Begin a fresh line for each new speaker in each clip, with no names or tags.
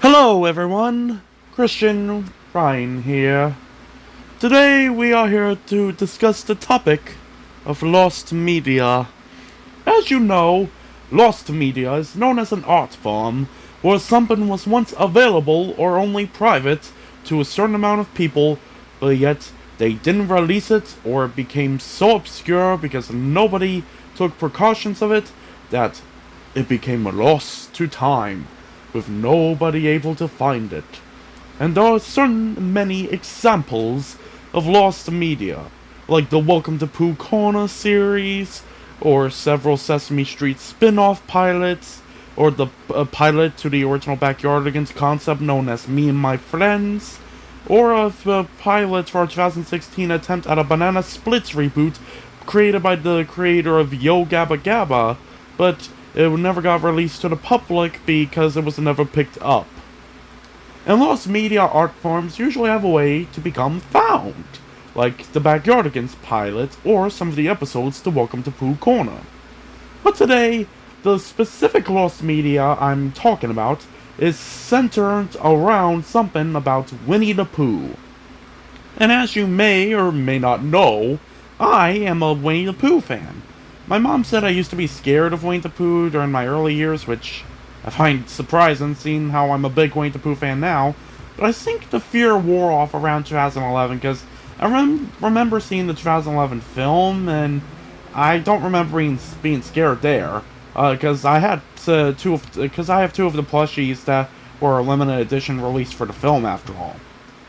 Hello everyone, Christian Ryan here. Today we are here to discuss the topic of lost media. As you know, lost media is known as an art form where something was once available or only private to a certain amount of people, but yet they didn't release it or it became so obscure because nobody took precautions of it that it became a loss to time, with nobody able to find it. And there are certain many examples of lost media, like the Welcome to Pooh Corner series, or several Sesame Street spin-off pilots, or the pilot to the original Backyardigans concept known as Me and My Friends, or a pilot for a 2016 attempt at a Banana Splits reboot created by the creator of Yo Gabba Gabba, but it never got released to the public because it was never picked up. And lost media art forms usually have a way to become found, like the Backyardigans pilot or some of the episodes to Welcome to Pooh Corner. But today, the specific lost media I'm talking about is centered around something about Winnie the Pooh. And as you may or may not know, I am a Winnie the Pooh fan. My mom said I used to be scared of Winnie the Pooh during my early years, which I find surprising seeing how I'm a big Winnie the Pooh fan now, but I think the fear wore off around 2011 because I remember seeing the 2011 film and I don't remember being scared there, because I have two of the plushies that were a limited edition released for the film after all.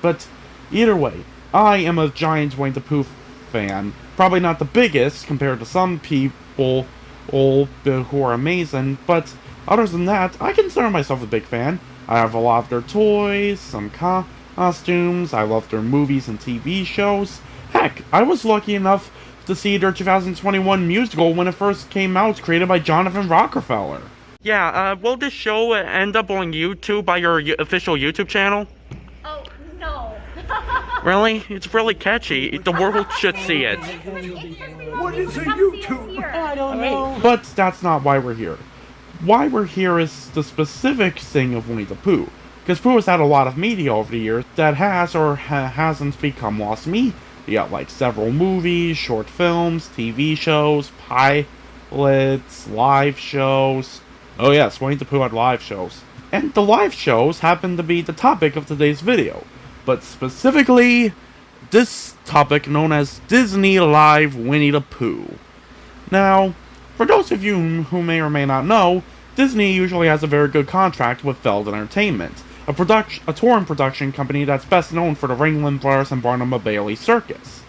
But either way, I am a giant Winnie the Pooh fan. Probably not the biggest compared to some people who are amazing, but other than that, I consider myself a big fan. I have a lot of their toys, some costumes, I love their movies and TV shows. Heck, I was lucky enough to see their 2021 musical when it first came out, created by Jonathan Rockefeller. Yeah, will this show end up on YouTube by your official YouTube channel?
Oh, no.
Really? It's really catchy. The world should see it.
What is a YouTube?
I don't know.
But that's not why we're here. Why we're here is the specific thing of Winnie the Pooh. Because Pooh has had a lot of media over the years that has or hasn't become lost media, like several movies, short films, TV shows, pilots, live shows. Oh yes, Winnie the Pooh had live shows. And the live shows happen to be the topic of today's video. But specifically, this topic known as Disney Live Winnie the Pooh. Now, for those of you who may or may not know, Disney usually has a very good contract with Feld Entertainment, a touring production company that's best known for the Ringling Brothers and Barnum & Bailey Circus.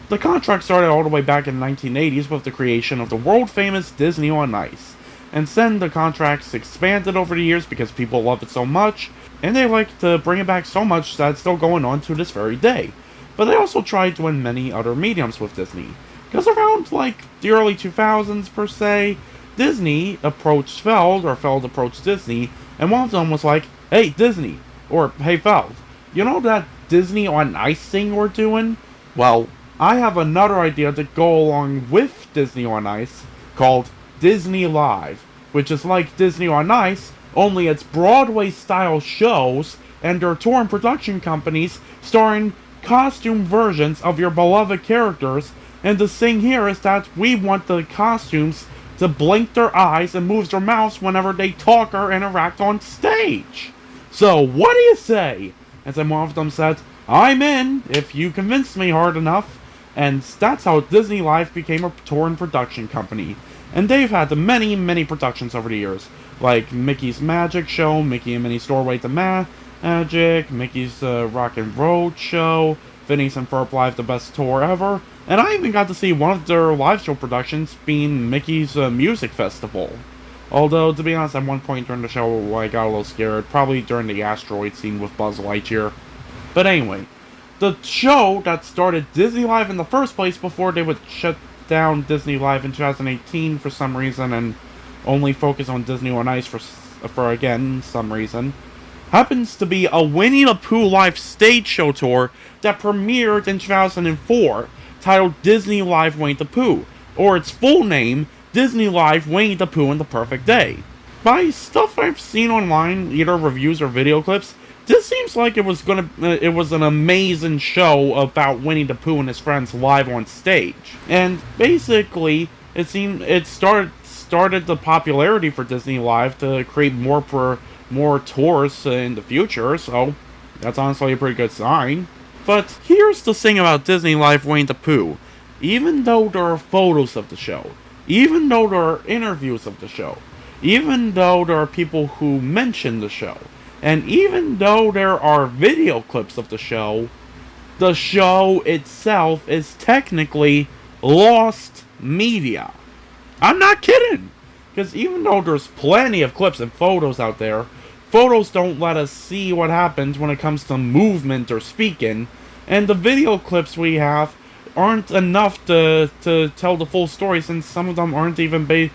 The contract started all the way back in the 1980s with the creation of the world-famous Disney on Ice, and then the contracts expanded over the years because people love it so much, and they like to bring it back so much that it's still going on to this very day. But they also tried to win many other mediums with Disney. Because around, like, the early 2000s, per se, Disney approached Feld, or Feld approached Disney, and one of them was like, hey, Disney, or hey, Feld, you know that Disney on Ice thing we're doing? Well, I have another idea to go along with Disney on Ice, called Disney Live, which is like Disney on Ice, only it's Broadway-style shows, and their touring production companies starring costume versions of your beloved characters, and the thing here is that we want the costumes to blink their eyes and move their mouths whenever they talk or interact on stage. So, what do you say? And then one of them said, I'm in, if you convince me hard enough. And that's how Disney Live became a touring production company. And they've had many, many productions over the years, like Mickey's Magic Show, Mickey and Minnie's Doorway to Magic, Mickey's Rock and Road Show, Phineas and Ferb Live, the best tour ever, and I even got to see one of their live show productions being Mickey's Music Festival. Although, to be honest, at one point during the show, I got a little scared. Probably during the asteroid scene with Buzz Lightyear. But anyway, the show that started Disney Live in the first place before they would shut down Disney Live in 2018 for some reason and only focus on Disney on Ice for again, some reason, happens to be a Winnie the Pooh live stage show tour that premiered in 2004, titled Disney Live Winnie the Pooh, or its full name, Disney Live Winnie the Pooh and the Perfect Day. By stuff I've seen online, either reviews or video clips, this seems like it was an amazing show about Winnie the Pooh and his friends live on stage. And basically, it seemed it started the popularity for Disney Live to create more tours in the future, so that's honestly a pretty good sign. But here's the thing about Disney Live Winnie the Pooh. Even though there are photos of the show, even though there are interviews of the show, even though there are people who mention the show, and even though there are video clips of the show itself is technically lost media. I'm not kidding! Because even though there's plenty of clips and photos out there, photos don't let us see what happens when it comes to movement or speaking, and the video clips we have aren't enough to tell the full story, since some of them aren't even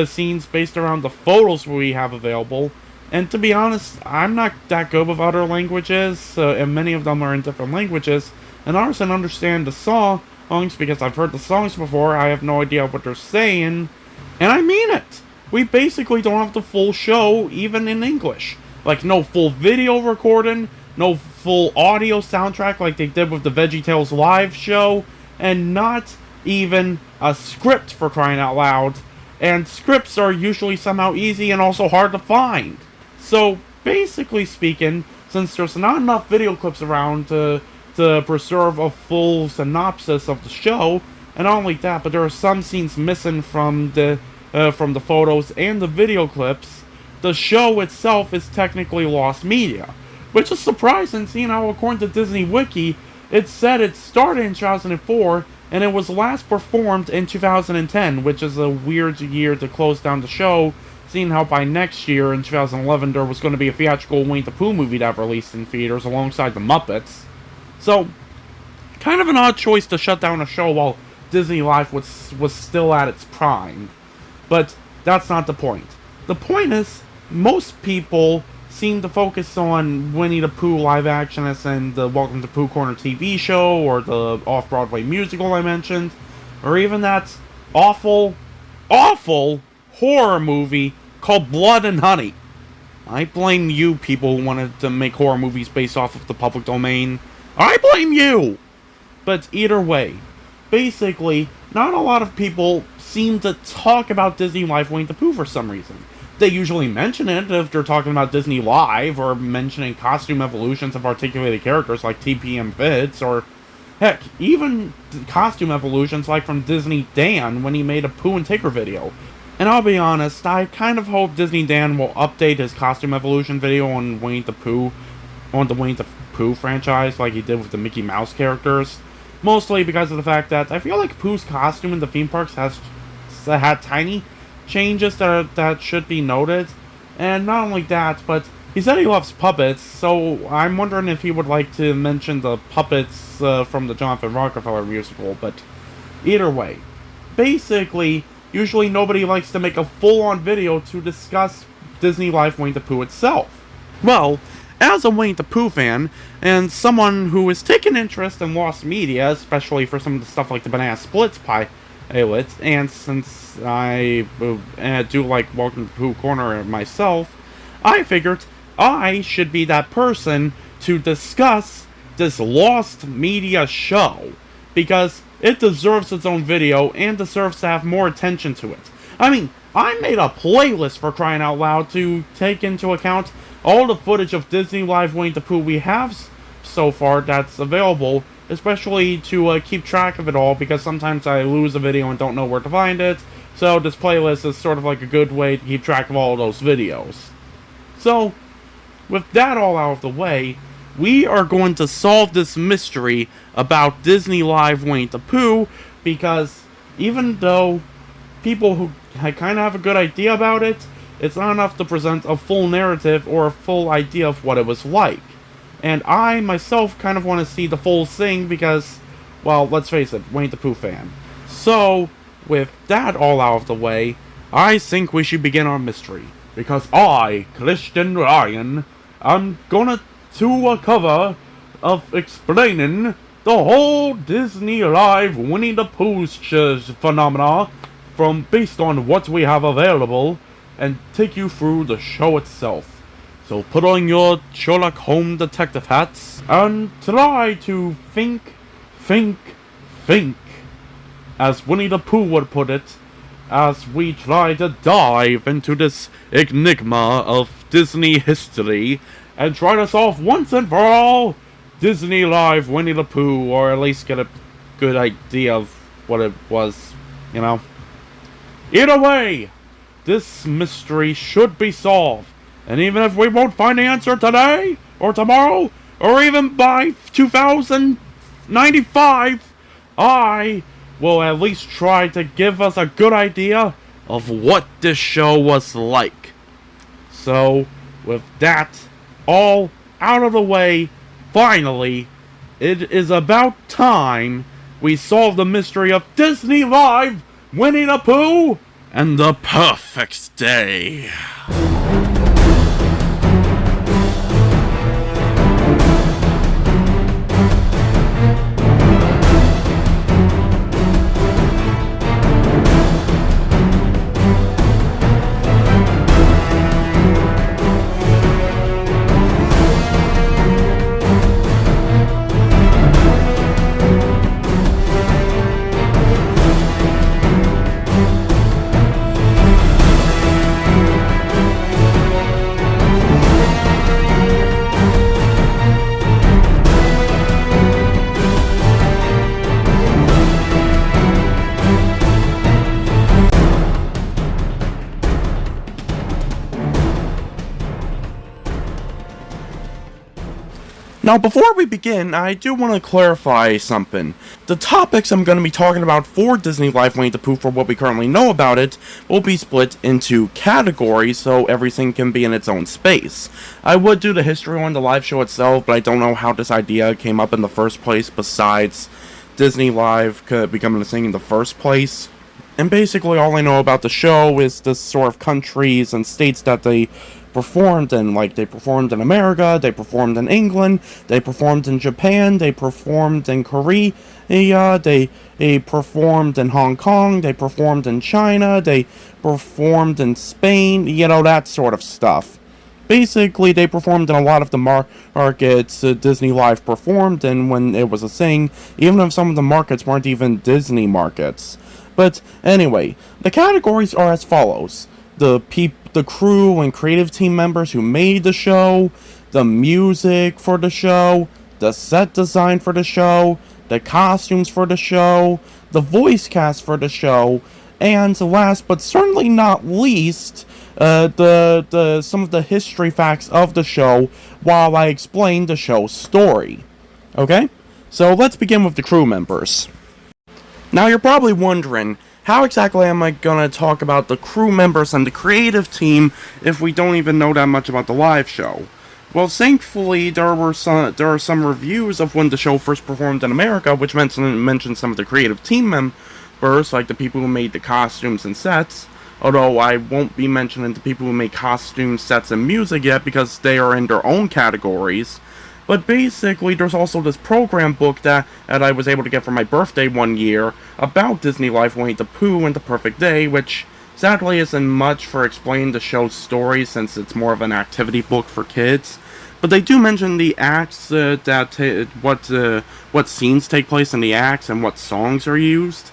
scenes based around the photos we have available. And to be honest, I'm not that good with other languages, and many of them are in different languages, and honestly, I understand the songs because I've heard the songs before. I have no idea what they're saying, and I mean it. We basically don't have the full show, even in English. Like, no full video recording, no full audio soundtrack like they did with the VeggieTales live show, and not even a script, for crying out loud. And scripts are usually somehow easy and also hard to find. So, basically speaking, since there's not enough video clips around to preserve a full synopsis of the show, and not only that, but there are some scenes missing from the photos and the video clips, the show itself is technically lost media. Which is surprising, seeing how, according to Disney Wiki, it said it started in 2004, and it was last performed in 2010, which is a weird year to close down the show, seeing how by next year, in 2011, there was going to be a theatrical Winnie the Pooh movie that released in theaters alongside the Muppets. So, kind of an odd choice to shut down a show while Disney Life was still at its prime. But that's not the point. The point is, most people seem to focus on Winnie the Pooh live action as in the Welcome to Pooh Corner TV show, or the off-Broadway musical I mentioned, or even that awful horror movie called Blood and Honey. I blame you people who wanted to make horror movies based off of the public domain. I blame you! But either way, basically, not a lot of people seem to talk about Disney Live Winnie the Pooh for some reason. They usually mention it if they're talking about Disney Live, or mentioning costume evolutions of articulated characters like TPM Fitz, or heck, even costume evolutions like from Disney Dan when he made a Pooh and Tigger video. And I'll be honest, I kind of hope Disney Dan will update his costume evolution video on Winnie the Pooh, on the Winnie the Pooh franchise like he did with the Mickey Mouse characters. Mostly because of the fact that I feel like Pooh's costume in the theme parks has had tiny changes that should be noted. And not only that, but he said he loves puppets, so I'm wondering if he would like to mention the puppets from the Jonathan Rockefeller musical. But either way, basically, usually nobody likes to make a full-on video to discuss Disney Live Winnie the Pooh itself. Well, as a Winnie the Pooh fan, and someone who has taken interest in lost media, especially for some of the stuff like the Banana Splits pilot, and since I do like Welcome to Pooh Corner myself, I figured I should be that person to discuss this lost media show, because it deserves its own video and deserves to have more attention to it. I mean, I made a playlist, for crying out loud, to take into account all the footage of Disney Live Winnie the Pooh we have so far that's available, especially to keep track of it all, because sometimes I lose a video and don't know where to find it, so this playlist is sort of like a good way to keep track of all of those videos. So, with that all out of the way, we are going to solve this mystery about Disney Live Winnie the Pooh, because even though people who kind of have a good idea about it, It's not enough to present a full narrative or a full idea of what it was like. And I, myself, kind of want to see the full thing because, well, let's face it, Winnie the Pooh fan. So, with that all out of the way, I think we should begin our mystery. Because I, Christian Ryan, I'm gonna do a cover of explaining the whole Disney Live Winnie the Pooh phenomena based on what we have available and take you through the show itself. So put on your Sherlock Holmes detective hats and try to think, as Winnie the Pooh would put it, as we try to dive into this enigma of Disney history and try to solve once and for all Disney Live Winnie the Pooh, or at least get a good idea of what it was, you know. Either way, this mystery should be solved, and even if we won't find the answer today, or tomorrow, or even by 2095, I will at least try to give us a good idea of what this show was like. So, with that all out of the way, finally, it is about time we solve the mystery of Disney Live Winnie the Pooh and the Perfect Day. Now, before we begin, I do want to clarify something. The topics I'm going to be talking about for Disney Live Winnie the Pooh, for what we currently know about it, will be split into categories so everything can be in its own space. I would do the history on the live show itself, but I don't know how this idea came up in the first place besides Disney Live becoming a thing in the first place. And basically all I know about the show is the sort of countries and states that they performed in. Like, they performed in America, they performed in England, they performed in Japan, they performed in Korea, they performed in Hong Kong, they performed in China, they performed in Spain, you know, that sort of stuff. Basically, they performed in a lot of the markets Disney Live performed in when it was a thing, even if some of the markets weren't even Disney markets. But anyway, the categories are as follows: the crew and creative team members who made the show, the music for the show, the set design for the show, the costumes for the show, the voice cast for the show, and last but certainly not least, some of the history facts of the show while I explain the show's story. Okay? So let's begin with the crew members. Now you're probably wondering, how exactly am I gonna talk about the crew members and the creative team if we don't even know that much about the live show? Well, thankfully, there are some reviews of when the show first performed in America, which mentioned some of the creative team members, like the people who made the costumes and sets. Although I won't be mentioning the people who made costumes, sets, and music yet, because they are in their own categories. But basically, there's also this program book that I was able to get for my birthday one year about Disney Live Winnie the Pooh and the Perfect Day, which sadly isn't much for explaining the show's story since it's more of an activity book for kids. But they do mention the acts, what scenes take place in the acts and what songs are used.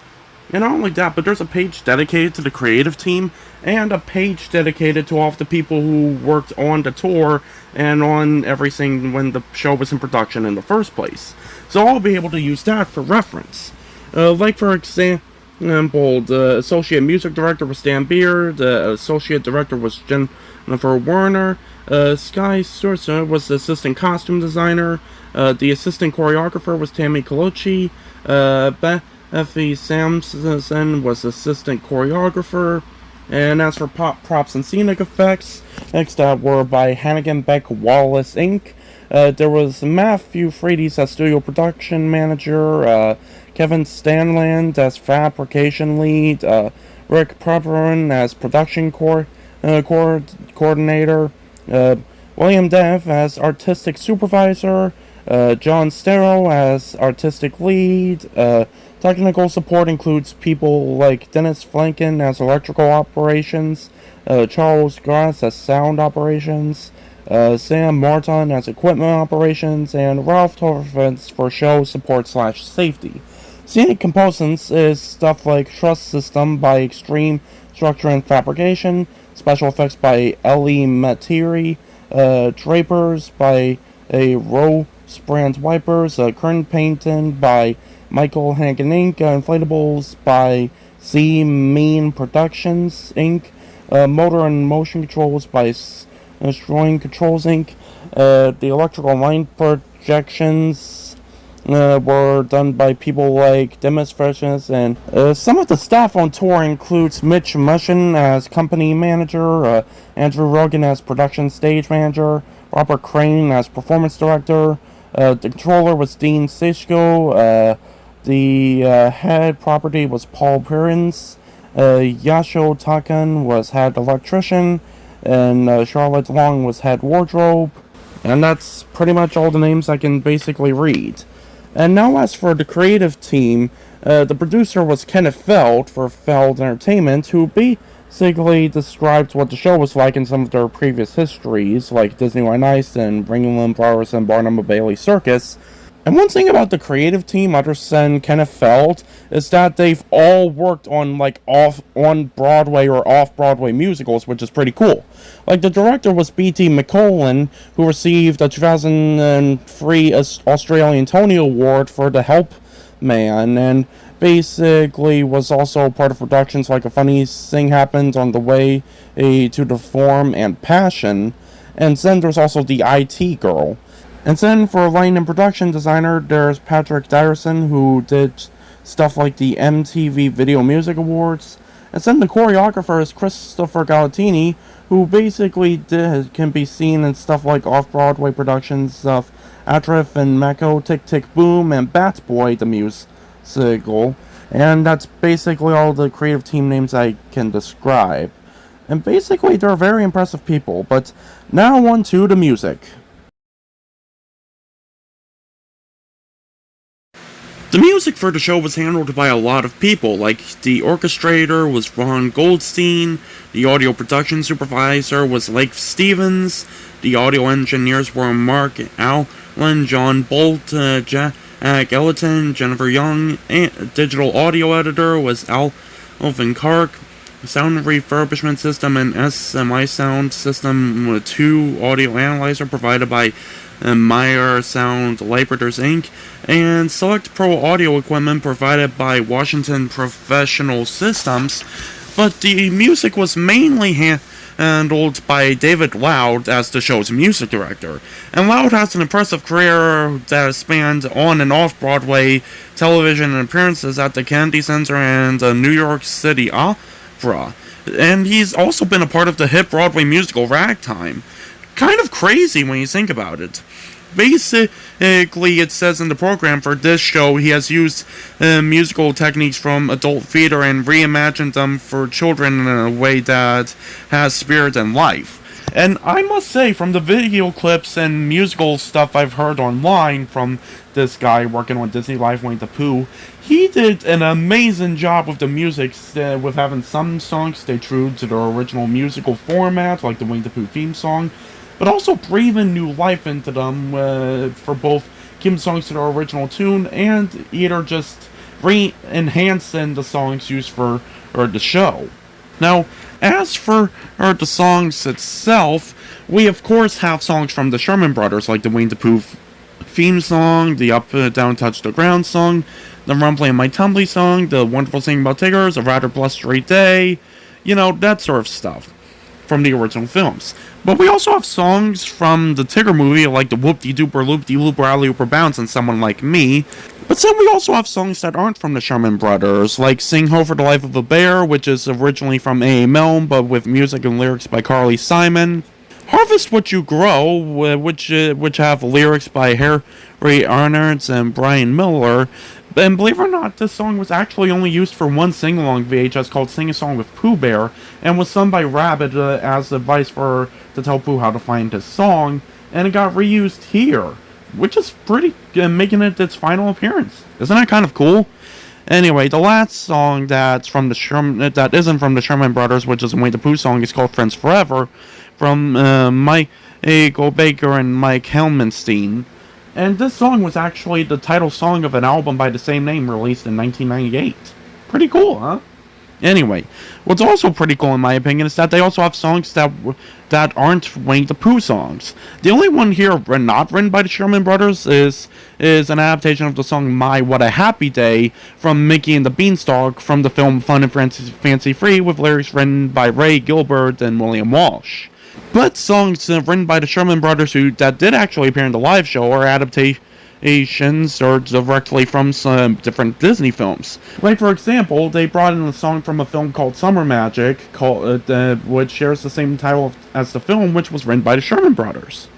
And not only that, but there's a page dedicated to the creative team, and a page dedicated to all of the people who worked on the tour and on everything when the show was in production in the first place. So I'll be able to use that for reference. Like, for example, the associate music director was Stan Beer, the associate director was Jennifer Werner, Sky Sturza was the assistant costume designer, the assistant choreographer was Tammy Colochi, Effie Samson was assistant choreographer, And as for props and scenic effects, next were by Hannigan Beck Wallace Inc. There was Matthew Frades as studio production manager, Kevin Stanland as fabrication lead, Rick Properin as production coordinator, William Dev as artistic supervisor, John Sterrow as artistic lead. Technical support includes people like Dennis Flanken as electrical operations, Charles Grass as sound operations, Sam Martin as equipment operations, and Ralph Torfens for show support/safety. Scenic components is stuff like Truss System by Extreme Structure and Fabrication, special effects by Ellie Materi, Drapers by a Rosbrand Wipers, curtain painting by Michael Hannigan Inc., inflatables by Z Mean Productions Inc., motor and motion controls by Destroying Controls Inc., the electrical line projections were done by people like Demis Freshness, and some of the staff on tour includes Mitch Mushin as company manager, Andrew Rogan as production stage manager, Robert Crane as performance director, the controller was Dean Sishko, the head property was Paul Perrins, Yasho Takan was head electrician, and Charlotte Long was head wardrobe. And that's pretty much all the names I can basically read. And now as for the creative team, the producer was Kenneth Feld for Feld Entertainment, who basically described what the show was like in some of their previous histories, like Disneyland Ice and Ringling Flowers and Barnum & Bailey Circus. And one thing about the creative team, other than Kenneth Feld, is that they've all worked on on-Broadway or off-Broadway musicals, which is pretty cool. Like, the director was B.T. McCollum, who received a 2003 Australian Tony Award for The Help Man, and basically was also part of productions like A Funny Thing Happened on the Way to the Form and Passion, and then there's also The IT Girl. And then for lighting and production designer, there's Patrick Dyerson, who did stuff like the MTV Video Music Awards. And then the choreographer is Christopher Galatini, who basically can be seen in stuff like off-Broadway productions of Atrif and Mako, Tick Tick Boom, and Bat Boy the musical. And that's basically all the creative team names I can describe. And basically, they're very impressive people. But now on to the music. The music for the show was handled by a lot of people, like the orchestrator was Ron Goldstein, the audio production supervisor was Lake Stevens, the audio engineers were Mark Allen, John Bolt, Jack Ellington, Jennifer Young, and digital audio editor was Alvin Kark, sound refurbishment system and SMI sound system 2 audio analyzer provided by Meyer Sound Liberators Inc., and select pro audio equipment provided by Washington Professional Systems, but the music was mainly handled by David Loud as the show's music director. And Loud has an impressive career that spanned on and off Broadway television and appearances at the Kennedy Center and the New York City Opera. And he's also been a part of the hit Broadway musical Ragtime. Kind of crazy when you think about it. Basically, it says in the program for this show, he has used musical techniques from adult theater and reimagined them for children in a way that has spirit and life. And I must say, from the video clips and musical stuff I've heard online from this guy working on Disney Live Winnie the Pooh, he did an amazing job with the music, with having some songs stay true to their original musical format, like the Winnie the Pooh theme song, but also breathing new life into them for both keeping songs to their original tune and either just re-enhancing the songs used for the show. Now, as for the songs itself, we of course have songs from the Sherman Brothers, like the Winnie the Pooh theme song, the Up, Down, Touch the Ground song, the Rumbly and My Tumbly song, the Wonderful Thing About Tigger, A Rather Blustery Day, that sort of stuff from the original films. But we also have songs from the Tigger movie, like the Whoop-de-Dooper, Loop-de-Looper, Alley-Ooper Bounce, and Someone Like Me. But then we also have songs that aren't from the Sherman Brothers, like Sing Ho for the Life of a Bear, which is originally from A.A. Milne, but with music and lyrics by Carly Simon. Harvest What You Grow, which have lyrics by Harry Arnolds and Brian Miller. And believe it or not, this song was actually only used for one sing-along VHS called Sing a Song with Pooh Bear, and was sung by Rabbit as advice for to tell Pooh how to find his song, and it got reused here, which is pretty, making it its final appearance. Isn't that kind of cool? Anyway, the last song that isn't from the Sherman Brothers, which is a Winnie the Pooh song, is called Friends Forever, from Michael Baker and Mike Helmenstein. And this song was actually the title song of an album by the same name released in 1998. Pretty cool, huh? Anyway, what's also pretty cool in my opinion is that they also have songs that aren't Winnie the Pooh songs. The only one here not written by the Sherman Brothers is an adaptation of the song My What a Happy Day from Mickey and the Beanstalk from the film Fun and Fancy Free, with lyrics written by Ray Gilbert and William Walsh. But songs written by the Sherman Brothers that did actually appear in the live show are adaptations or directly from some different Disney films. Like, for example, they brought in a song from a film called Summer Magic, which shares the same title as the film, which was written by the Sherman Brothers.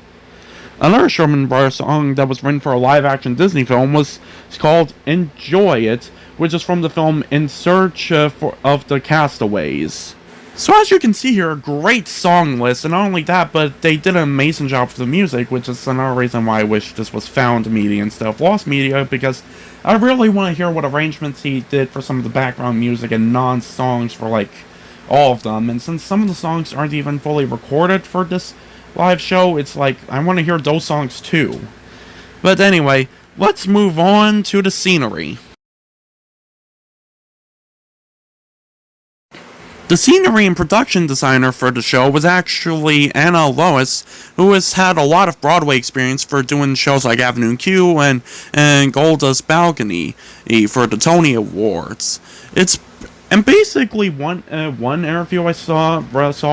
Another Sherman Brothers song that was written for a live-action Disney film was called Enjoy It, which is from the film In Search of the Castaways. So as you can see here, a great song list, and not only that, but they did an amazing job with the music, which is another reason why I wish this was found media instead of lost media, because I really want to hear what arrangements he did for some of the background music and non-songs for, like, all of them. And since some of the songs aren't even fully recorded for this live show, it's like, I want to hear those songs too. But anyway, let's move on to the scenery. The scenery and production designer for the show was actually Anna Lois, who has had a lot of Broadway experience for doing shows like Avenue Q and Golda's Balcony for the Tony Awards. And basically one interview I saw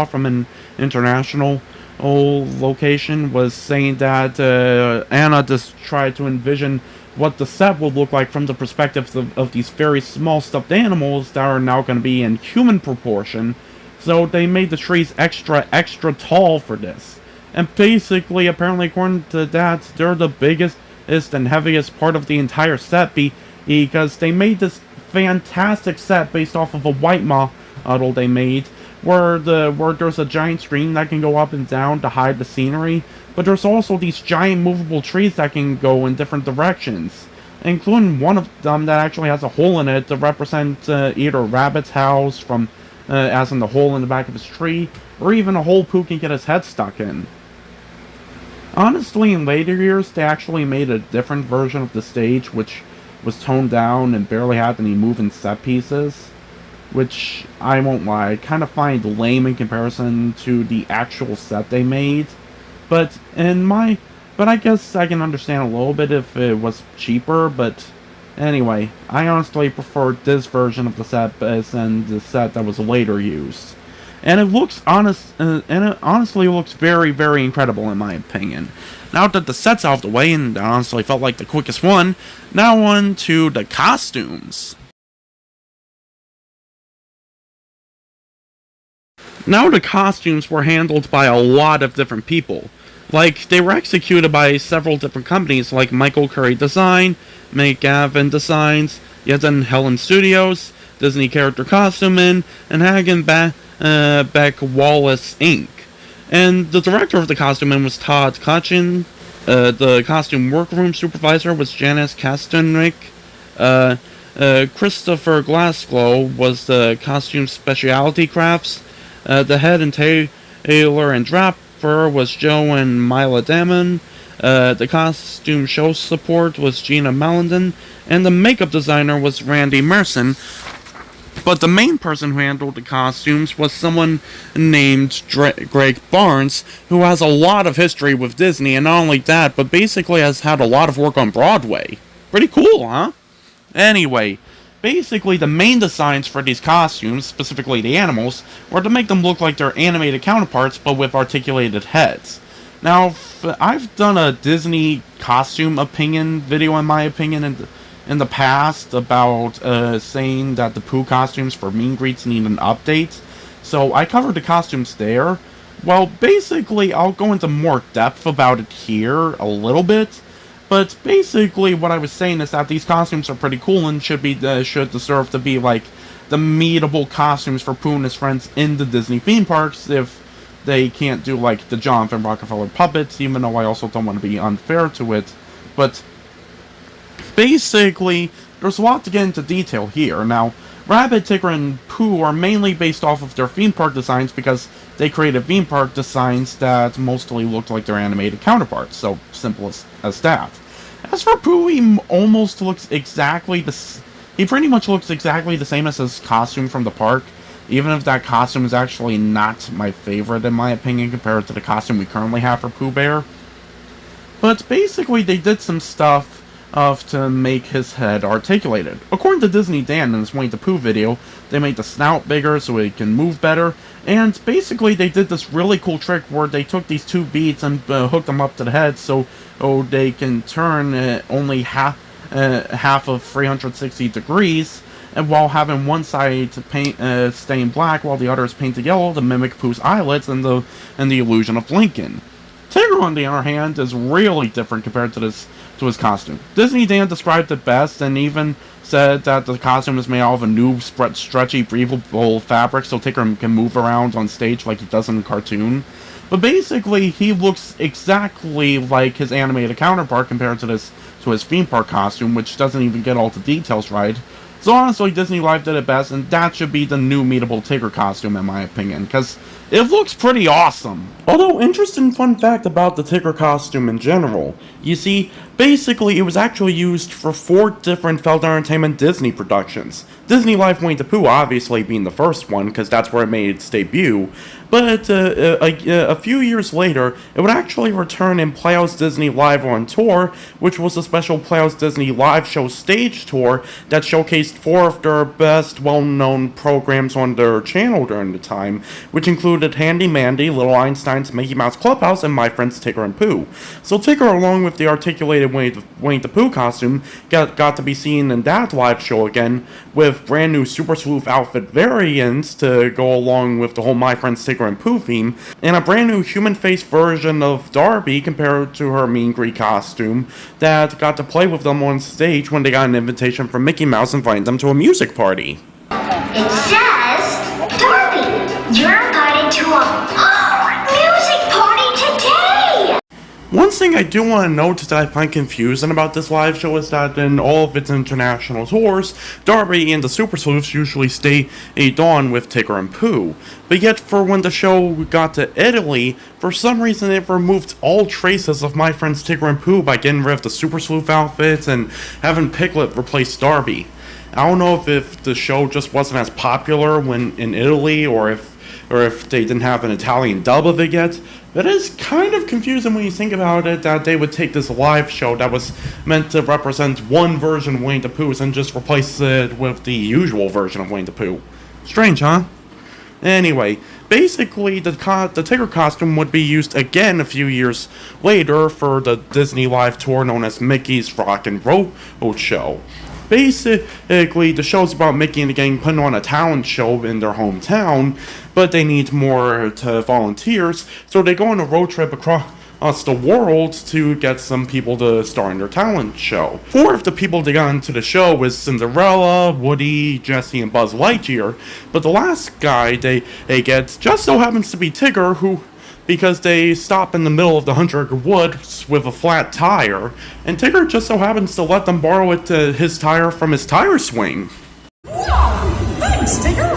from an international location was saying that Anna just tried to envision what the set will look like from the perspective of these very small stuffed animals that are now going to be in human proportion. So they made the trees extra tall for this. And basically, apparently, according to that, they're the biggest and heaviest part of the entire set because they made this fantastic set based off of a white model they made, where there's a giant screen that can go up and down to hide the scenery, but there's also these giant movable trees that can go in different directions, including one of them that actually has a hole in it to represent either Rabbit's house, from as in the hole in the back of his tree, or even a hole Pooh can get his head stuck in. Honestly, in later years, they actually made a different version of the stage, which was toned down and barely had any moving set pieces, which, I won't lie, I kind of find lame in comparison to the actual set they made. But I guess I can understand a little bit if it was cheaper, but anyway, I honestly preferred this version of the set than the set that was later used. And it honestly looks very, very incredible in my opinion. Now that the set's out of the way, and that honestly felt like the quickest one, now on to the costumes. Now the costumes were handled by a lot of different people. Like, they were executed by several different companies like Michael Curry Design, McGavin Designs, Yeton Helen Studios, Disney Character Costuming, and Hagen Beck Wallace Inc. And the director of the costuming was Todd Kutchin. The costume workroom supervisor was Janice Kastenrick. Christopher Glassglow was the costume specialty crafts. The head and tailor and draper was Joe and Mila Damon. The costume show support was Gina Mallenden. And the makeup designer was Randy Merson. But the main person who handled the costumes was someone named Greg Barnes, who has a lot of history with Disney, and not only that, but basically has had a lot of work on Broadway. Pretty cool, huh? Anyway, basically the main designs for these costumes, specifically the animals, were to make them look like their animated counterparts, but with articulated heads. Now, I've done a Disney costume opinion video, in my opinion, in the past about saying that the Pooh costumes for meet and greets need an update. So I covered the costumes there. Well, basically, I'll go into more depth about it here a little bit. But basically, what I was saying is that these costumes are pretty cool and should deserve to be like the meetable costumes for Pooh and his friends in the Disney theme parks if they can't do like the Jonathan Rockefeller puppets, even though I also don't want to be unfair to it. But basically, there's a lot to get into detail here. Now, Rabbit, Tigger, and Pooh are mainly based off of their theme park designs because they created theme park designs that mostly looked like their animated counterparts, so simple as that. As for Pooh, he almost looks exactly he pretty much looks exactly the same as his costume from the park, even if that costume is actually not my favorite in my opinion compared to the costume we currently have for Pooh Bear. But basically, they did some stuff to make his head articulated. According to Disney Dan in his Winnie the Pooh video, they made the snout bigger so it can move better, and basically they did this really cool trick where they took these two beads and hooked them up to the head so they can turn only half of 360 degrees, and while having one side to stained black while the other is painted yellow to mimic Pooh's eyelids and the illusion of Lincoln. Tigger, on the other hand, is really different compared to his costume. Disney Dan described it best and even said that the costume is made out of a new stretchy, breathable fabric so Tigger can move around on stage like he does in the cartoon. But basically, he looks exactly like his animated counterpart compared to his theme park costume, which doesn't even get all the details right. So honestly, Disney Live did it best, and that should be the new meetable Tigger costume in my opinion, because it looks pretty awesome. Although, interesting fun fact about the Tigger costume in general. You see, basically it was actually used for 4 different Feld Entertainment Disney productions. Disney Live Winnie the Pooh obviously being the first one, because that's where it made its debut. But a few years later, it would actually return in Playhouse Disney Live on Tour, which was a special Playhouse Disney Live show stage tour that showcased 4 of their best well-known programs on their channel during the time, which included Handy Mandy, Little Einstein's Mickey Mouse Clubhouse, and My Friends Tigger and Pooh. So Tigger, along with the articulated Winnie the Pooh costume, got to be seen in that live show again, with brand new Super Sleuth outfit variants to go along with the whole My Friends Tigger and Pooh theme, and a brand new human-faced version of Darby compared to her mean green costume that got to play with them on stage when they got an invitation from Mickey Mouse inviting them to a music party.
It says, Darby, you're invited to a music party today!
One thing I do want to note that I find confusing about this live show is that in all of its international tours, Darby and the Super Sleuths usually stay on with Tigger and Pooh. But yet, for when the show got to Italy, for some reason it removed all traces of My Friends Tigger and Pooh by getting rid of the Super Sleuth outfits and having Piglet replace Darby. I don't know if the show just wasn't as popular when in Italy, or if they didn't have an Italian dub of it yet. But it is kind of confusing when you think about it that they would take this live show that was meant to represent one version of Winnie the Pooh and just replace it with the usual version of Winnie the Pooh. Strange, huh? Anyway, basically the Tigger costume would be used again a few years later for the Disney Live tour known as Mickey's Rock and Roll Show. Basically, the show's about Mickey and the gang putting on a talent show in their hometown, but they need more volunteers, so they go on a road trip across the world to get some people to star in their talent show. 4 of the people that got into the show was Cinderella, Woody, Jessie, and Buzz Lightyear, but the last guy they get just so happens to be Tigger, because they stop in the middle of the Hundred Acre Wood with a flat tire, and Tigger just so happens to let them borrow his tire from his tire swing.
Wow! Thanks, Tigger!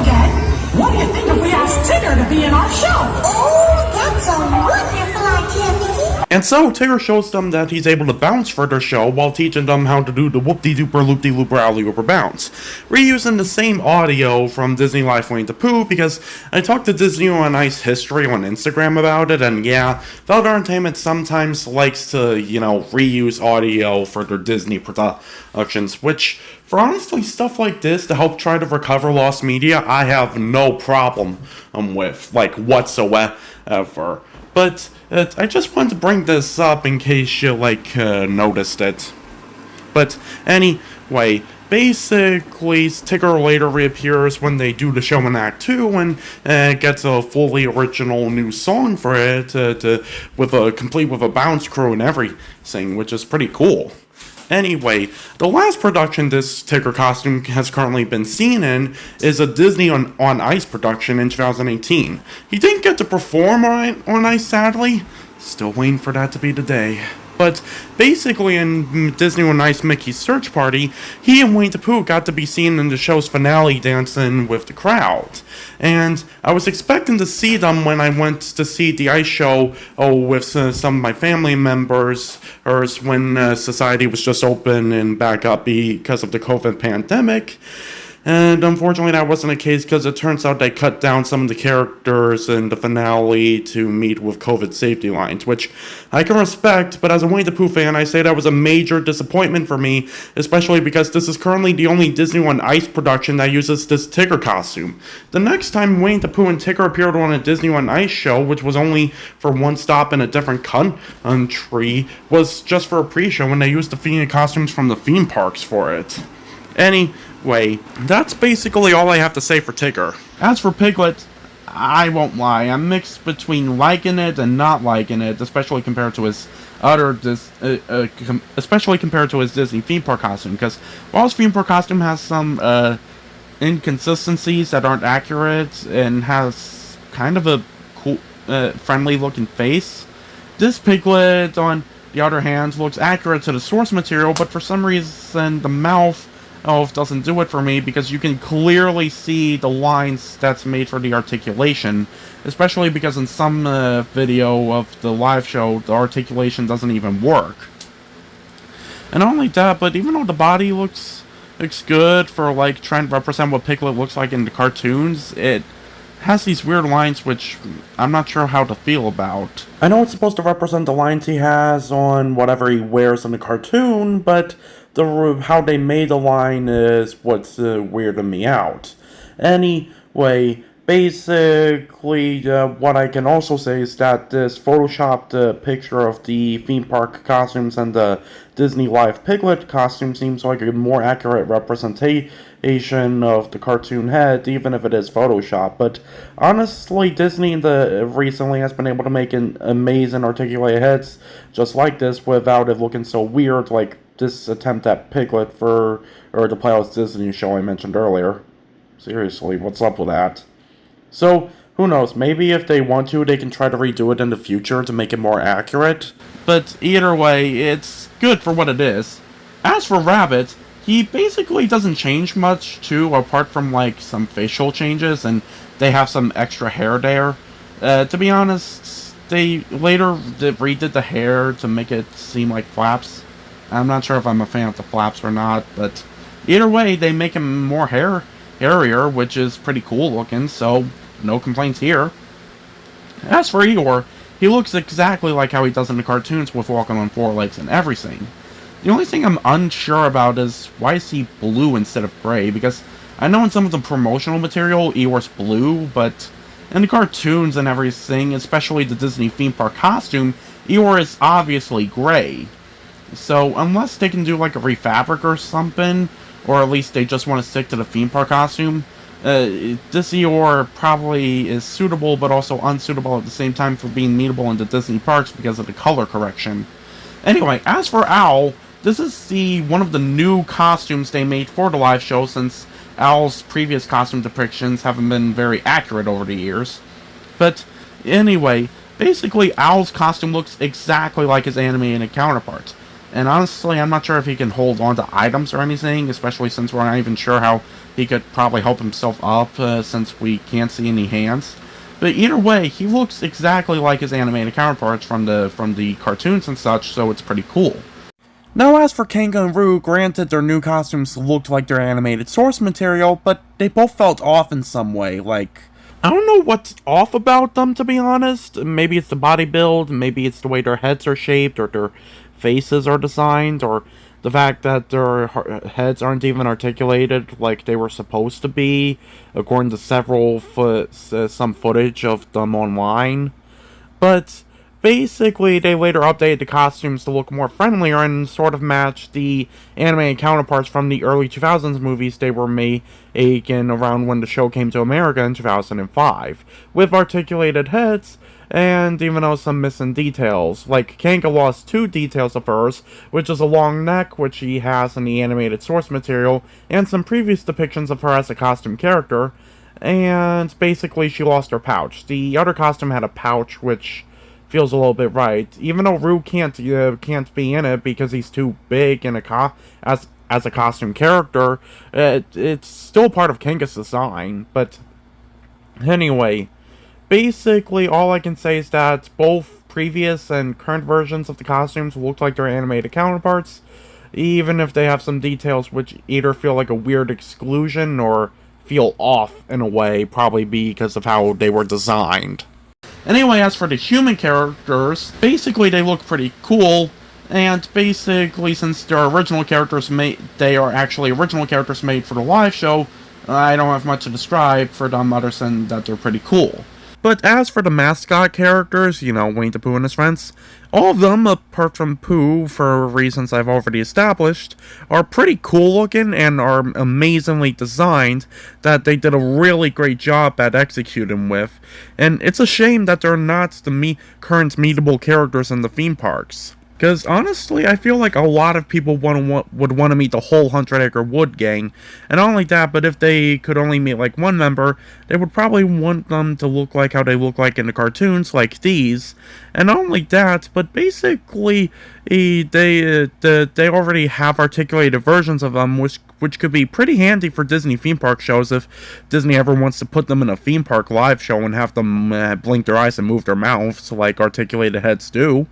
Again, what do you think if we ask Tigger to be in our show?
Oh, that's a wonderful idea, Mickey!
And so, Tigger shows them that he's able to bounce for their show while teaching them how to do the whoop-de-dooper loop-de-looper alley-ooper bounce. Reusing the same audio from Disney Live Winnie the Pooh, because I talked to Disney on Ice History on Instagram about it, and yeah, Feld Entertainment sometimes likes to, reuse audio for their Disney productions, which, for honestly stuff like this to help try to recover lost media, I have no problem with, whatsoever. But I just wanted to bring this up in case you, noticed it. But anyway, basically, Tigger later reappears when they do the show in Act 2 and gets a fully original new song for it, complete with a bounce crew and everything, which is pretty cool. Anyway, the last production this Tigger costume has currently been seen in is a Disney on Ice production in 2018. He didn't get to perform on Ice, sadly. Still waiting for that to be the day. But basically in Disney on Ice Mickey's Search Party, he and Winnie the Pooh got to be seen in the show's finale dancing with the crowd. And I was expecting to see them when I went to see the ice show with some of my family members, or when society was just open and back up because of the COVID pandemic. And unfortunately that wasn't the case because it turns out they cut down some of the characters in the finale to meet with COVID safety lines, which I can respect, but as a Winnie the Pooh fan, I say that was a major disappointment for me, especially because this is currently the only Disney on Ice production that uses this Tigger costume. The next time Winnie the Pooh and Tigger appeared on a Disney on Ice show, which was only for one stop in a different country, was just for a pre-show when they used the theme costumes from the theme parks for it. Anyway, that's basically all I have to say for Tigger. As for Piglet, I won't lie, I'm mixed between liking it and not liking it, especially compared to his Disney theme park costume, because while his theme park costume has some inconsistencies that aren't accurate and has kind of a cool, friendly looking face, this Piglet, on the other hand, looks accurate to the source material, but for some reason the mouth doesn't do it for me, because you can clearly see the lines that's made for the articulation, especially because in some video of the live show, the articulation doesn't even work. And not only that, but even though the body looks good for like trying to represent what Piglet looks like in the cartoons, it has these weird lines which I'm not sure how to feel about. I know it's supposed to represent the lines he has on whatever he wears in the cartoon, but how they made the line is what's weirding me out. Anyway, basically, what I can also say is that this photoshopped picture of the theme park costumes and the Disney Live Piglet costume seems like a more accurate representation of the cartoon head, even if it is Photoshop. But honestly, Disney recently has been able to make an amazing articulated heads just like this without it looking so weird, like this attempt at Piglet for the Playhouse Disney show I mentioned earlier. Seriously, what's up with that? So, who knows, maybe if they want to, they can try to redo it in the future to make it more accurate. But either way, it's good for what it is. As for Rabbit, he basically doesn't change much too, apart from like some facial changes, and they have some extra hair there. To be honest, they later redid the hair to make it seem like flaps. I'm not sure if I'm a fan of the flaps or not, but either way, they make him more hairier, which is pretty cool looking, so no complaints here. As for Eeyore, he looks exactly like how he does in the cartoons with walking on four legs and everything. The only thing I'm unsure about is why is he blue instead of gray, because I know in some of the promotional material Eeyore's blue, but in the cartoons and everything, especially the Disney theme park costume, Eeyore is obviously gray. So, unless they can do like a refabric or something, or at least they just want to stick to the theme park costume, this Eeyore probably is suitable but also unsuitable at the same time for being meetable in the Disney parks because of the color correction. Anyway, as for Owl, this is one of the new costumes they made for the live show, since Owl's previous costume depictions haven't been very accurate over the years. But anyway, basically Owl's costume looks exactly like his animated counterparts. And honestly, I'm not sure if he can hold on to items or anything, especially since we're not even sure how he could probably help himself up, since we can't see any hands. But either way, he looks exactly like his animated counterparts from the cartoons and such, so it's pretty cool. Now, as for Kanga and Roo, granted their new costumes looked like their animated source material, but they both felt off in some way. Like, I don't know what's off about them, to be honest. Maybe it's the body build, maybe it's the way their heads are shaped, or their faces are designed, or the fact that their heads aren't even articulated like they were supposed to be, according to some footage of them online. But Basically, they later updated the costumes to look more friendlier and sort of match the animated counterparts from the early 2000s movies they were making around when the show came to America in 2005, with articulated heads, and even though some missing details. Like, Kanga lost 2 details of hers, which is a long neck, which she has in the animated source material, and some previous depictions of her as a costume character, and basically she lost her pouch. The other costume had a pouch, which feels a little bit right, even though Roo can't be in it because he's too big in as a costume character. It's still part of Kanga's design, but anyway, basically all I can say is that both previous and current versions of the costumes look like their animated counterparts, even if they have some details which either feel like a weird exclusion or feel off in a way, probably because of how they were designed. Anyway, as for the human characters, basically they look pretty cool, and basically since they are actually original characters made for the live show, I don't have much to describe for them other than that they're pretty cool. But as for the mascot characters, Winnie the Pooh and his friends, all of them, apart from Pooh, for reasons I've already established, are pretty cool looking and are amazingly designed that they did a really great job at executing with. And it's a shame that they're not the current meetable characters in the theme parks. Because honestly, I feel like a lot of people would want to meet the whole 100 Acre Wood gang. And not only that, but if they could only meet like one member, they would probably want them to look like how they look like in the cartoons, like these. And not only that, but basically, they already have articulated versions of them, which could be pretty handy for Disney theme park shows if Disney ever wants to put them in a theme park live show and have them blink their eyes and move their mouths like articulated heads do.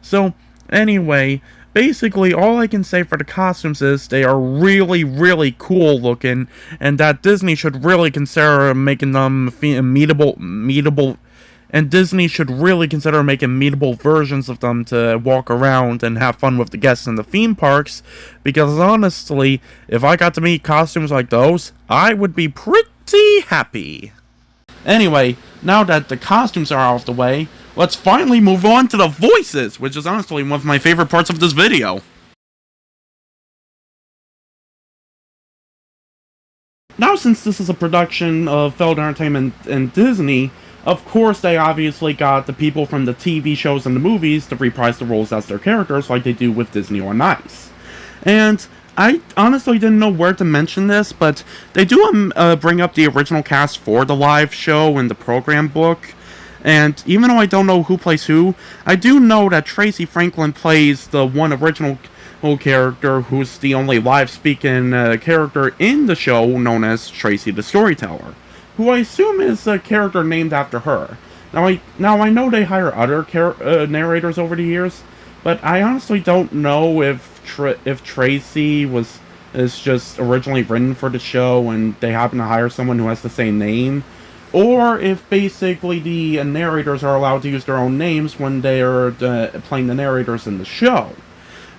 So, anyway, basically all I can say for the costumes is they are really, really cool looking, and that Disney should really consider making them meetable, and Disney should really consider making meetable versions of them to walk around and have fun with the guests in the theme parks, because honestly, if I got to meet costumes like those, I would be pretty happy. Anyway, now that the costumes are out of the way, let's finally move on to the voices, which is honestly one of my favorite parts of this video. Now, since this is a production of Feld Entertainment and Disney, of course they obviously got the people from the TV shows and the movies to reprise the roles as their characters like they do with Disney on Ice. And I honestly didn't know where to mention this, but they do bring up the original cast for the live show in the program book. And even though I don't know who plays who, I do know that Tracie Franklin plays the one original character who's the only live-speaking character in the show, known as Tracie the Storyteller, who I assume is a character named after her. Now I know they hire other narrators over the years, but I honestly don't know if Tracie is just originally written for the show and they happen to hire someone who has the same name, or if basically the narrators are allowed to use their own names when they're playing the narrators in the show.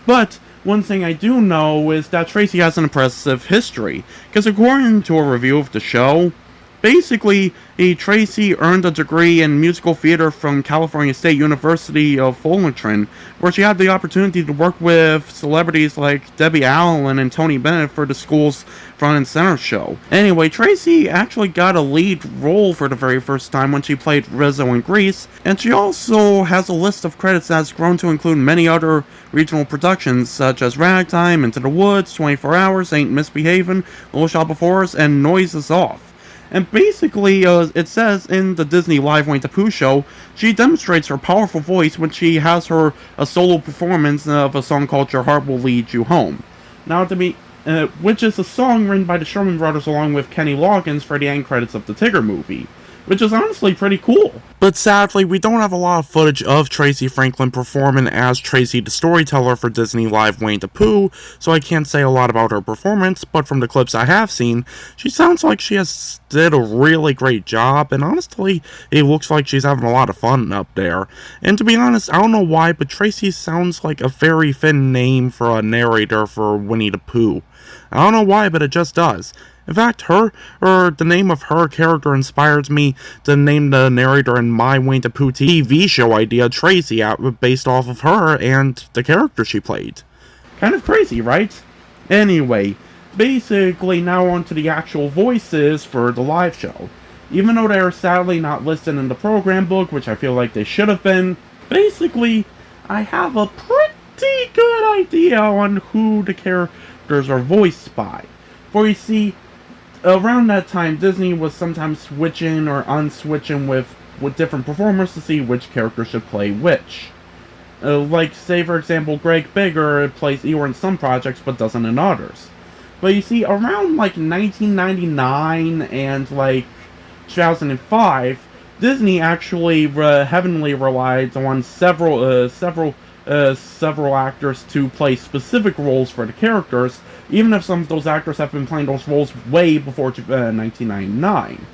But one thing I do know is that Tracie has an impressive history, because according to a review of the show, basically, Tracie earned a degree in musical theater from California State University of Fullerton, where she had the opportunity to work with celebrities like Debbie Allen and Tony Bennett for the school's front and center show. Anyway, Tracie actually got a lead role for the very first time when she played Rizzo in Grease, and she also has a list of credits that has grown to include many other regional productions such as Ragtime, Into the Woods, 24 Hours, Ain't Misbehavin', Little Shop of Horrors, and Noise Is Off. And basically, it says in the Disney Live Winnie the Pooh show, she demonstrates her powerful voice when she has a solo performance of a song called Your Heart Will Lead You Home. Now, which is a song written by the Sherman Brothers along with Kenny Loggins for the end credits of the Tigger movie, which is honestly pretty cool. But sadly, we don't have a lot of footage of Tracie Franklin performing as Tracie the Storyteller for Disney Live Winnie the Pooh, so I can't say a lot about her performance, but from the clips I have seen, she sounds like she did a really great job, and honestly, it looks like she's having a lot of fun up there. And to be honest, I don't know why, but Tracie sounds like a very thin name for a narrator for Winnie the Pooh. I don't know why, but it just does. In fact, the name of her character inspired me to name the narrator in my Winnie the Pooh TV show idea Tracie, based off of her and the character she played. Kind of crazy, right? Anyway, basically now on to the actual voices for the live show. Even though they are sadly not listed in the program book, which I feel like they should have been, basically, I have a pretty good idea on who the characters are voiced by. For you see, around that time, Disney was sometimes switching or unswitching with different performers to see which character should play which. Like, say for example, Greg Bigger plays Eeyore in some projects, but doesn't in others. But you see, around like 1999 and like 2005, Disney actually heavily relied on several actors to play specific roles for the characters, even if some of those actors have been playing those roles way before 1999.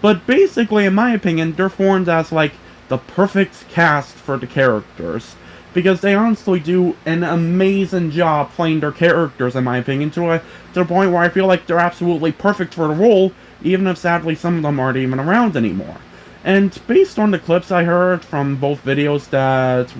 But basically, in my opinion, they're formed as like the perfect cast for the characters, because they honestly do an amazing job playing their characters, in my opinion, to the point where I feel like they're absolutely perfect for the role, even if sadly some of them aren't even around anymore. And based on the clips I heard from both videos that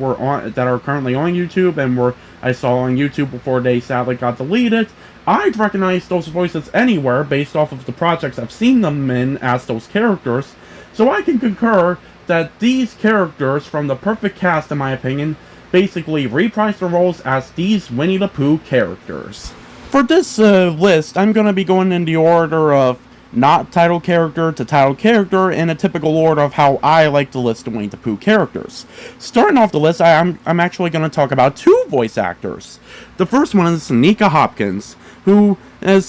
are currently on YouTube and I saw on YouTube before they sadly got deleted, I'd recognize those voices anywhere based off of the projects I've seen them in as those characters, so I can concur that these characters from the perfect cast, in my opinion, basically reprise the roles as these Winnie the Pooh characters. For this list, I'm going to be going in the order of not title character to title character in a typical order of how I like to list the Winnie the Pooh characters. Starting off the list, I'm actually going to talk about two voice actors. The first one is Nika Hopkins, who has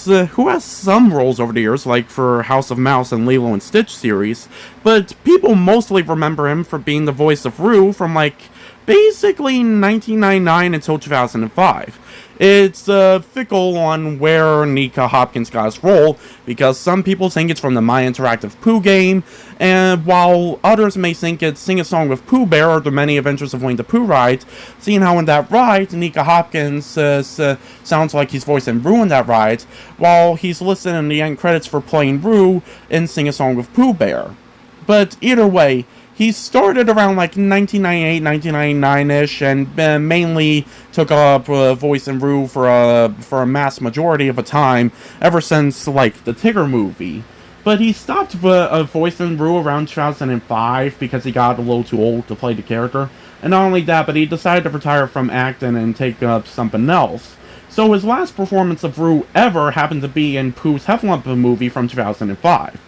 some roles over the years, like for House of Mouse and Lilo and Stitch series, but people mostly remember him for being the voice of Roo from like basically 1999 until 2005. It's fickle on where Nika Hopkins got his role, because some people think it's from the My Interactive Pooh game, and while others may think it's Sing a Song with Pooh Bear or the Many Adventures of Winnie the Pooh ride, seeing how in that ride, Nika Hopkins sounds like he's voicing Roo in that ride, while he's listed in the end credits for playing Roo in Sing a Song with Pooh Bear. But either way, he started around like 1998, 1999-ish, and mainly took up voice in Roo for a mass majority of the time, ever since like the Tigger movie. But he stopped voicing Roo around 2005 because he got a little too old to play the character. And not only that, but he decided to retire from acting and take up something else. So his last performance of Roo ever happened to be in Pooh's Heffalumps movie from 2005.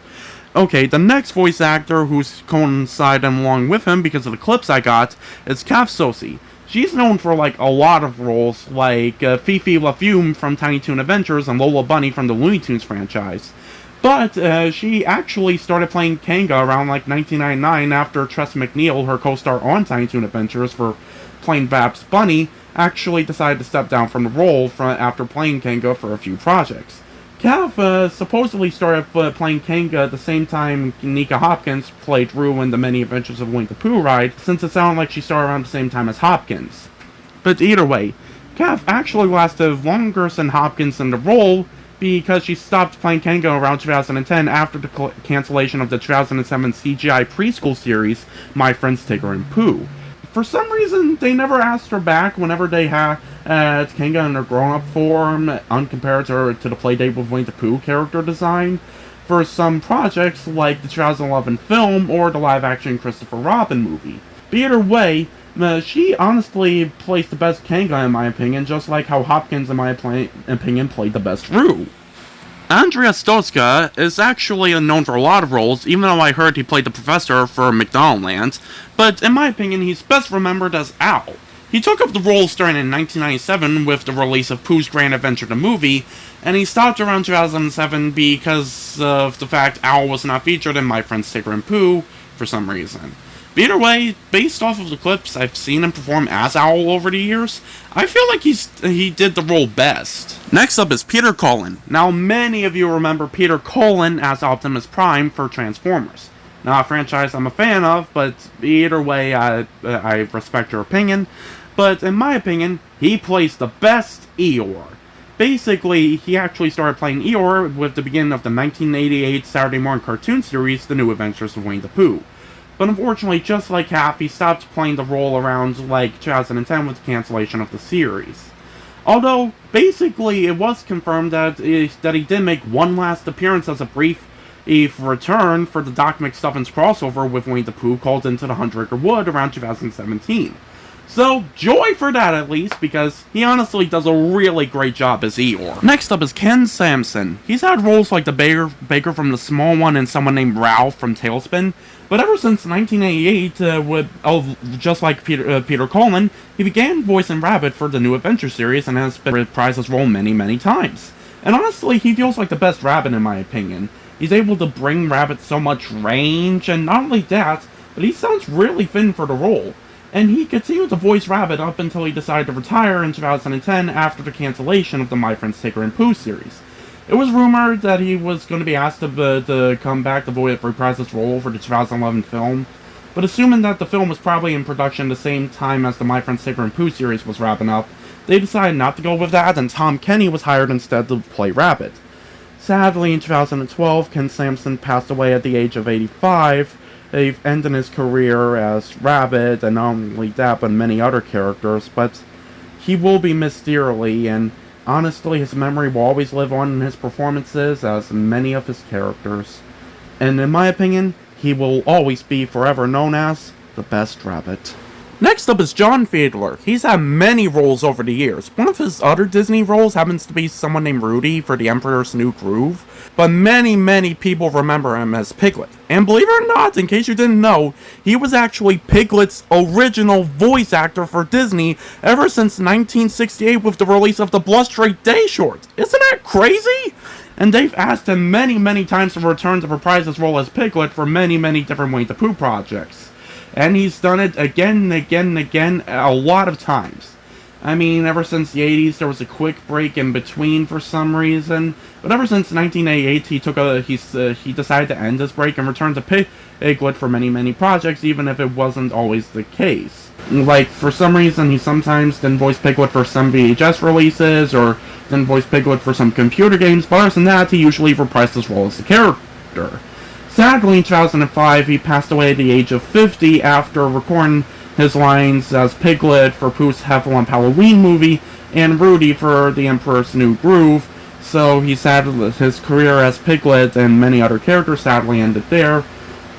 Okay, the next voice actor who's coinciding along with him because of the clips I got is Tracie. She's known for like a lot of roles, like Fifi LaFume from Tiny Toon Adventures and Lola Bunny from the Looney Tunes franchise. But she actually started playing Kanga around like 1999 after Tracie McNeil, her co-star on Tiny Toon Adventures for playing Babs Bunny, actually decided to step down from the role after playing Kanga for a few projects. Cav supposedly started playing Kanga at the same time Nika Hopkins played Roo in the Many Adventures of Winnie the Pooh ride, since it sounded like she started around the same time as Hopkins. But either way, Cav actually lasted longer than Hopkins in the role because she stopped playing Kanga around 2010 after the cancellation of the 2007 CGI preschool series My Friends Tigger and Pooh. For some reason, they never asked her back whenever they had Kanga in her grown-up form, uncompared to the Playdate with Winnie the Pooh character design, for some projects like the 2011 film or the live-action Christopher Robin movie. But either way, she honestly plays the best Kanga in my opinion, just like how Hopkins in my opinion played the best Roo. Andrea Stoska is actually known for a lot of roles, even though I heard he played the professor for McDonaldland, but in my opinion he's best remembered as Owl. He took up the role starting in 1997 with the release of Pooh's Grand Adventure the movie, and he stopped around 2007 because of the fact Owl was not featured in My Friends Tigger and Pooh for some reason. But either way, based off of the clips I've seen him perform as Owl over the years, I feel like he did the role best. Next up is Peter Cullen. Now, many of you remember Peter Cullen as Optimus Prime for Transformers. Now, a franchise I'm a fan of, but either way, I respect your opinion. But in my opinion, he plays the best Eeyore. basically, he actually started playing Eeyore with the beginning of the 1988 Saturday morning cartoon series, The New Adventures of Winnie the Pooh. But unfortunately, just like Happ, he stopped playing the role around like 2010 with the cancellation of the series. Although, basically, it was confirmed that he did make one last appearance as a brief return for the Doc McStuffins crossover with Winnie the Pooh called Into the Hundred Acre Wood around 2017. So, joy for that at least, because he honestly does a really great job as Eeyore. Next up is Ken Sampson. He's had roles like the Baker from The Small One and someone named Ralph from Tailspin, but ever since 1988, just like Peter Cullen, he began voicing Rabbit for the New Adventure series and has reprised his role many, many times. And honestly, he feels like the best Rabbit in my opinion. He's able to bring Rabbit so much range, and not only that, but he sounds really thin for the role. And he continued to voice Rabbit up until he decided to retire in 2010 after the cancellation of the My Friends Tigger and Pooh series. It was rumored that he was going to be asked to come back to reprise his role for the 2011 film, but assuming that the film was probably in production the same time as the My Friends Tigger and Pooh series was wrapping up, they decided not to go with that, and Tom Kenny was hired instead to play Rabbit. Sadly, in 2012, Ken Sampson passed away at the age of 85, ending his career as Rabbit, and not only that, but many other characters, but he will be missed dearly, and honestly, his memory will always live on in his performances as many of his characters. And in my opinion, he will always be forever known as the best Rabbit. Next up is John Fiedler. He's had many roles over the years. One of his other Disney roles happens to be someone named Rudy for The Emperor's New Groove, but many people remember him as Piglet. And believe it or not, in case you didn't know, he was actually Piglet's original voice actor for Disney ever since 1968 with the release of the Blush-Straight Day short. Isn't that crazy? And they've asked him many times to return to reprise his role as Piglet for many different Winnie the Pooh projects. And he's done it again and again, a lot of times. I mean, ever since the 80s, there was a quick break in between for some reason. But ever since 1988, he decided to end his break and return to Piglet for many projects, even if it wasn't always the case. Like, for some reason, he sometimes didn't voice Piglet for some VHS releases, or didn't voice Piglet for some computer games, but other than that, he usually reprised his role as the character. Sadly, in 2005, he passed away at the age of 50 after recording his lines as Piglet for Pooh's Heffalump Halloween movie and Rudy for The Emperor's New Groove, so his career as Piglet and many other characters sadly ended there,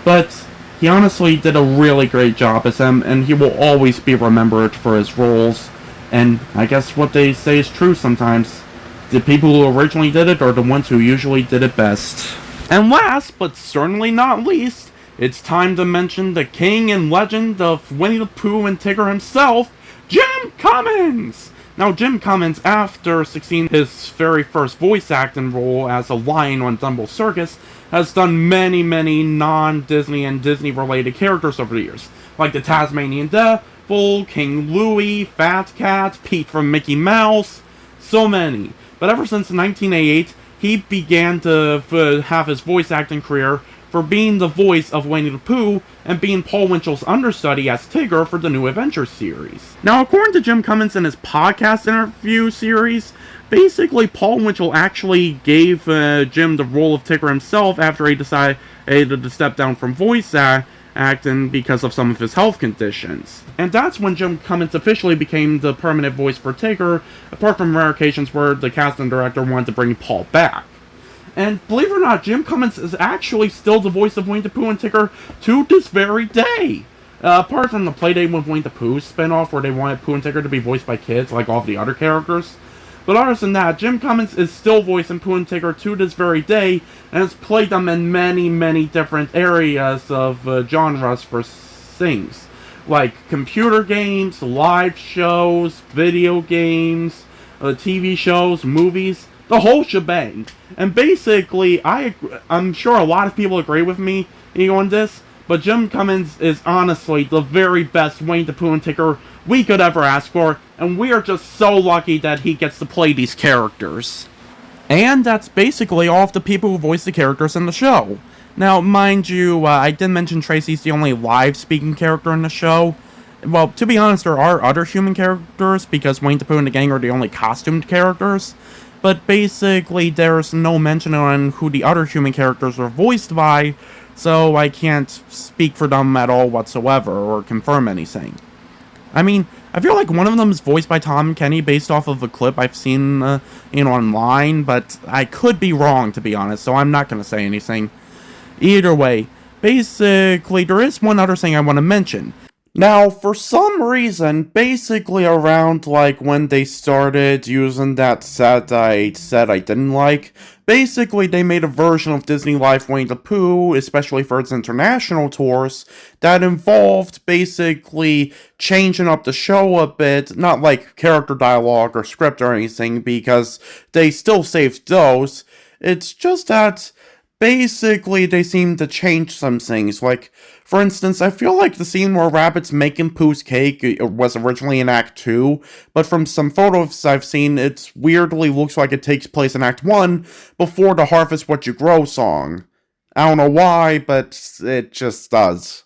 but he honestly did a really great job as him, and he will always be remembered for his roles, and I guess what they say is true sometimes. The people who originally did it are the ones who usually did it best. And last, but certainly not least, it's time to mention the king and legend of Winnie the Pooh and Tigger himself, Jim Cummings! Now, Jim Cummings, after succeeding his very first voice acting role as a lion on Dumbo Circus, has done many non-Disney and Disney-related characters over the years, like the Tasmanian Devil, King Louie, Fat Cat, Pete from Mickey Mouse, so many. But ever since 1988, he began to have his voice acting career for being the voice of Winnie the Pooh and being Paul Winchell's understudy as Tigger for the New Adventure series. Now, according to Jim Cummings in his podcast interview series, basically Paul Winchell actually gave Jim the role of Tigger himself after he decided to step down from voice acting because of some of his health conditions. And that's when Jim Cummings officially became the permanent voice for Tigger, apart from rare occasions where the casting director wanted to bring Paul back. And believe it or not, Jim Cummings is actually still the voice of Winnie the Pooh and Tigger to this very day. Apart from the Playdate with Winnie the Pooh spinoff where they wanted Pooh and Tigger to be voiced by kids like all the other characters. But other than that, Jim Cummings is still voicing Pooh and Tigger to this very day, and has played them in many different areas of genres for things. Like computer games, live shows, video games, TV shows, movies, the whole shebang. And basically, I'm sure a lot of people agree with me on this, but Jim Cummings is honestly the very best Winnie the Pooh and Tigger we could ever ask for, and we are just so lucky that he gets to play these characters. And that's basically all of the people who voice the characters in the show. Now, mind you, I did mention Tracie's the only live-speaking character in the show. Well, to be honest, there are other human characters, because Winnie the Pooh and the gang are the only costumed characters. but basically there's no mention on who the other human characters are voiced by, so I can't speak for them at all whatsoever or confirm anything. I mean, I feel like one of them is voiced by Tom Kenny based off of a clip I've seen, online, but I could be wrong, to be honest, so I'm not going to say anything. Either way, basically, there is one other thing I want to mention. Now, for some reason, basically around, like, when they started using that set I said I didn't like, basically they made a version of Disney Life Winnie the Pooh, especially for its international tours, that involved basically changing up the show a bit, not like character dialogue or script or anything, because they still saved those. It's just that basically they seem to change some things, like, for instance, I feel like the scene where Rabbit's making Pooh's cake was originally in Act 2, but from some photos I've seen, it weirdly looks like it takes place in Act 1, before the Harvest What You Grow song. I don't know why, but it just does.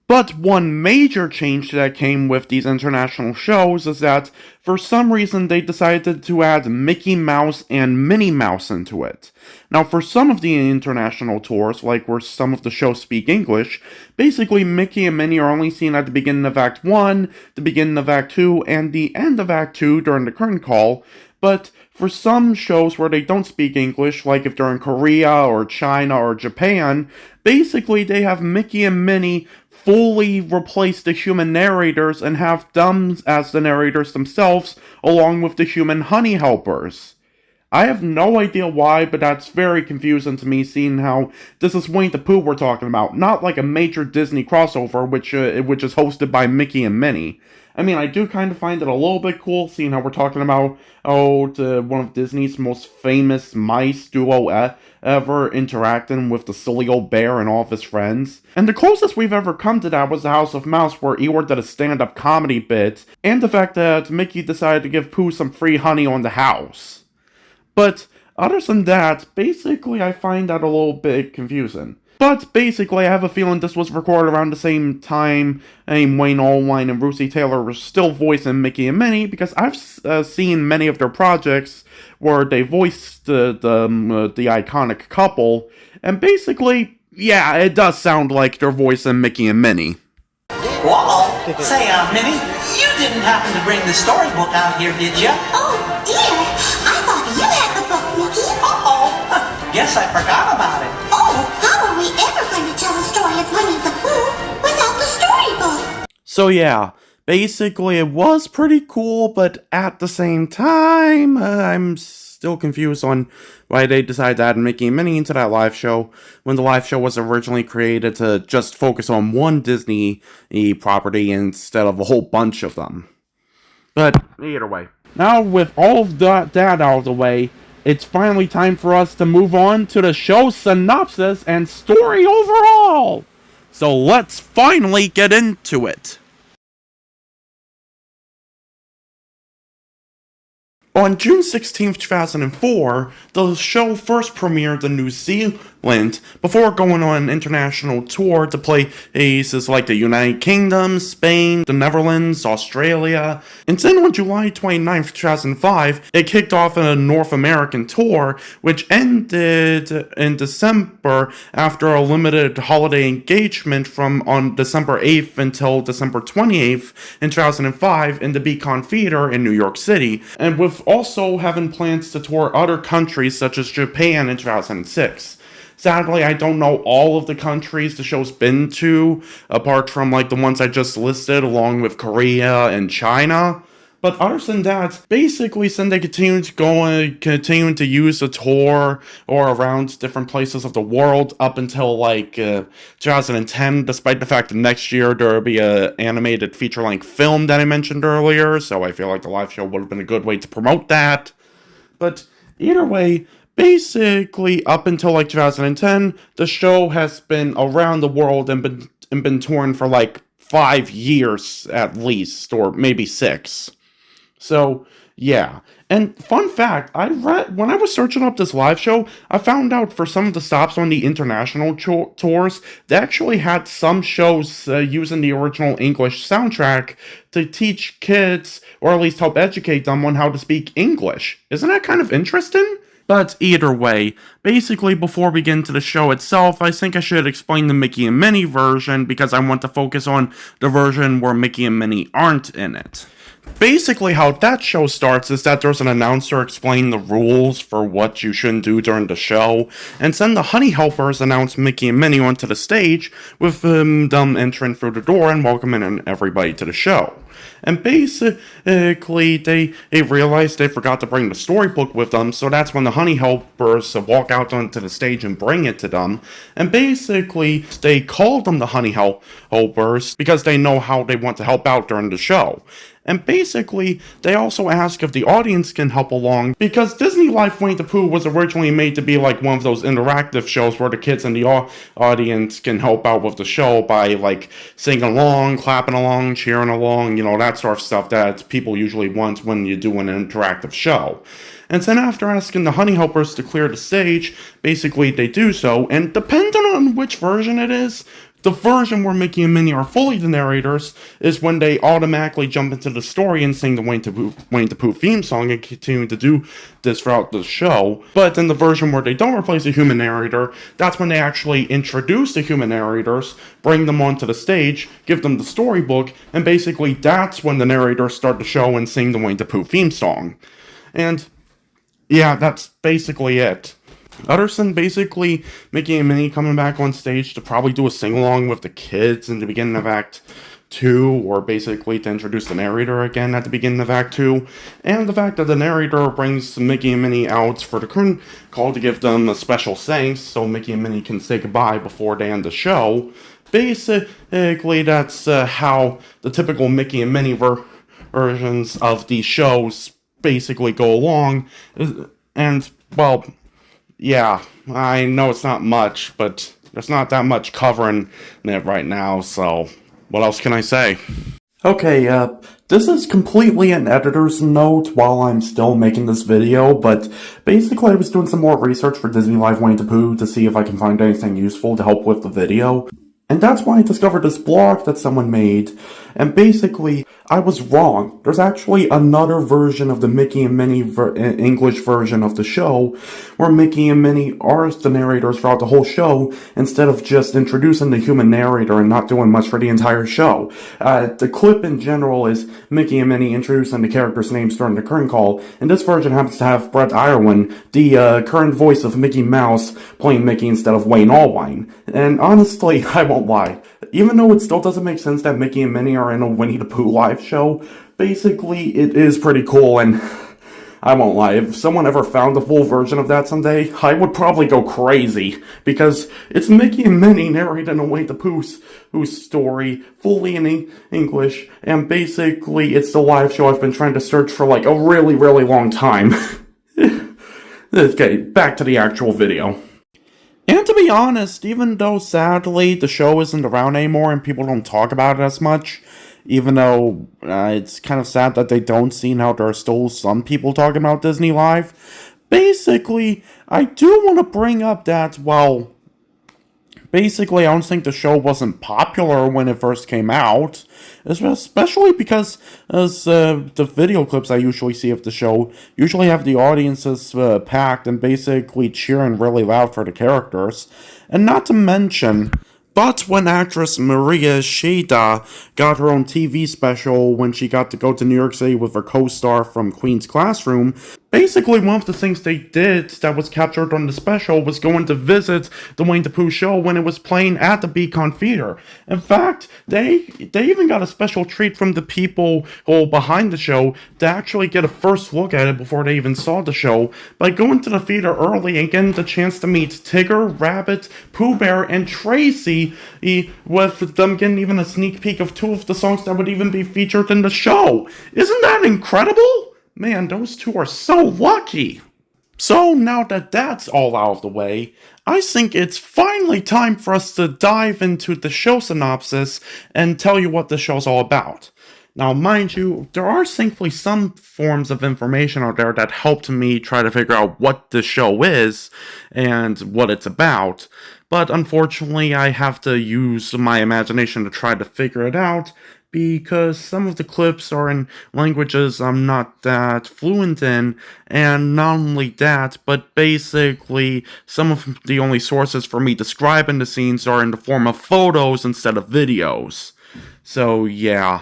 But one major change that came with these international shows is that, for some reason, they decided to add Mickey Mouse and Minnie Mouse into it. Now, for some of the international tours, like where some of the shows speak English, basically Mickey and Minnie are only seen at the beginning of Act 1, the beginning of Act 2, and the end of Act 2 during the curtain call, but for some shows where they don't speak English, like if they're in Korea or China or Japan, basically they have Mickey and Minnie fully replace the human narrators and have them as the narrators themselves, along with the human honey helpers. I have no idea why, but that's very confusing to me, seeing how this is Winnie the Pooh we're talking about, not like a major Disney crossover, which is hosted by Mickey and Minnie. I mean, I do kind of find it a little bit cool, seeing how we're talking about, one of Disney's most famous mice duo ever interacting with the silly old bear and all of his friends. And the closest we've ever come to that was the House of Mouse, where Eeyore did a stand-up comedy bit, and the fact that Mickey decided to give Pooh some free honey on the house. But other than that, basically I find that a little bit confusing. But basically I have a feeling this was recorded around the same time Wayne Allwine and Russi Taylor were still voicing Mickey and Minnie, because I've seen many of their projects where they voiced the iconic couple, and basically, yeah, it does sound like they're voicing Mickey and Minnie.
Whoa! Say, Minnie, you didn't happen to bring the storybook out here, did you?
Oh, dear. I thought you had the book, Mickey.
Uh-oh. Guess I forgot about it.
Oh, how are we ever going to tell the story of Winnie the Pooh without the storybook?
So yeah, basically it was pretty cool, but at the same time, I'm still confused on why they decided to add Mickey and Minnie into that live show, when the live show was originally created to just focus on one Disney property instead of a whole bunch of them. But either way. Now with all of that out of the way, it's finally time for us to move on to the show's synopsis and story overall! So let's finally get into it! On June 16th, 2004, the show first premiered in New Zealand before going on an international tour to places like the United Kingdom, Spain, the Netherlands, Australia. And then on July 29th, 2005, it kicked off a North American tour, which ended in December after a limited holiday engagement from on December 8th until December 28th in 2005 in the Beacon Theater in New York City, and with also having plans to tour other countries such as Japan in 2006. Sadly, I don't know all of the countries the show's been to, apart from like the ones I just listed, along with Korea and China. But other than that, basically since they continuing to use the tour or around different places of the world up until like 2010, despite the fact that next year there will be a animated feature-length film that I mentioned earlier, so I feel like the live show would have been a good way to promote that. But either way, basically up until like 2010, the show has been around the world and been touring for like 5 years at least, or maybe 6. So, Yeah, and fun fact, when I was searching up this live show, I found out for some of the stops on the international tours, they actually had some shows using the original English soundtrack to teach kids, or at least help educate them on how to speak English. Isn't that kind of interesting? But either way, basically before we get into the show itself, I think I should explain the Mickey and Minnie version because I want to focus on the version where Mickey and Minnie aren't in it. Basically, how that show starts is that there's an announcer explaining the rules for what you shouldn't do during the show, and then the Honey Helpers announce Mickey and Minnie onto the stage, with them entering through the door and welcoming everybody to the show. And basically, they realize they forgot to bring the storybook with them, so that's when the Honey Helpers walk out onto the stage and bring it to them. And basically, they call them the Honey Helpers because they know how they want to help out during the show. And basically, they also ask if the audience can help along, because Disney Life Winnie the Pooh was originally made to be like one of those interactive shows where the kids in the audience can help out with the show by like singing along, clapping along, cheering along, that sort of stuff that people usually want when you do an interactive show. And then after asking the Honey Helpers to clear the stage, basically they do so, and depending on which version it is, the version where Mickey and Minnie are fully the narrators is when they automatically jump into the story and sing the Winnie the Pooh theme song and continue to do this throughout the show. But in the version where they don't replace a human narrator, that's when they actually introduce the human narrators, bring them onto the stage, give them the storybook, and basically that's when the narrators start the show and sing the Winnie the Pooh theme song. And yeah, that's basically it. Other than basically Mickey and Minnie coming back on stage to probably do a sing-along with the kids in the beginning of Act 2, or basically to introduce the narrator again at the beginning of Act 2, and the fact that the narrator brings Mickey and Minnie out for the curtain call to give them a special thanks so Mickey and Minnie can say goodbye before they end the show. Basically, that's how the typical Mickey and Minnie versions of these shows basically go along, and, well, yeah, I know it's not much, but there's not that much covering it right now, so what else can I say? Okay, this is completely an editor's note while I'm still making this video, but basically I was doing some more research for Disney Live Winnie the Pooh to see if I can find anything useful to help with the video. And that's why I discovered this blog that someone made, and basically, I was wrong. There's actually another version of the Mickey and Minnie English version of the show, where Mickey and Minnie are the narrators throughout the whole show, instead of just introducing the human narrator and not doing much for the entire show. The clip in general is Mickey and Minnie introducing the characters' names during the curtain call, and this version happens to have Brett Ireland, the current voice of Mickey Mouse, playing Mickey instead of Wayne Allwine. And honestly, I won't lie. Even though it still doesn't make sense that Mickey and Minnie are in a Winnie the Pooh live show, basically it is pretty cool, and I won't lie, if someone ever found the full version of that someday, I would probably go crazy, because it's Mickey and Minnie narrating a Winnie the Pooh's story, fully in English, and basically it's the live show I've been trying to search for like a really, really long time. Okay, back to the actual video. And to be honest, even though sadly the show isn't around anymore and people don't talk about it as much, even though it's kind of sad that they don't, seeing how there are still some people talking about Disney Live, basically, I do want to bring up that, well, basically I don't think the show wasn't popular when it first came out, especially because as the video clips I usually see of the show usually have the audiences packed and basically cheering really loud for the characters, and not to mention, but when actress Maria Shida got her own TV special when she got to go to New York City with her co-star from Queen's Classroom, basically one of the things they did that was captured on the special was going to visit the Winnie the Pooh show when it was playing at the Beacon Theater. In fact, they even got a special treat from the people behind the show to actually get a first look at it before they even saw the show by going to the theater early and getting the chance to meet Tigger, Rabbit, Pooh Bear, and Tracie, with them getting even a sneak peek of 2 of the songs that would even be featured in the show. Isn't that incredible? Man, those 2 are so lucky! So, now that that's all out of the way, I think it's finally time for us to dive into the show synopsis and tell you what the show's all about. Now, mind you, there are thankfully some forms of information out there that helped me try to figure out what the show is and what it's about, but unfortunately I have to use my imagination to try to figure it out, because some of the clips are in languages I'm not that fluent in, and not only that, but basically some of the only sources for me describing the scenes are in the form of photos instead of videos. So yeah,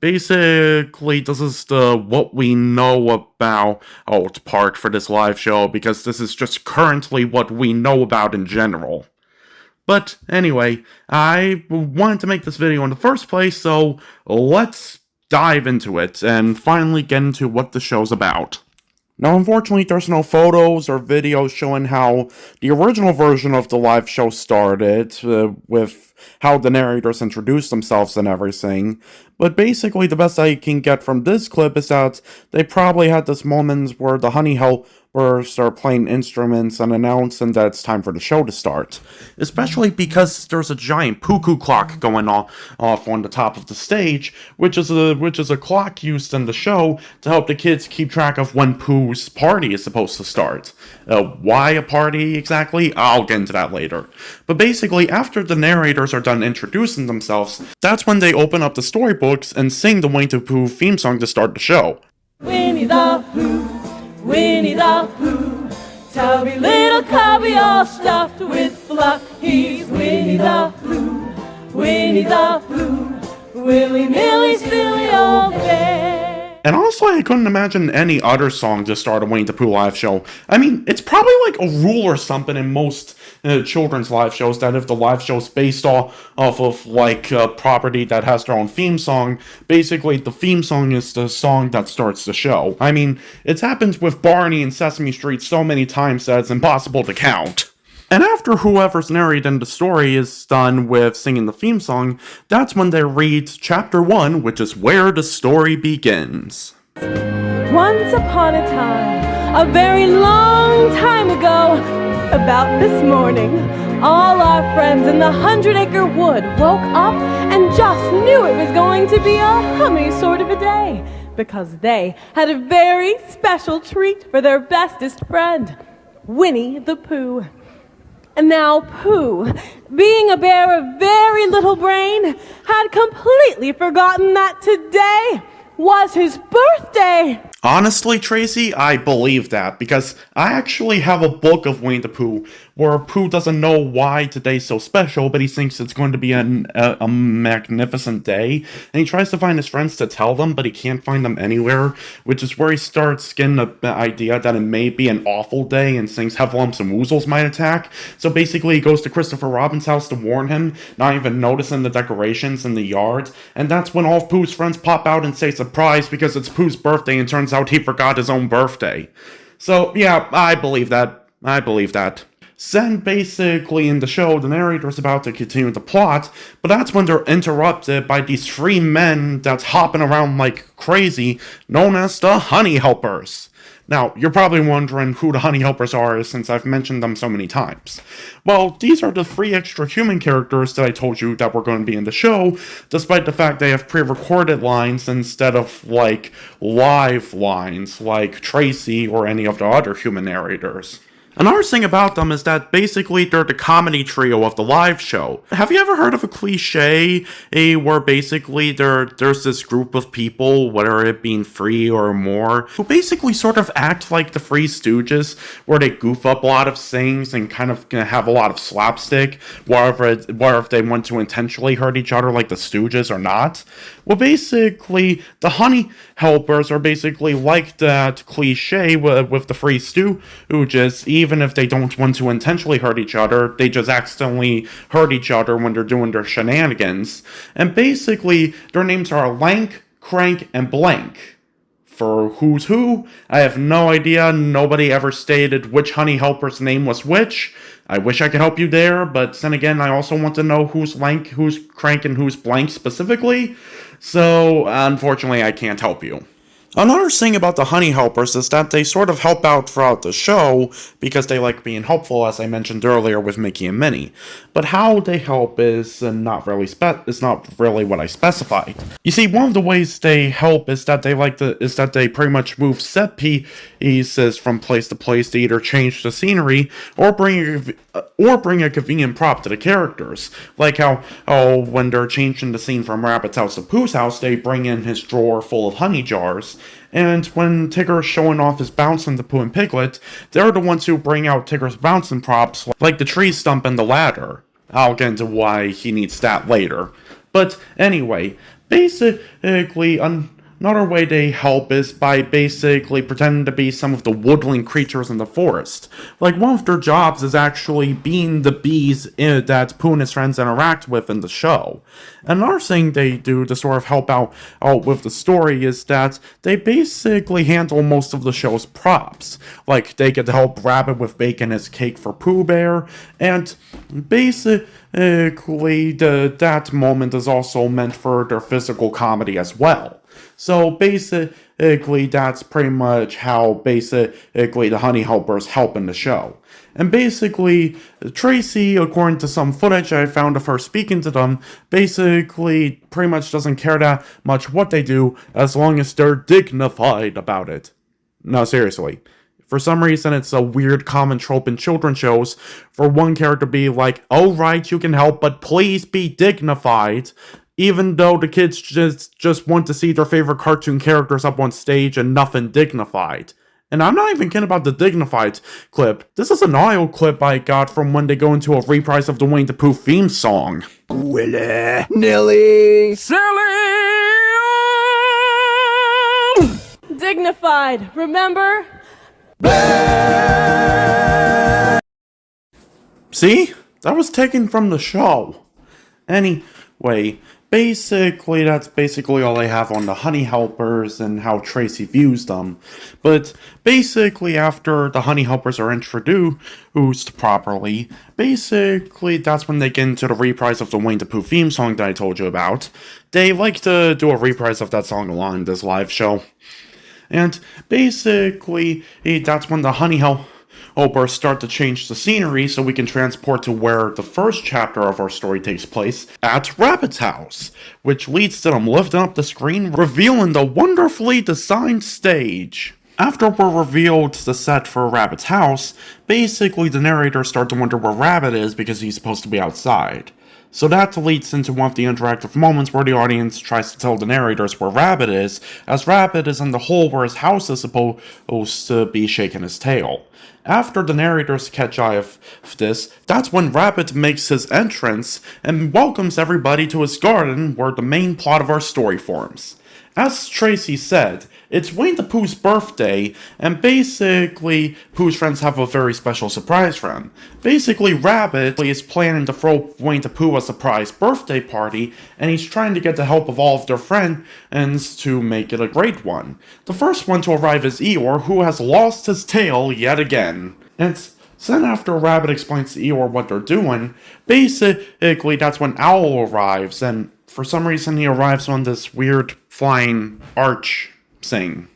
basically this is the what we know about part for this live show, because this is just currently what we know about in general. But anyway, I wanted to make this video in the first place, so let's dive into it and finally get into what the show's about. Now, unfortunately, there's no photos or videos showing how the original version of the live show started, with how the narrators introduced themselves and everything, but basically the best I can get from this clip is that they probably had this moment where the Hunny helpers are playing instruments and announcing that it's time for the show to start. Especially because there's a giant Pooh clock going off on the top of the stage, which is a clock used in the show to help the kids keep track of when Pooh's party is supposed to start. Why a party exactly? I'll get into that later. But basically, after the narrators are done introducing themselves, that's when they open up the storybooks and sing the Winnie the Pooh theme song to start the show.
Winnie the Pooh, Winnie the Pooh, tubby little cubby all stuffed with fluff. He's Winnie the Pooh, Winnie the Pooh, willy-nilly silly old bear.
And honestly, I couldn't imagine any other song to start a Winnie the Pooh live show. I mean, it's probably like a rule or something in most children's live shows that if the live show's based off of like a property that has their own theme song, basically the theme song is the song that starts the show. I mean, it's happened with Barney and Sesame Street so many times that it's impossible to count. And after whoever's narrating the story is done with singing the theme song, that's when they read Chapter 1, which is where the story begins.
Once upon a time, a very long time ago, about this morning, all our friends in the 100 Acre Wood woke up and just knew it was going to be a hummy sort of a day, because they had a very special treat for their bestest friend, Winnie the Pooh. And now Pooh, being a bear of very little brain, had completely forgotten that today was his birthday.
Honestly, Tracie, I believe that, because I actually have a book of Winnie the Pooh where Pooh doesn't know why today's so special, but he thinks it's going to be a magnificent day, and he tries to find his friends to tell them, but he can't find them anywhere, which is where he starts getting the idea that it may be an awful day and thinks Heffalumps and Woozles might attack. So basically he goes to Christopher Robin's house to warn him, not even noticing the decorations in the yard, and that's when all of Pooh's friends pop out and say surprise because it's Pooh's birthday and turns out he forgot his own birthday. So yeah, I believe that. Then basically in the show, the narrator's about to continue the plot, but that's when they're interrupted by these three men that's hopping around like crazy, known as the Honey Helpers. Now, you're probably wondering who the Honey Helpers are since I've mentioned them so many times. Well, these are the three extra human characters that I told you that were going to be in the show, despite the fact they have pre-recorded lines instead of, like, live lines, like Tracie or any of the other human narrators. Another thing about them is that basically they're the comedy trio of the live show. Have you ever heard of a cliche where basically there's this group of people, whether it being three or more, who basically sort of act like the Three Stooges, where they goof up a lot of things and kind of have a lot of slapstick, whether if they want to intentionally hurt each other like the Stooges or not? Well, basically, the Honey Helpers are basically like that cliche with the Three Stooges. Even if they don't want to intentionally hurt each other, they just accidentally hurt each other when they're doing their shenanigans. And basically, their names are Lank, Crank, and Blank. For who's who, I have no idea. Nobody ever stated which Honey Helper's name was which. I wish I could help you there, but then again, I also want to know who's Lank, who's Crank, and who's Blank specifically. So, unfortunately, I can't help you. Another thing about the Honey Helpers is that they sort of help out throughout the show because they like being helpful, as I mentioned earlier with Mickey and Minnie. But how they help is not really what I specified. You see, one of the ways they help is that they pretty much move set pieces from place to place to either change the scenery or bring a convenient prop to the characters. Like how when they're changing the scene from Rabbit's house to Pooh's house, they bring in his drawer full of honey jars. And when Tigger is showing off his bouncing to Pooh and Piglet, they're the ones who bring out Tigger's bouncing props, like the tree stump and the ladder. I'll get into why he needs that later. But anyway, basically, another way they help is by basically pretending to be some of the woodland creatures in the forest. Like, one of their jobs is actually being the bees that Pooh and his friends interact with in the show. Another thing they do to sort of help out with the story is that they basically handle most of the show's props. Like, they get to help Rabbit with baking his cake for Pooh Bear, and basically that moment is also meant for their physical comedy as well. So basically, that's pretty much how the Honey Helpers help in the show. And basically, Tracie, according to some footage I found of her speaking to them, basically pretty much doesn't care that much what they do as long as they're dignified about it. No, seriously. For some reason, it's a weird common trope in children's shows for one character to be like, "Oh right, you can help, but please be dignified," even though the kids just want to see their favorite cartoon characters up on stage and nothing dignified. And I'm not even kidding about the dignified clip. This is an audio clip I got from when they go into a reprise of the Winnie the Pooh theme song.
Willy, nilly, silly.
Dignified, remember?
See? That was taken from the show. Anyway, basically, that's basically all I have on the Honey Helpers and how Tracie views them. But basically, after the Honey Helpers are introduced properly, basically, that's when they get into the reprise of the Winnie the Pooh theme song that I told you about. They like to do a reprise of that song a lot in this live show. And basically, that's when the Honey Helpers start to change the scenery so we can transport to where the first chapter of our story takes place, at Rabbit's house, which leads to them lifting up the screen, revealing the wonderfully designed stage. After we're revealed the set for Rabbit's house, basically the narrators start to wonder where Rabbit is because he's supposed to be outside. So that leads into one of the interactive moments where the audience tries to tell the narrators where Rabbit is, as Rabbit is in the hole where his house is supposed to be shaking his tail. After the narrators catch eye of this, that's when Rabbit makes his entrance and welcomes everybody to his garden where the main plot of our story forms. As Tracie said, it's Winnie the Pooh's birthday, and basically, Pooh's friends have a very special surprise for him. Basically, Rabbit is planning to throw Winnie the Pooh a surprise birthday party, and he's trying to get the help of all of their friends to make it a great one. The first one to arrive is Eeyore, who has lost his tail yet again. And then after Rabbit explains to Eeyore what they're doing, basically that's when Owl arrives, and for some reason he arrives on this weird flying arch thing.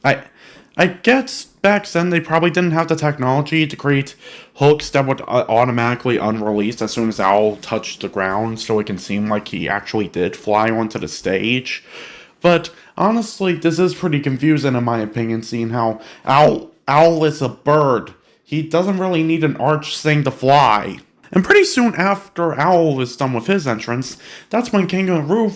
I guess back then they probably didn't have the technology to create hooks that would automatically unrelease as soon as Owl touched the ground, so it can seem like he actually did fly onto the stage. But honestly, this is pretty confusing in my opinion, seeing how Owl is a bird. He doesn't really need an arch thing to fly. And pretty soon after Owl is done with his entrance, that's when Kangaroo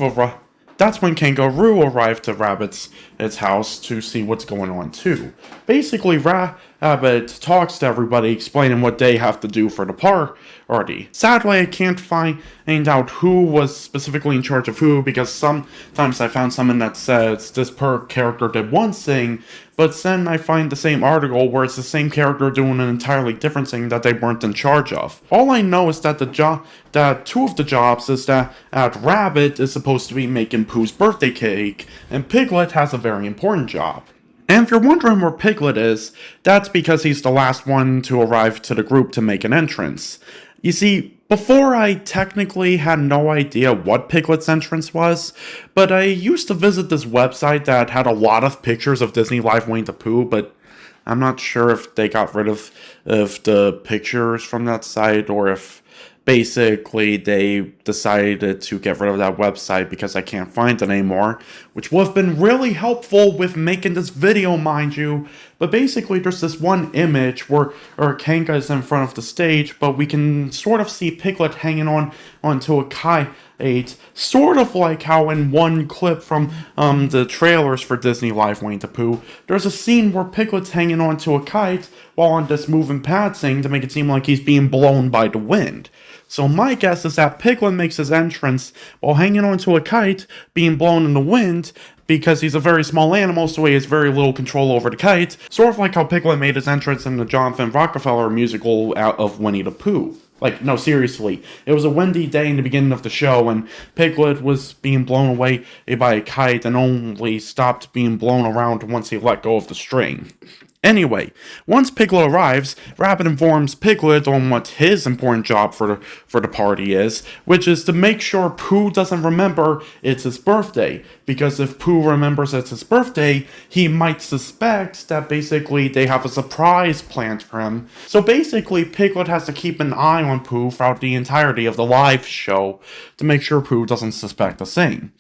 arrived to Rabbit's house to see what's going on too. Basically, Rabbit talks to everybody, explaining what they have to do for the party. Sadly, I can't find out who was specifically in charge of who, because sometimes I found something that says this per character did one thing, but then I find the same article where it's the same character doing an entirely different thing that they weren't in charge of. All I know is that two of the jobs is that Rabbit is supposed to be making Pooh's birthday cake, and Piglet has a very important job. And if you're wondering where Piglet is, that's because he's the last one to arrive to the group to make an entrance. You see, Before, I technically had no idea what Piglet's entrance was, but I used to visit this website that had a lot of pictures of Disney Live Winnie the Pooh, but I'm not sure if they got rid of the pictures from that site, or if basically they decided to get rid of that website because I can't find it anymore, which would have been really helpful with making this video, mind you. But basically there's this one image where Kanga is in front of the stage, but we can sort of see Piglet hanging onto a kite, sort of like how in one clip from the trailers for Disney Live Winnie the Pooh, there's a scene where Piglet's hanging onto a kite while on this moving pad thing to make it seem like he's being blown by the wind. So my guess is that Piglet makes his entrance while hanging onto a kite, being blown in the wind, because he's a very small animal, so he has very little control over the kite, sort of like how Piglet made his entrance in the Jonathan Rockefeller musical out of Winnie the Pooh. Like, no, seriously. It was a windy day in the beginning of the show, and Piglet was being blown away by a kite and only stopped being blown around once he let go of the string. Anyway, once Piglet arrives, Rabbit informs Piglet on what his important job for the party is, which is to make sure Pooh doesn't remember it's his birthday, because if Pooh remembers it's his birthday, he might suspect that basically they have a surprise planned for him. So basically, Piglet has to keep an eye on Pooh throughout the entirety of the live show to make sure Pooh doesn't suspect the same.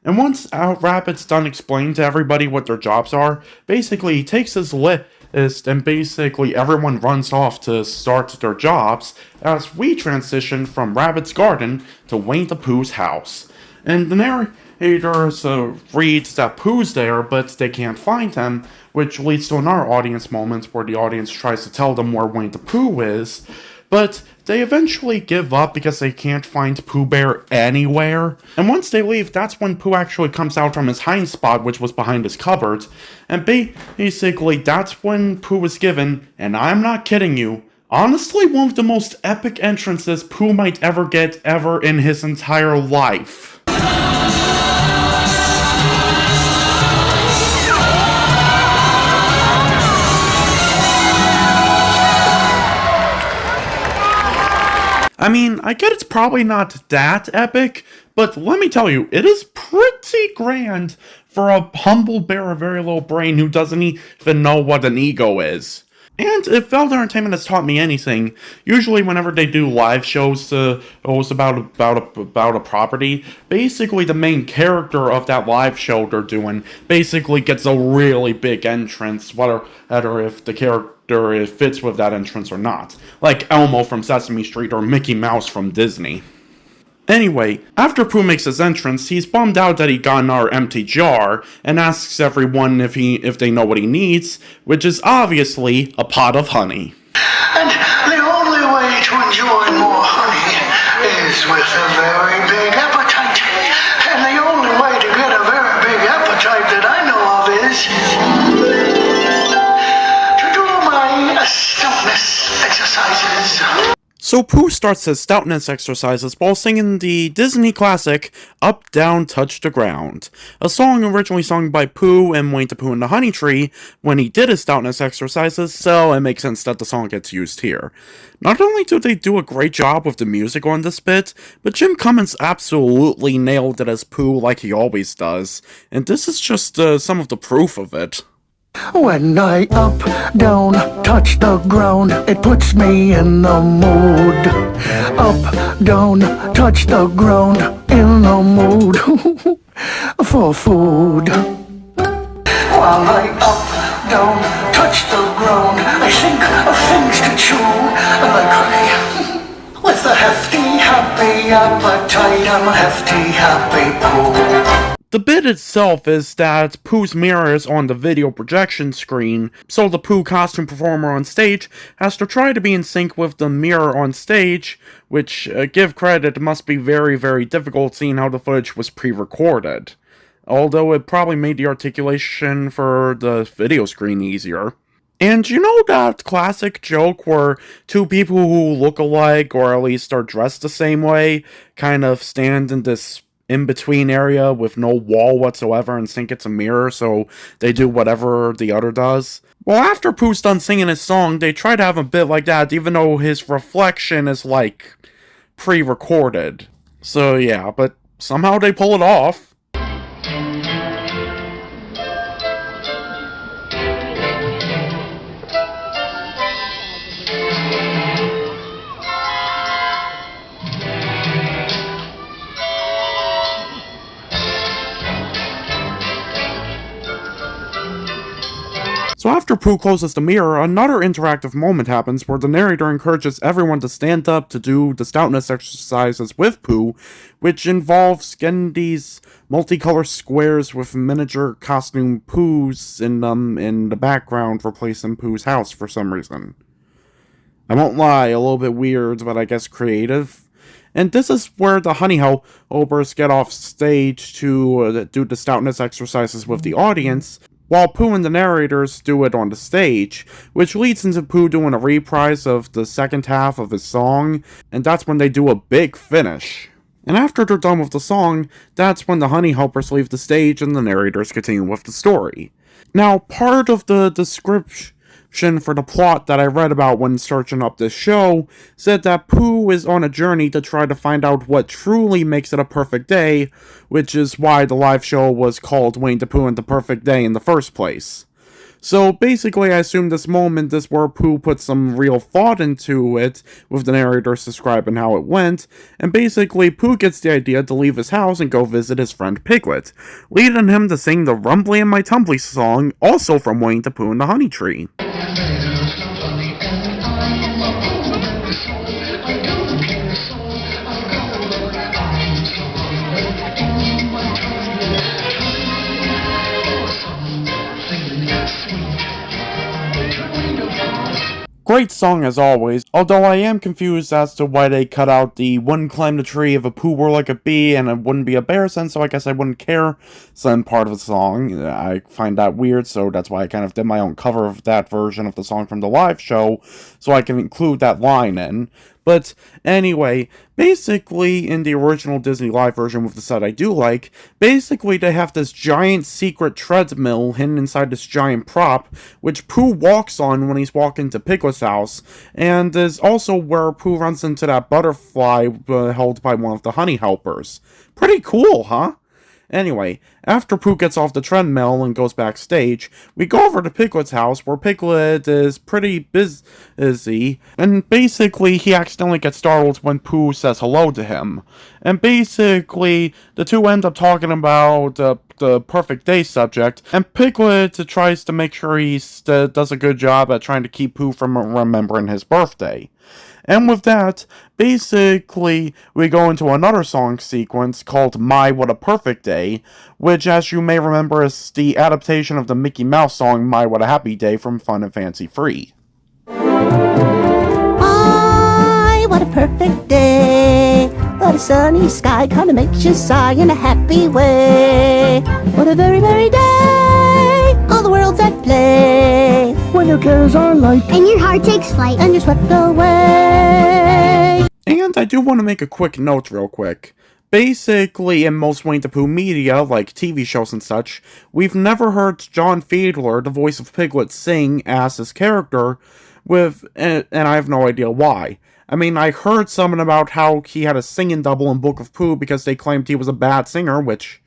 And once Rabbit's done explaining to everybody what their jobs are, basically he takes his list and basically everyone runs off to start their jobs as we transition from Rabbit's garden to Winnie the Pooh's house. And the narrator reads that Pooh's there, but they can't find him, which leads to another audience moment where the audience tries to tell them where Winnie the Pooh is. But they eventually give up because they can't find Pooh Bear anywhere. And once they leave, that's when Pooh actually comes out from his hiding spot, which was behind his cupboard. And basically, that's when Pooh was given, and I'm not kidding you, honestly one of the most epic entrances Pooh might ever get ever in his entire life. I mean, I get it's probably not that epic, but let me tell you, it is pretty grand for a humble bear, a very little brain who doesn't even know what an ego is. And if Velvet Entertainment has taught me anything, usually whenever they do live shows about a property, basically the main character of that live show they're doing basically gets a really big entrance, whether if the character it fits with that entrance or not. Like Elmo from Sesame Street or Mickey Mouse from Disney. Anyway, after Pooh makes his entrance, he's bummed out that he got another empty jar, and asks everyone if they know what he needs, which is obviously a pot of honey.
And the only way to enjoy more honey is with a very big appetite. And the only way to get a very big appetite that I know of is to do my stoutness exercises.
So Pooh starts his stoutness exercises while singing the Disney classic Up, Down, Touch the Ground, a song originally sung by Pooh and Winnie the Pooh and the Honey Tree when he did his stoutness exercises, so it makes sense that the song gets used here. Not only do they do a great job with the music on this bit, but Jim Cummins absolutely nailed it as Pooh like he always does, and this is just some of the proof of it.
When I up, down, touch the ground, it puts me in the mood. Up, down, touch the ground, in the mood for food. While I up, down, touch the ground, I think of things to chew, like honey. With a hefty, happy appetite, I'm a hefty, happy Pooh.
The bit itself is that Pooh's mirror is on the video projection screen, so the Pooh costume performer on stage has to try to be in sync with the mirror on stage, which, give credit, must be very, very difficult seeing how the footage was pre-recorded. Although it probably made the articulation for the video screen easier. And you know that classic joke where two people who look alike, or at least are dressed the same way, kind of stand in this in-between area with no wall whatsoever and think it's a mirror, so they do whatever the other does? Well, after Pooh's done singing his song, they try to have a bit like that, even though his reflection is, like, pre-recorded. So yeah, but somehow they pull it off. So after Pooh closes the mirror, another interactive moment happens where the narrator encourages everyone to stand up to do the stoutness exercises with Pooh, which involves getting these multicolored squares with miniature costume Poohs in them in the background replacing Pooh's house for some reason. I won't lie, a little bit weird, but I guess creative. And this is where the Hunny Helpers get off stage to do the stoutness exercises with the audience, while Pooh and the narrators do it on the stage, which leads into Pooh doing a reprise of the second half of his song, and that's when they do a big finish. And after they're done with the song, that's when the Hunny Helpers leave the stage and the narrators continue with the story. Now, part of the description for the plot that I read about when searching up this show said that Pooh is on a journey to try to find out what truly makes it a perfect day, which is why the live show was called Winnie the Pooh and the Perfect Day in the first place. So basically, I assume this moment is where Pooh put some real thought into it, with the narrators describing how it went, and basically Pooh gets the idea to leave his house and go visit his friend Piglet, leading him to sing the Rumbly and My Tumbly song, also from Winnie the Pooh and the Honey Tree. Great song as always, although I am confused as to why they cut out the "wouldn't climb the tree if a Pooh were like a bee and it wouldn't be a bear" sense, so I guess I wouldn't care some part of the song. I find that weird, so that's why I kind of did my own cover of that version of the song from the live show, so I can include that line in. But anyway, basically, in the original Disney live version with the set I do like, basically they have this giant secret treadmill hidden inside this giant prop, which Pooh walks on when he's walking to Piglet's house, and is also where Pooh runs into that butterfly held by one of the Hunny Helpers. Pretty cool, huh? Anyway, after Pooh gets off the treadmill and goes backstage, we go over to Piglet's house, where Piglet is pretty busy, and basically he accidentally gets startled when Pooh says hello to him. And basically, the two end up talking about the perfect day subject, and Piglet tries to make sure he does a good job at trying to keep Pooh from remembering his birthday. And with that, basically, we go into another song sequence called My What a Perfect Day, which, as you may remember, is the adaptation of the Mickey Mouse song My What a Happy Day from Fun and Fancy Free.
My, what a perfect day. What a sunny sky kinda makes you sigh in a happy way. What a very, very day. All the world's at play.
When your cares are light
And your heart takes flight. And you're swept away.
And I do want to make a quick note real quick. Basically, in most Winnie the Pooh media, like TV shows and such, we've never heard John Fiedler, the voice of Piglet, sing as his character, and I have no idea why. I mean, I heard something about how he had a singing double in Book of Pooh because they claimed he was a bad singer, which,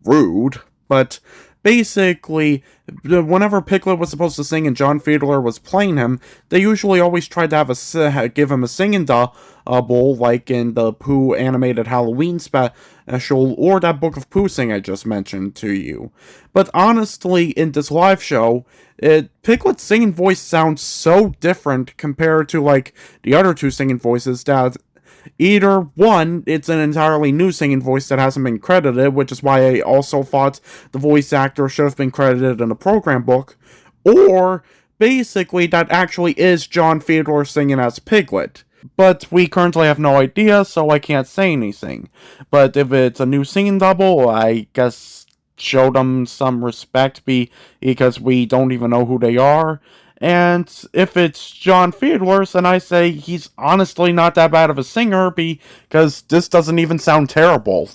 rude, but basically, whenever Piglet was supposed to sing and John Fiedler was playing him, they usually always tried to give him a singing double, like in the Pooh animated Halloween special, or that Book of Pooh sing I just mentioned to you. But honestly, in this live show, Piglet's singing voice sounds so different compared to, like, the other two singing voices that either one, it's an entirely new singing voice that hasn't been credited, which is why I also thought the voice actor should have been credited in the program book, or basically that actually is John Fiedler singing as Piglet. But we currently have no idea, so I can't say anything. But if it's a new singing double, I guess show them some respect because we don't even know who they are. And if it's John Fiedler, then I say he's honestly not that bad of a singer because this doesn't even sound terrible.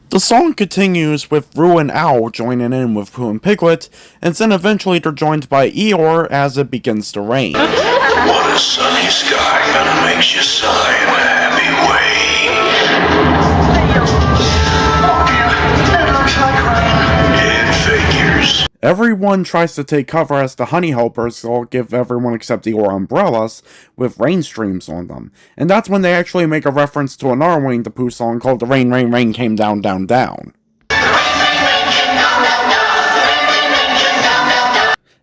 The The song continues with Roo and Owl joining in with Pooh and Piglet, and then eventually they're joined by Eeyore as it begins to rain.
What a sunny sky gonna make you sigh in a happy way. It looks like rain. It figures.
Everyone tries to take cover as the honey helpers all give everyone except Eeyore umbrellas with rain streams on them. And that's when they actually make a reference to another Winnie the Pooh song called The Rain, Rain, Rain Came Down, Down, Down.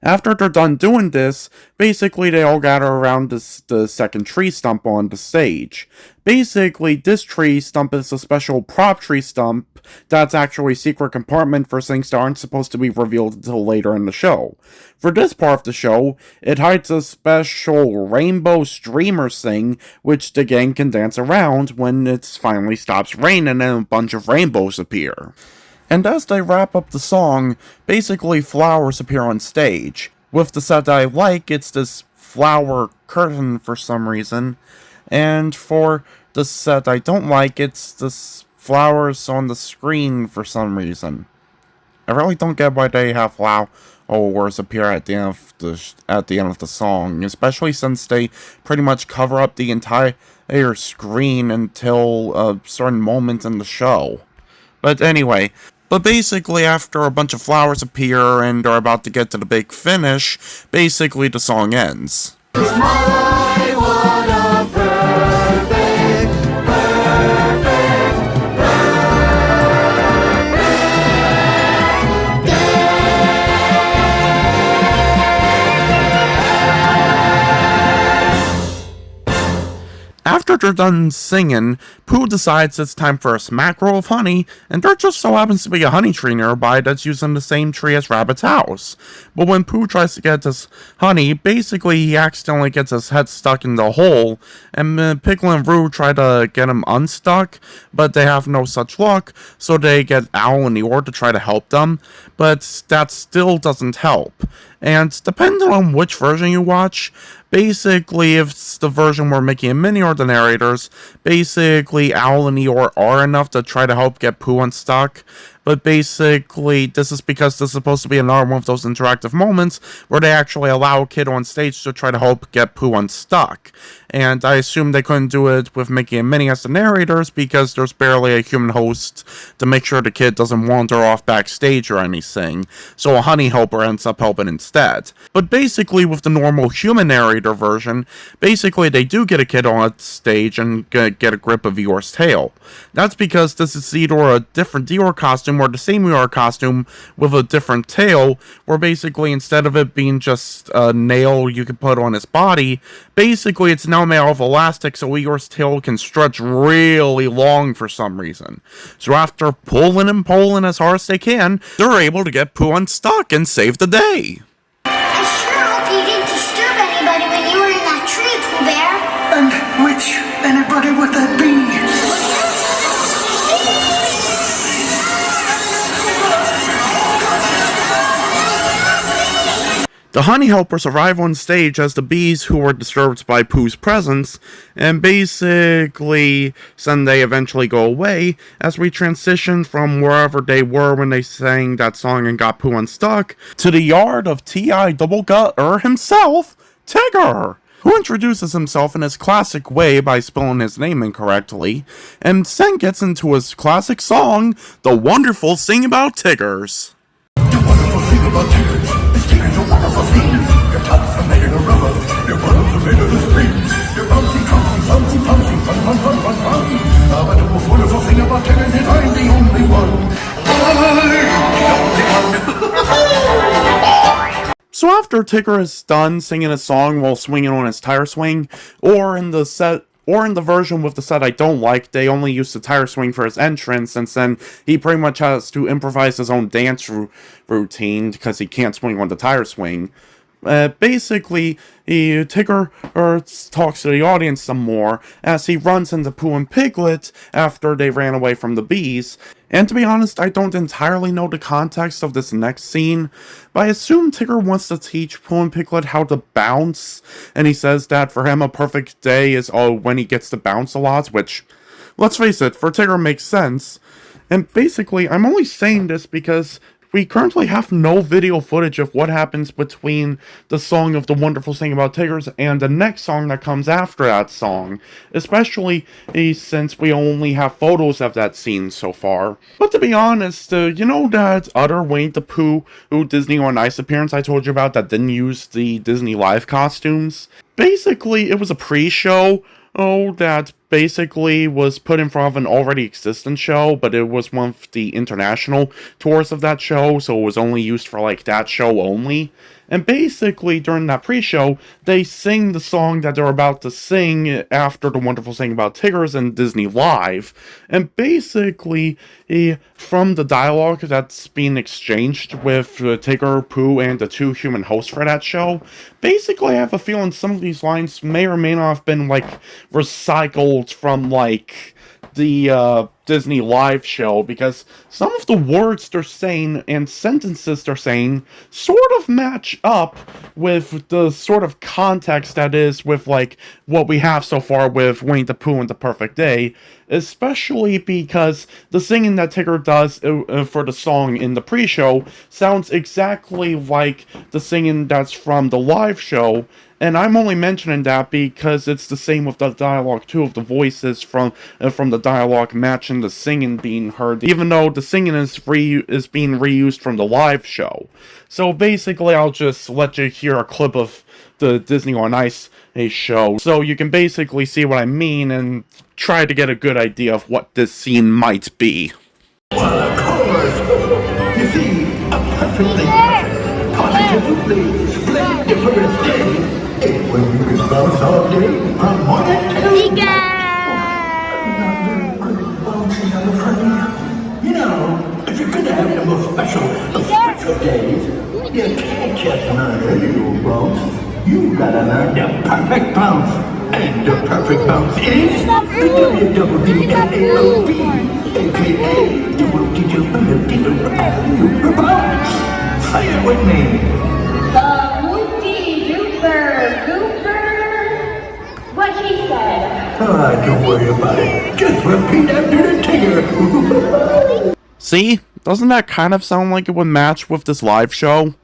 After they're done doing this, basically they all gather around the second tree stump on the stage. Basically, this tree stump is a special prop tree stump that's actually a secret compartment for things that aren't supposed to be revealed until later in the show. For this part of the show, it hides a special rainbow streamer thing which the gang can dance around when it finally stops raining and a bunch of rainbows appear. And as they wrap up the song, basically flowers appear on stage. With the set that I like, it's this flower curtain for some reason. And for the set I don't like, it's this flowers on the screen for some reason. I really don't get why they have flowers appear at the end of the song, especially since they pretty much cover up the entire screen until a certain moment in the show. But anyway, basically after a bunch of flowers appear and are about to get to the big finish, basically the song ends. After they're done singing, Pooh decides it's time for a smack roll of honey, and there just so happens to be a honey tree nearby that's using the same tree as Rabbit's house. But when Pooh tries to get this honey, basically he accidentally gets his head stuck in the hole, and Piglet and Roo try to get him unstuck, but they have no such luck, so they get Owl and Eeyore to try to help them, but that still doesn't help. And depending on which version you watch, basically if it's the version where Mickey and Minnie are the narrators, basically Owl and Eeyore are enough to try to help get Pooh unstuck. But basically, this is because this is supposed to be another one of those interactive moments where they actually allow a kid on stage to try to help get Pooh unstuck. And I assume they couldn't do it with Mickey and Minnie as the narrators because there's barely a human host to make sure the kid doesn't wander off backstage or anything. So a honey helper ends up helping instead. But basically, with the normal human narrator version, basically they do get a kid on stage and get a grip of Eeyore's tail. That's because this is either a different Eeyore costume or the same Eeyore costume with a different tail, where basically instead of it being just a nail you can put on his body, basically it's now made out of elastic so Eeyore's tail can stretch really long for some reason. So after pulling and pulling as hard as they can, they're able to get Pooh unstuck and save the day.
I sure hope you didn't disturb anybody when you were in that tree, Pooh Bear.
And which anybody would that be?
The honey helpers arrive on stage as the bees who were disturbed by Pooh's presence, and basically then they eventually go away as we transition from wherever they were when they sang that song and got Pooh unstuck to the yard of T.I. Double Gutter himself, Tigger, who introduces himself in his classic way by spelling his name incorrectly, and then gets into his classic song, The Wonderful Thing About Tiggers.
The wonderful thing about Tigger is Tigger's a wonderful thing. Your tops are made of rubber, your bottoms are made of the springs. Your bouncy, bouncy, bouncy, bouncy, fun, fun, fun, fun, fun. But the most wonderful thing about Tigger is I'm the only one. I'm the only one.
So after Tigger is done singing a song while swinging on his tire swing, or in the version with the set I don't like, they only use the tire swing for his entrance, and then he pretty much has to improvise his own dance routine because he can't swing on the tire swing. Basically, Tigger talks to the audience some more as he runs into Pooh and Piglet after they ran away from the bees. And to be honest, I don't entirely know the context of this next scene, but I assume Tigger wants to teach Pooh and Piglet how to bounce, and he says that for him a perfect day is when he gets to bounce a lot, which, let's face it, for Tigger makes sense. And basically, I'm only saying this because we currently have no video footage of what happens between the song of The Wonderful Thing About Tiggers and the next song that comes after that song, especially since we only have photos of that scene so far. But to be honest, you know that other Winnie the Pooh Disney on Ice appearance I told you about that didn't use the Disney live costumes? Basically, it was a pre-show that basically was put in front of an already existent show, but it was one of the international tours of that show, so it was only used for, like, that show only. And basically, during that pre-show, they sing the song that they're about to sing after The Wonderful Thing About Tiggers and Disney Live. And basically, from the dialogue that's being exchanged with Tigger, Pooh, and the two human hosts for that show, basically I have a feeling some of these lines may or may not have been, like, recycled from, like, the Disney live show, because some of the words they're saying and sentences they're saying sort of match up with the sort of context that is with, like, what we have so far with Winnie the Pooh and the Perfect Day, especially because the singing that Tigger does for the song in the pre-show sounds exactly like the singing that's from the live show. And I'm only mentioning that because it's the same with the dialogue too, of the voices from the dialogue matching the singing being heard, even though the singing is being reused from the live show. So basically, I'll just let you hear a clip of the Disney on Ice show, so you can basically see what I mean and try to get a good idea of what this scene might be.
Well, of course. You see, a perfectly, positively splendiforous day. When you can bounce all day from morning till not very good bouncing, I'm afraid. You know, if you're gonna have the most special days, you can't just learn any old bounce. You gotta learn the perfect bounce. And the perfect bounce is the WWDLAOB, aka the Whoop-de-Doop-a-Loop-de-Doop bounce. Say it with me.
What she said.
Don't worry about it. Just repeat after the Tigger.
See? Doesn't that kind of sound like it would match with this live show?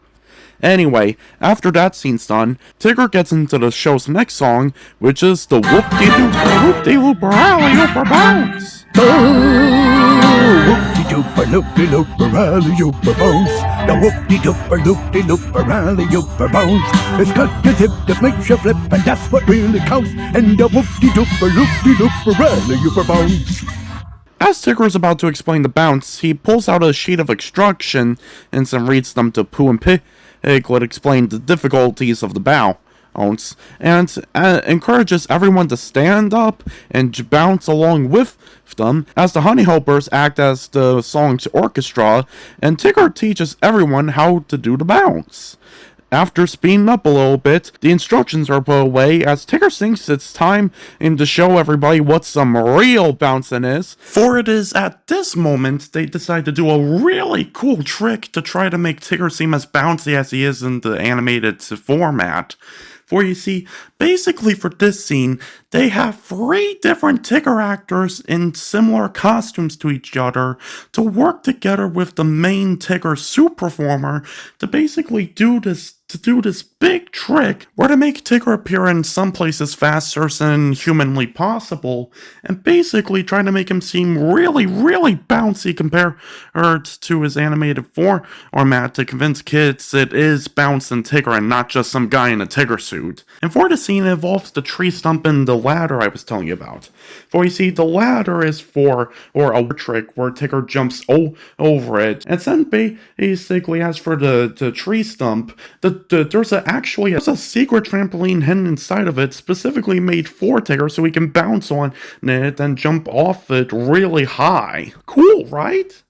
Anyway, after that scene's done, Tigger gets into the show's next song, which is the Whoop-de-Doop-a-Loop-de-Looper Bounce.
Whoop-de-doop-a-loop-de-looper bounce. The whoop-de-doop-a-loop-de-looper bounce. It's got the tip that makes you flip, and that's what really counts. And the whoop-de-doop-a-loop-de-looper bounce.
As Tigger is about to explain the bounce, he pulls out a sheet of instructions and reads them to Pooh and Piglet, explain the difficulties of the bounce, and encourages everyone to stand up and bounce along with them, as the Honey Helpers act as the song's orchestra, and Tigger teaches everyone how to do the bounce. After speeding up a little bit, the instructions are put away as Tigger thinks it's time to show everybody what some real bouncing is. For it is at this moment they decide to do a really cool trick to try to make Tigger seem as bouncy as he is in the animated format. For you see, basically for this scene, they have 3 different Tigger actors in similar costumes to each other to work together with the main Tigger suit performer to basically do this big trick where to make Tigger appear in some places faster than humanly possible, and basically trying to make him seem really, really bouncy compared to his animated format to convince kids it is bouncing Tigger and not just some guy in a Tigger suit. And for the scene, it involves the tree stump and the ladder I was telling you about. For you see, the ladder is a trick where Tigger jumps over it, and then basically, as for the tree stump, there's a secret trampoline hidden inside of it, specifically made for Tigger so he can bounce on it and jump off it really high. Cool, right?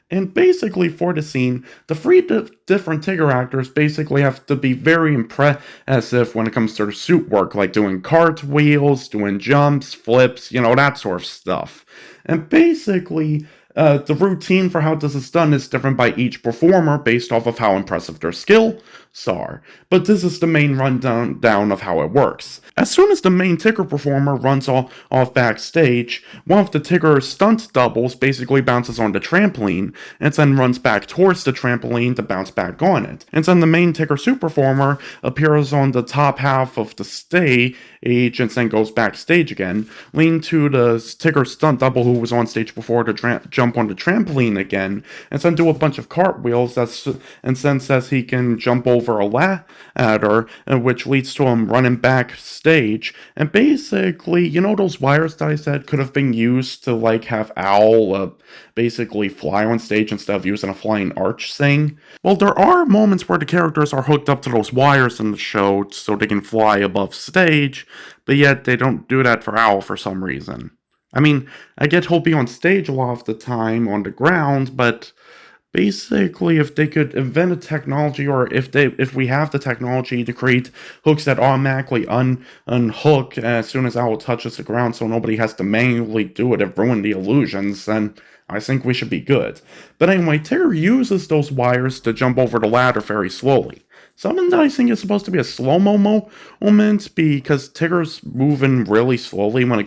And basically for the scene, the 3 different Tigger actors basically have to be very impressive when it comes to their suit work, like doing cartwheels, doing jumps, flips, that sort of stuff. And basically, The routine for how this is done is different by each performer based off of how impressive their skills are, but this is the main rundown of how it works. As soon as the main Tigger performer runs off backstage, one of the Tigger stunt doubles basically bounces on the trampoline, and then runs back towards the trampoline to bounce back on it. And then the main Tigger super performer appears on the top half of the stage, and then goes backstage again, leading to the Tigger stunt double who was on stage before to jump on the trampoline again, and then do a bunch of cartwheels, and then says he can jump over a ladder, which leads to him running backstage. And basically, you know those wires that I said could have been used to like have Owl basically fly on stage instead of using a flying arch thing? Well, there are moments where the characters are hooked up to those wires in the show so they can fly above stage, but yet they don't do that for Owl for some reason. I mean, I get he'll be on stage a lot of the time on the ground, but basically, if they could invent a technology, or if we have the technology to create hooks that automatically unhook as soon as Owl touches the ground so nobody has to manually do it and ruin the illusions, then I think we should be good. But anyway, Tigger uses those wires to jump over the ladder very slowly. Something that I think is supposed to be a slow-mo moment, because Tigger's moving really slowly when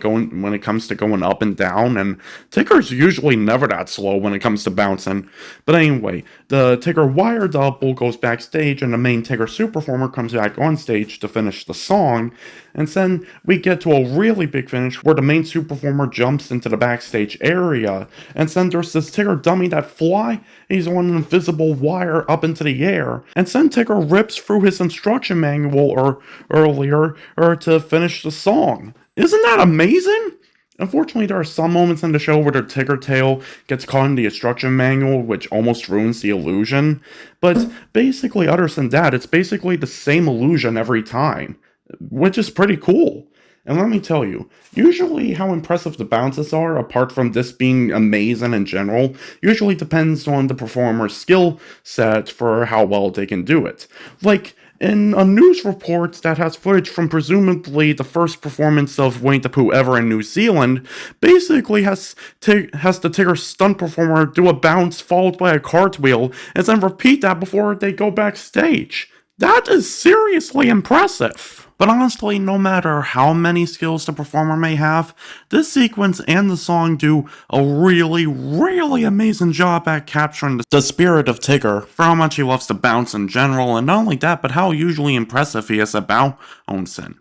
it comes to going up and down, and Tigger's usually never that slow when it comes to bouncing. But anyway, the Tigger wire double goes backstage, and the main Tigger super performer comes back on stage to finish the song, and then we get to a really big finish where the main super performer jumps into the backstage area, and then there's this Tigger dummy that flies on an invisible wire up into the air, and then Tigger rips through his instruction manual earlier to finish the song. Isn't that amazing? Unfortunately, there are some moments in the show where the Tigger tail gets caught in the instruction manual, which almost ruins the illusion. But basically, other than that, it's basically the same illusion every time, which is pretty cool. And let me tell you, usually how impressive the bounces are, apart from this being amazing in general, usually depends on the performer's skill set for how well they can do it. Like, in a news report that has footage from presumably the first performance of Winnie the Pooh ever in New Zealand, basically has the Tigger stunt performer do a bounce followed by a cartwheel, and then repeat that before they go backstage. That is seriously impressive. But honestly, no matter how many skills the performer may have, this sequence and the song do a really, really amazing job at capturing the spirit of Tigger, for how much he loves to bounce in general, and not only that, but how usually impressive he is at bouncing.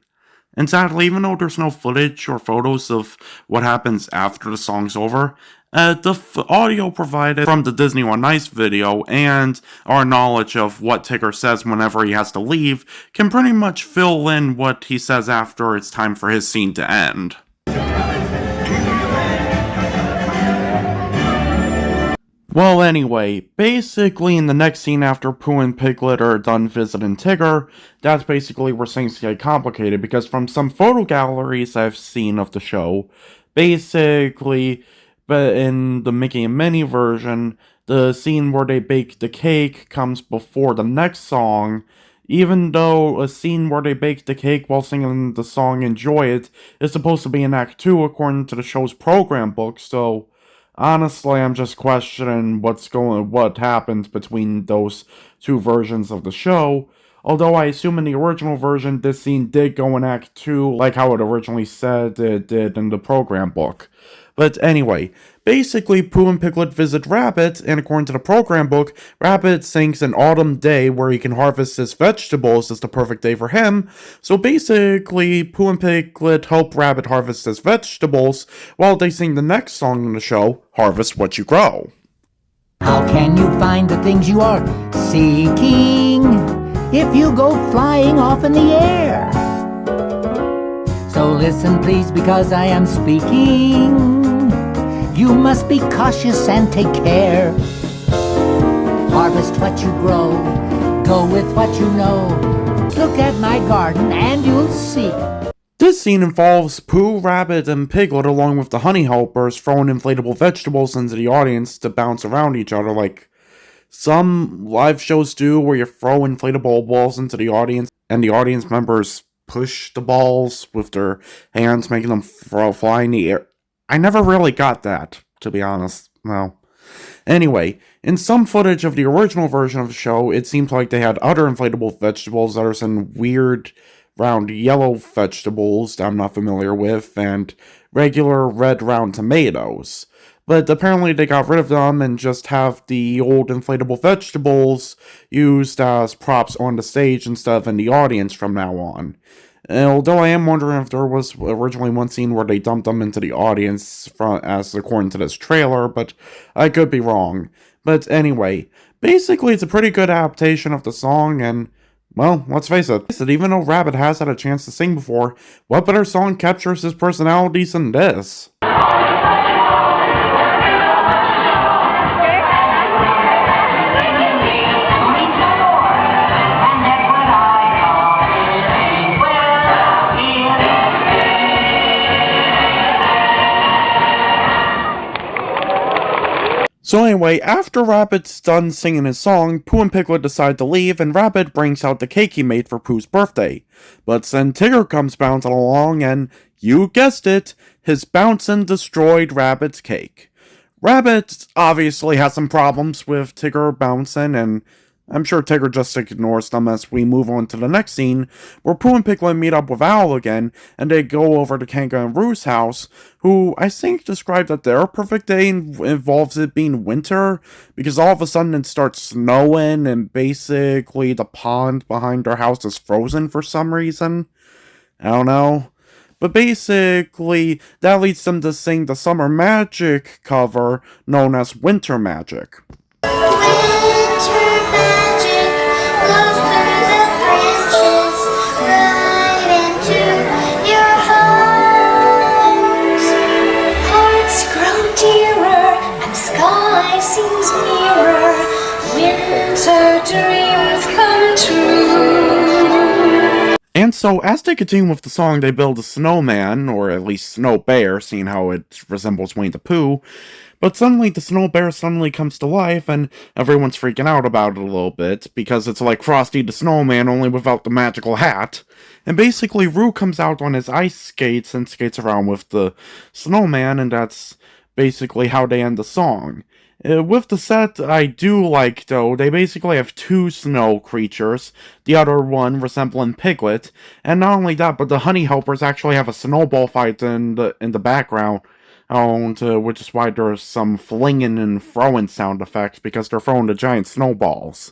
And sadly, even though there's no footage or photos of what happens after the song's over, the audio provided from the Disney on Ice video and our knowledge of what Tigger says whenever he has to leave can pretty much fill in what he says after it's time for his scene to end. Well, anyway, basically in the next scene after Pooh and Piglet are done visiting Tigger, that's basically where things get complicated, because from some photo galleries I've seen of the show, basically, but in the Mickey and Minnie version, the scene where they bake the cake comes before the next song, even though a scene where they bake the cake while singing the song Enjoy It is supposed to be in Act 2 according to the show's program book, so honestly, I'm just questioning what happens between those two versions of the show. Although I assume in the original version, this scene did go in Act 2, like how it originally said it did in the program book. But anyway, basically Pooh and Piglet visit Rabbit, and according to the program book, Rabbit thinks an autumn day where he can harvest his vegetables is the perfect day for him. So basically, Pooh and Piglet help Rabbit harvest his vegetables, while they sing the next song in the show, Harvest What You Grow.
How can you find the things you are seeking if you go flying off in the air? So listen please, because I am speaking. You must be cautious and take care. Harvest what you grow, go with what you know. Look at my garden and you'll see.
This scene involves Pooh, Rabbit, and Piglet along with the honey helpers throwing inflatable vegetables into the audience to bounce around each other like some live shows do, where you throw inflatable balls into the audience and the audience members push the balls with their hands, making them fly in the air. I never really got that, to be honest. Well, Anyway, in some footage of the original version of the show, it seems like they had other inflatable vegetables that are some weird round yellow vegetables that I'm not familiar with, and regular red round tomatoes. But apparently they got rid of them and just have the old inflatable vegetables used as props on the stage instead of in the audience from now on. Although I am wondering if there was originally one scene where they dumped them into the audience as according to this trailer, but I could be wrong. But anyway, basically it's a pretty good adaptation of the song, and well, let's face it, even though Rabbit has had a chance to sing before, what better song captures his personalities than this? So anyway, after Rabbit's done singing his song, Pooh and Piglet decide to leave, and Rabbit brings out the cake he made for Pooh's birthday. But then Tigger comes bouncing along, and, you guessed it, his bouncing destroyed Rabbit's cake. Rabbit obviously has some problems with Tigger bouncing, and I'm sure Tigger just ignores them as we move on to the next scene, where Pooh and Piglet meet up with Owl again, and they go over to Kanga and Roo's house, who I think described that their perfect day involves it being winter, because all of a sudden it starts snowing, and basically the pond behind their house is frozen for some reason. I don't know. But basically, that leads them to sing the Summer Magic cover known as Winter Magic. And so, as they continue with the song, they build a snowman, or at least snow bear, seeing how it resembles Winnie the Pooh. But suddenly, the snow bear suddenly comes to life, and everyone's freaking out about it a little bit, because it's like Frosty the Snowman, only without the magical hat. And basically, Roo comes out on his ice skates and skates around with the snowman, and that's basically how they end the song. With the set I do like, though, they basically have two snow creatures, the other one resembling Piglet, and not only that, but the Hunny helpers actually have a snowball fight in the background, which is why there's some flinging and throwing sound effects, because they're throwing the giant snowballs.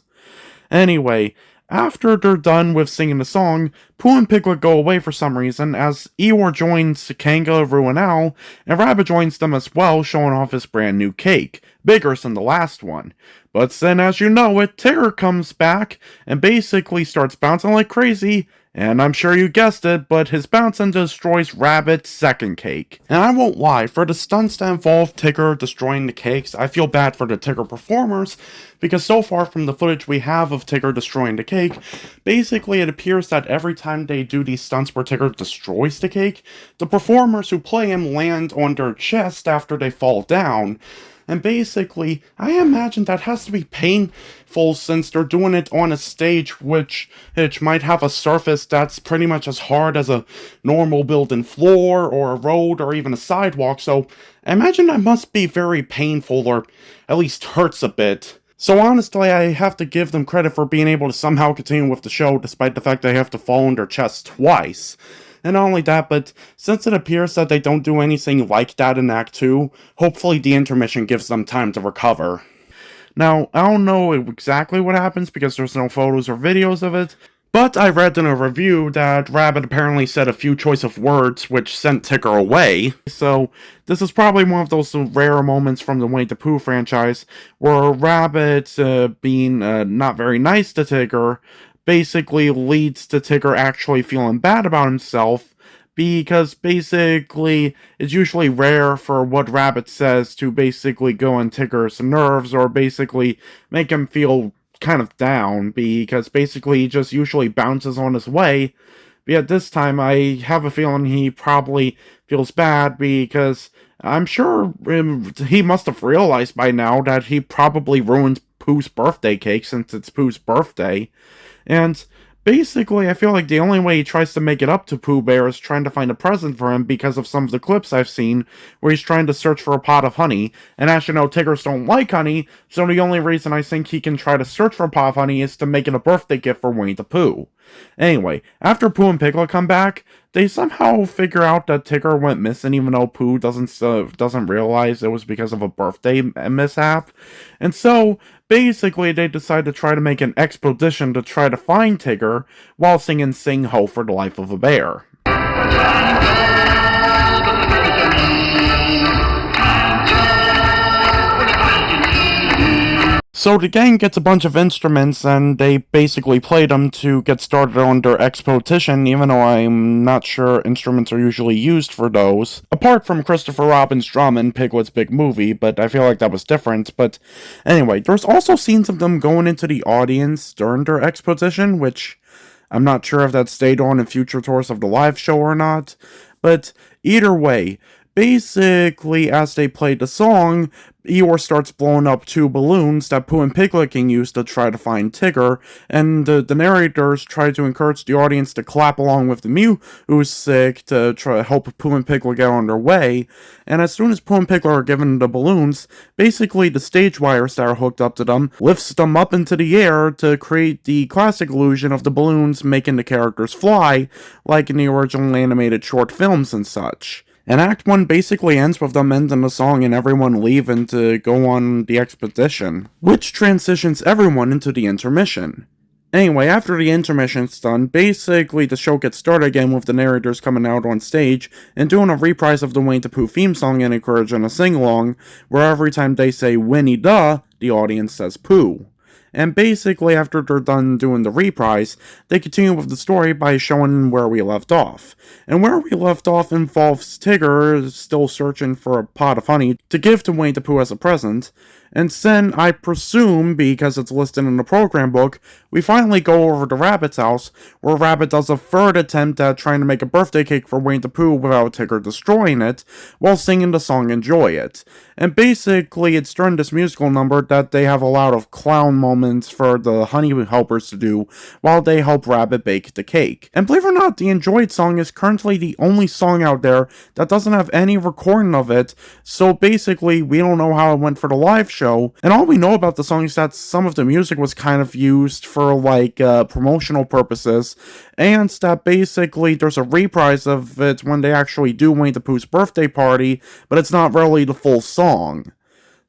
Anyway, after they're done with singing the song, Pooh and Piglet go away for some reason, as Eeyore joins Kanga, Roo, and Owl, and Rabbit joins them as well, showing off his brand new cake, bigger than the last one. But then, as you know it, Tigger comes back, and basically starts bouncing like crazy, and I'm sure you guessed it, but his bouncing destroys Rabbit's second cake. And I won't lie, for the stunts that involve Tigger destroying the cakes, I feel bad for the Tigger performers, because so far from the footage we have of Tigger destroying the cake, basically it appears that every time they do these stunts where Tigger destroys the cake, the performers who play him land on their chest after they fall down. And basically, I imagine that has to be painful since they're doing it on a stage which might have a surface that's pretty much as hard as a normal building floor or a road or even a sidewalk, so I imagine that must be very painful or at least hurts a bit. So honestly, I have to give them credit for being able to somehow continue with the show despite the fact they have to fall on their chest twice. And not only that, but since it appears that they don't do anything like that in Act 2, hopefully the intermission gives them time to recover. Now, I don't know exactly what happens because there's no photos or videos of it, but I read in a review that Rabbit apparently said a few choice of words which sent Tigger away, so this is probably one of those rare moments from the Winnie the Pooh franchise where Rabbit being not very nice to Tigger basically leads to Tigger actually feeling bad about himself, because basically it's usually rare for what Rabbit says to basically go on Tigger's nerves or basically make him feel kind of down, because basically he just usually bounces on his way. But yet this time I have a feeling he probably feels bad because I'm sure he must have realized by now that he probably ruined Pooh's birthday cake since it's Pooh's birthday. And basically, I feel like the only way he tries to make it up to Pooh Bear is trying to find a present for him because of some of the clips I've seen where he's trying to search for a pot of honey. And as you know, Tiggers don't like honey, so the only reason I think he can try to search for a pot of honey is to make it a birthday gift for Winnie the Pooh. Anyway, after Pooh and Piglet come back, they somehow figure out that Tigger went missing even though Pooh doesn't realize it was because of a birthday mishap. And so, basically, they decide to try to make an expedition to try to find Tigger while singing Sing Ho for the Life of a Bear. So the gang gets a bunch of instruments and they basically play them to get started on their expedition, even though I'm not sure instruments are usually used for those. Apart from Christopher Robin's drum in Piglet's Big Movie, but I feel like that was different. But anyway, there's also scenes of them going into the audience during their expedition, which I'm not sure if that stayed on in future tours of the live show or not. But either way, basically, as they played the song, Eeyore starts blowing up 2 balloons that Pooh and Piglet can use to try to find Tigger, and the narrators try to encourage the audience to clap along with the music to try to help Pooh and Piglet get on their way. And as soon as Pooh and Piglet are given the balloons, basically the stage wires that are hooked up to them lifts them up into the air to create the classic illusion of the balloons making the characters fly, like in the original animated short films and such. And Act 1 basically ends with them ending the song and everyone leaving to go on the expedition, which transitions everyone into the intermission. Anyway, after the intermission's done, basically the show gets started again with the narrators coming out on stage and doing a reprise of the Winnie the Pooh theme song and encouraging a sing-along, where every time they say Winnie the audience says Pooh. And basically, after they're done doing the reprise, they continue with the story by showing where we left off. And where we left off involves Tigger still searching for a pot of honey to give to Winnie the Pooh as a present. And then, I presume, because it's listed in the program book, we finally go over to Rabbit's house, where Rabbit does a third attempt at trying to make a birthday cake for Winnie the Pooh without Tigger destroying it, while singing the song Enjoy It. And basically, it's during this musical number that they have a lot of clown moments for the honey helpers to do, while they help Rabbit bake the cake. And believe it or not, the Enjoy It song is currently the only song out there that doesn't have any recording of it, so basically, we don't know how it went for the live show, and all we know about the song is that some of the music was kind of used for promotional purposes, and that basically there's a reprise of it when they actually do Winnie the Pooh's birthday party, but it's not really the full song.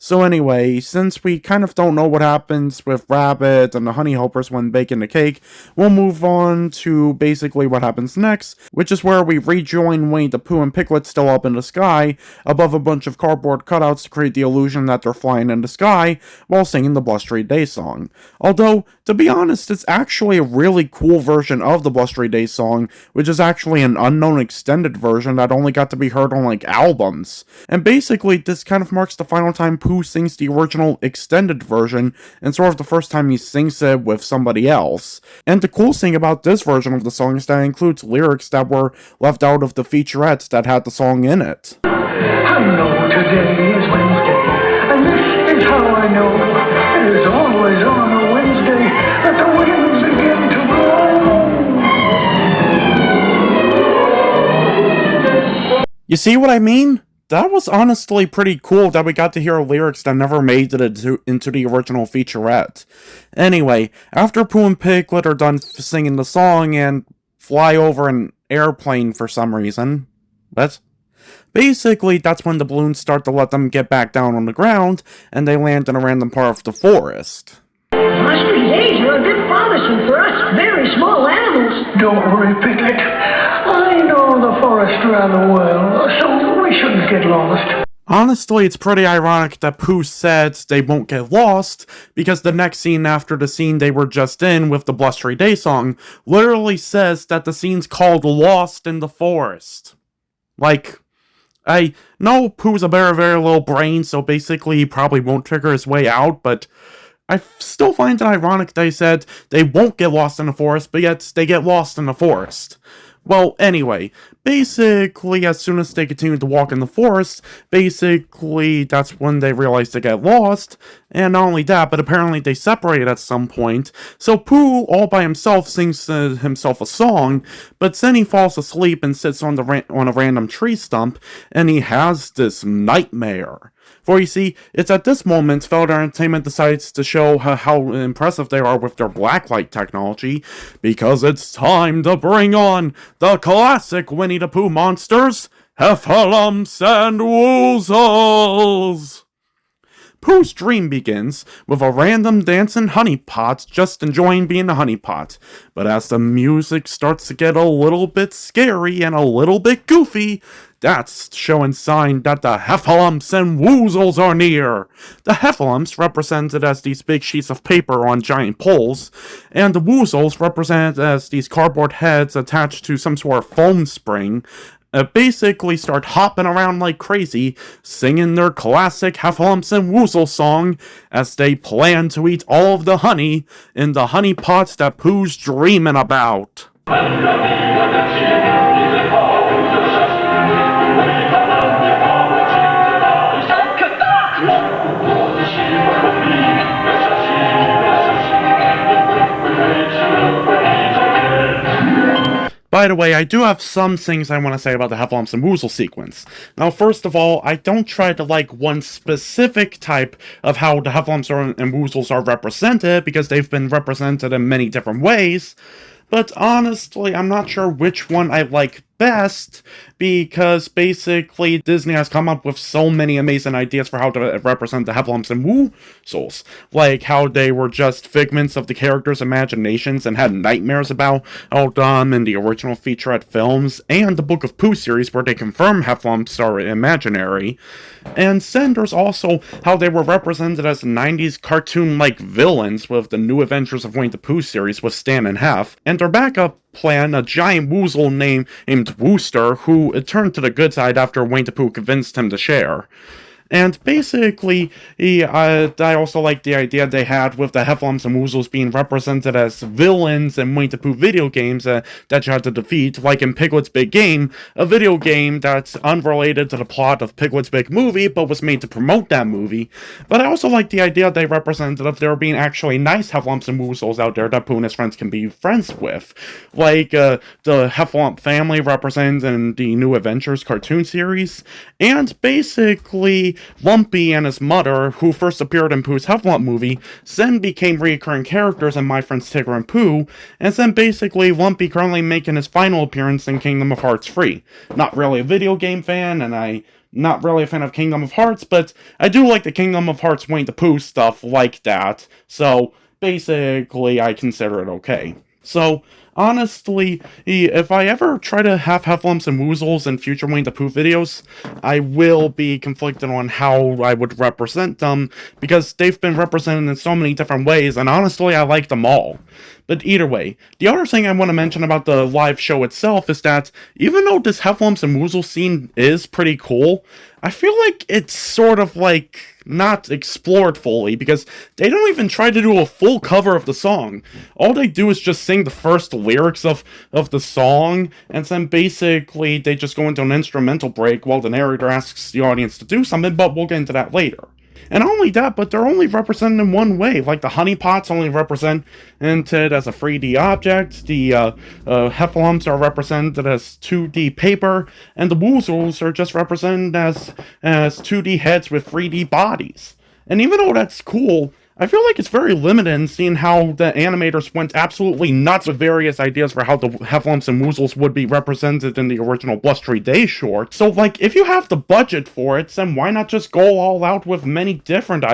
So anyway, since we kind of don't know what happens with Rabbit and the honey helpers when baking the cake, we'll move on to basically what happens next, which is where we rejoin Winnie the Pooh and Piglet still up in the sky, above a bunch of cardboard cutouts to create the illusion that they're flying in the sky, while singing the Blustery Day song. Although, to be honest, it's actually a really cool version of the Blustery Day song, which is actually an unknown extended version that only got to be heard on albums. And basically, this kind of marks the final time Pooh sings the original extended version, and sort of the first time he sings it with somebody else. And the cool thing about this version of the song is that it includes lyrics that were left out of the featurettes that had the song in it.
I know today is Wednesday, and this is how I know. It is always on a Wednesday that the winds begin to blow.
You see what I mean? That was honestly pretty cool that we got to hear lyrics that never made it into the original featurette. Anyway, after Pooh and Piglet are done singing the song and fly over an airplane for some reason, basically that's when the balloons start to let them get back down on the ground, and they land in a random part of the forest.
Blustery days are a bit bothersome for us very small animals.
Don't worry, Piglet. I know the forest rather well, so we shouldn't get lost.
Honestly, it's pretty ironic that Pooh said they won't get lost, because the next scene after the scene they were just in with the Blustery Day song literally says that the scene's called Lost in the Forest. I know Pooh's a very, very little brain, so basically he probably won't trigger his way out, but I still find it ironic they said they won't get lost in the forest, but yet they get lost in the forest. Well, anyway, basically, as soon as they continue to walk in the forest, basically, that's when they realize they get lost, and not only that, but apparently they separate at some point, so Pooh, all by himself, sings himself a song, but then he falls asleep and sits on a random tree stump, and he has this nightmare. For you see, it's at this moment Felder Entertainment decides to show how impressive they are with their blacklight technology, because it's time to bring on the classic Winnie the Pooh monsters, Heffalumps and Woozles! Pooh's dream begins with a random dancing honeypot just enjoying being a honeypot, but as the music starts to get a little bit scary and a little bit goofy, that's showing sign that the Heffalumps and Woozles are near. The Heffalumps represented as these big sheets of paper on giant poles, and the Woozles represented as these cardboard heads attached to some sort of foam spring, basically start hopping around like crazy, singing their classic Heffalumps and Woozles song as they plan to eat all of the honey in the honey pots that Pooh's dreaming about. By the way, I do have some things I want to say about the Heffalumps and Woozles sequence. Now, first of all, I don't try to like one specific type of how the Heffalumps and Woozles are represented, because they've been represented in many different ways, but honestly, I'm not sure which one I like best, because basically Disney has come up with so many amazing ideas for how to represent the Heffalumps and Woozles, like how they were just figments of the characters' imaginations and had nightmares about them in the original featurette films, and the Book of Pooh series where they confirm Heffalumps are imaginary. And then there's also how they were represented as 90s cartoon-like villains with the New Adventures of Winnie the Pooh series with Stan and Hef, and their backup plan, a giant woozle named Wooster, who turned to the good side after Winnie the Pooh convinced him to share. And basically, I also like the idea they had with the Heffalumps and Woozles being represented as villains in Winnie the Pooh video games that you had to defeat, like in Piglet's Big Game, a video game that's unrelated to the plot of Piglet's Big Movie, but was made to promote that movie. But I also like the idea they represented of there being actually nice Heffalumps and Woozles out there that Pooh and his friends can be friends with. Like the Heffalump family represented in the New Adventures cartoon series, and basically Lumpy and his mother, who first appeared in Pooh's Heffalump movie, then became recurring characters in My Friends Tigger and Pooh, and then basically Lumpy currently making his final appearance in Kingdom of Hearts 3. Not really a video game fan, and I'm not really a fan of Kingdom of Hearts, but I do like the Kingdom of Hearts Winnie the Pooh stuff like that, so basically I consider it okay. So, honestly, if I ever try to have Heffalumps and Woozles in future Winnie the Pooh videos, I will be conflicted on how I would represent them, because they've been represented in so many different ways, and honestly, I like them all. But either way, the other thing I want to mention about the live show itself is that, even though this Heffalumps and Woozles scene is pretty cool, I feel like it's sort of like not explored fully, because they don't even try to do a full cover of the song. All they do is just sing the first lyrics of the song, and then basically they just go into an instrumental break while the narrator asks the audience to do something, but we'll get into that later. And not only that, but they're only represented in one way. Like the honey pots only represented as a 3D object, the Heffalumps are represented as 2D paper, and the Woozles are just represented as 2D heads with 3D bodies. And even though that's cool, I feel like it's very limited in seeing how the animators went absolutely nuts with various ideas for how the Heffalumps and Woozles would be represented in the original Blustery Day short. So, like, if you have the budget for it, then why not just go all out with many different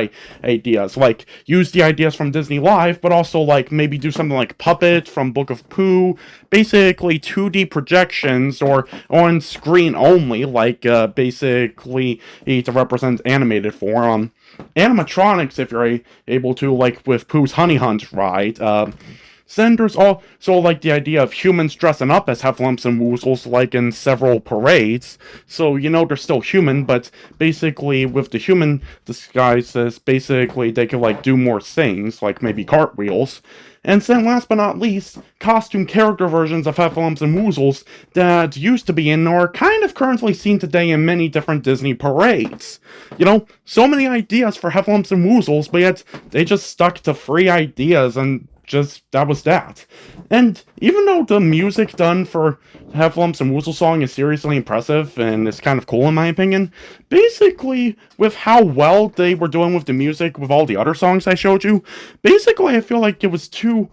ideas? Like, use the ideas from Disney Live, but also, like, maybe do something like Puppet from Book of Pooh, basically 2D projections, or on screen only, like, basically to represent animated form. Animatronics, if you're able to, like with Pooh's Honey Hunt ride. Then there's also like the idea of humans dressing up as Heffalumps and Woozles, like in several parades. So, you know, they're still human, but basically with the human disguises, basically they can like do more things, like maybe cartwheels. And then last but not least, costume character versions of Heffalumps and Woozles that used to be in or are kind of currently seen today in many different Disney parades. You know, so many ideas for Heffalumps and Woozles, but yet they just stuck to 3 ideas and just, that was that. And even though the music done for Heffalumps and Woozles song is seriously impressive and it's kind of cool in my opinion, basically with how well they were doing with the music with all the other songs I showed you, basically I feel like it was too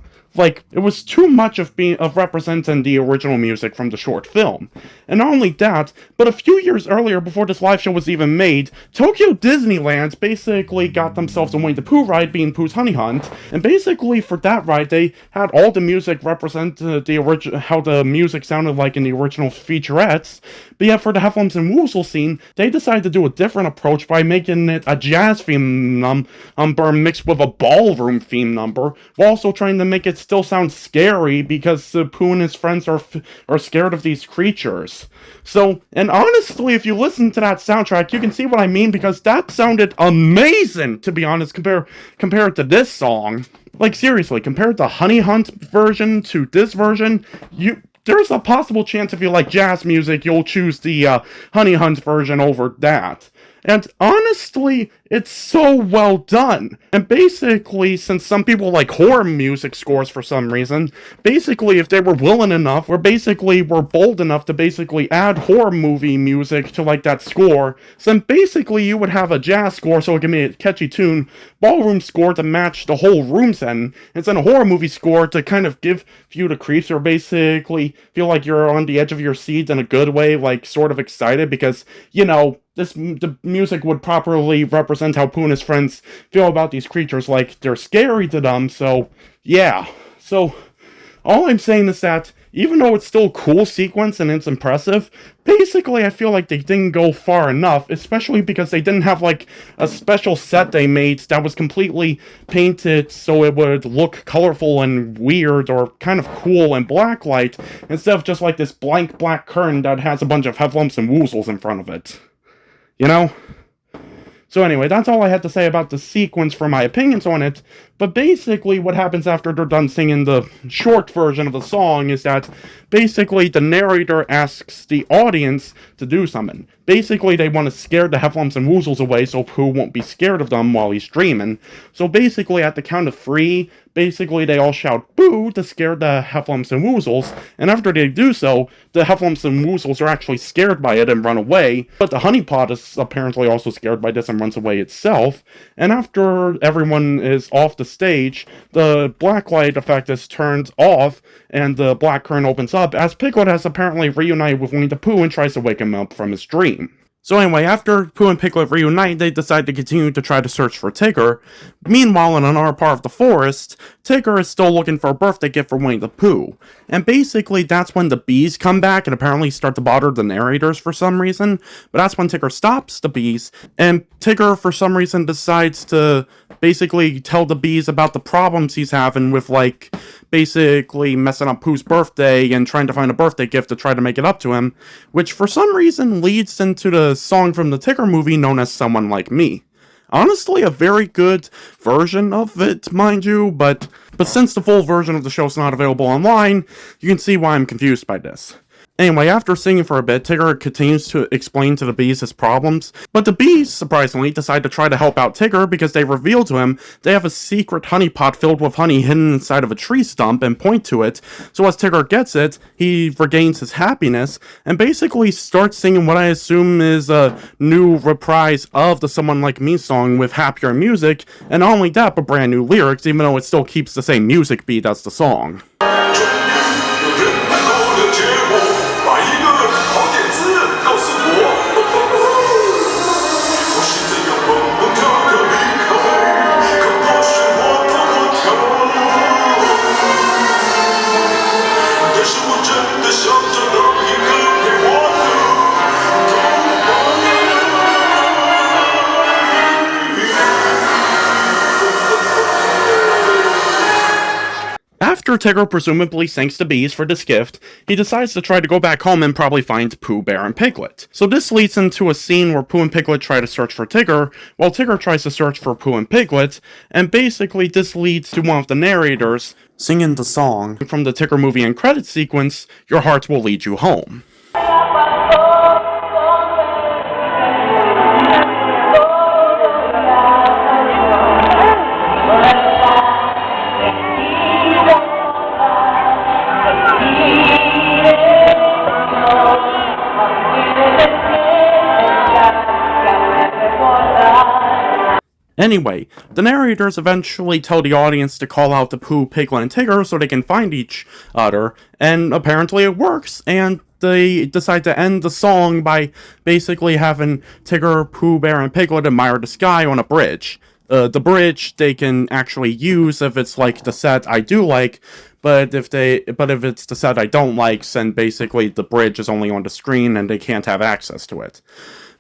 much of representing the original music from the short film. And not only that, but a few years earlier, before this live show was even made, Tokyo Disneyland basically got themselves a Winnie the Pooh ride, being Pooh's Honey Hunt, and basically for that ride, they had all the music represent how the music sounded like in the original featurettes, but yet for the Heffalumps and Woozles scene, they decided to do a different approach by making it a jazz theme number mixed with a ballroom theme number, while also trying to make it still sounds scary because Pooh and his friends are scared of these creatures. So, and honestly, if you listen to that soundtrack, you can see what I mean, because that sounded amazing, to be honest, compared to this song. Like, seriously, compared the Honey Hunt version to this version, there's a possible chance if you like jazz music, you'll choose the Honey Hunt version over that. And honestly, it's so well done. And basically, since some people like horror music scores for some reason, basically if they were willing enough, or basically were bold enough to basically add horror movie music to like that score, then basically you would have a jazz score so it can be a catchy tune, ballroom score to match the whole room setting, and then a horror movie score to kind of give you the creeps, or basically feel like you're on the edge of your seat in a good way, like sort of excited, because, you know, the music would properly represent how Pooh and his friends feel about these creatures, like they're scary to them, so yeah. So, all I'm saying is that, even though it's still a cool sequence and it's impressive, basically I feel like they didn't go far enough, especially because they didn't have like a special set they made that was completely painted so it would look colorful and weird or kind of cool and blacklight, instead of just like this blank black curtain that has a bunch of Heffalumps and Woozles in front of it. You know? So anyway, that's all I had to say about the sequence for my opinions on it, but basically what happens after they're done singing the short version of the song is that basically the narrator asks the audience to do something. Basically they want to scare the Heffalumps and Woozles away so Pooh won't be scared of them while he's dreaming. So basically at the count of 3, basically they all shout boo to scare the Heffalumps and Woozles, and after they do so, the Heffalumps and Woozles are actually scared by it and run away, but the Honey Pot is apparently also scared by this and runs away itself, and after everyone is off the stage, the blacklight effect is turned off, and the black curtain opens up, as Piglet has apparently reunited with Winnie the Pooh and tries to wake him up from his dream. So anyway, after Pooh and Piglet reunite, they decide to continue to try to search for Tigger. Meanwhile, in another part of the forest, Tigger is still looking for a birthday gift for Winnie the Pooh. And basically, that's when the bees come back and apparently start to bother the narrators for some reason. But that's when Tigger stops the bees, and Tigger, for some reason, decides to basically tell the bees about the problems he's having with, like, basically messing up Pooh's birthday and trying to find a birthday gift to try to make it up to him, which for some reason leads into the song from the Tigger movie known as Someone Like Me. Honestly, a very good version of it, mind you, but since the full version of the show is not available online, you can see why I'm confused by this. Anyway, after singing for a bit, Tigger continues to explain to the bees his problems, but the bees, surprisingly, decide to try to help out Tigger because they reveal to him they have a secret honey pot filled with honey hidden inside of a tree stump and point to it, so as Tigger gets it, he regains his happiness, and basically starts singing what I assume is a new reprise of the Someone Like Me song with happier music, and not only that, but brand new lyrics, even though it still keeps the same music beat as the song. After Tigger presumably thanks the bees for this gift, he decides to try to go back home and probably find Pooh, Bear, and Piglet. So this leads into a scene where Pooh and Piglet try to search for Tigger, while Tigger tries to search for Pooh and Piglet, and basically this leads to one of the narrators singing the song from the Tigger movie and credit sequence, Your Heart Will Lead You Home. Anyway, the narrators eventually tell the audience to call out to Pooh, Piglet, and Tigger so they can find each other, and apparently it works, and they decide to end the song by basically having Tigger, Pooh, Bear, and Piglet admire the sky on a bridge. The bridge they can actually use if it's like the set I do like, but if it's the set I don't like, then basically the bridge is only on the screen and they can't have access to it.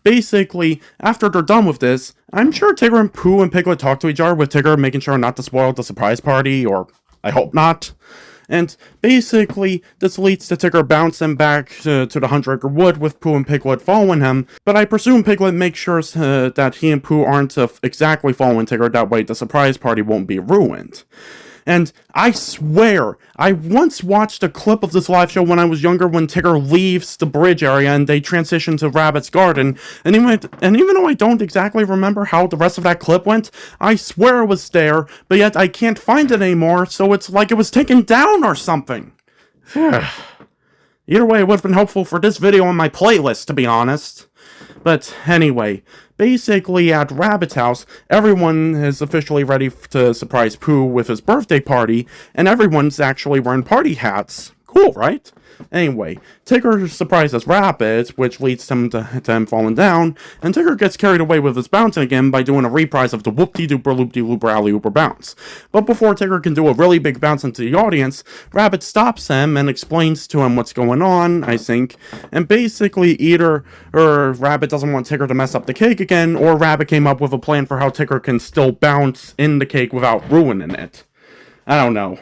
Basically, after they're done with this, I'm sure Tigger and Pooh and Piglet talk to each other, with Tigger making sure not to spoil the surprise party, or I hope not. And basically, this leads to Tigger bouncing back to the 100 Acre Wood with Pooh and Piglet following him, but I presume Piglet makes sure that he and Pooh aren't exactly following Tigger, that way the surprise party won't be ruined. And I swear, I once watched a clip of this live show when I was younger when Tigger leaves the bridge area and they transition to Rabbit's garden, and even though I don't exactly remember how the rest of that clip went, I swear it was there, but yet I can't find it anymore, so it's like it was taken down or something. Either way, it would have been helpful for this video on my playlist, to be honest. But anyway, basically at Rabbit's house, everyone is officially ready to surprise Pooh with his birthday party, and everyone's actually wearing party hats. Cool, right? Anyway, Tigger surprises Rabbit, which leads him to him falling down, and Tigger gets carried away with his bouncing again by doing a reprise of the whoop-de-dooper loop-de-looper alley-ooper bounce. But before Tigger can do a really big bounce into the audience, Rabbit stops him and explains to him what's going on, I think, and basically either Rabbit doesn't want Tigger to mess up the cake again, or Rabbit came up with a plan for how Tigger can still bounce in the cake without ruining it. I don't know.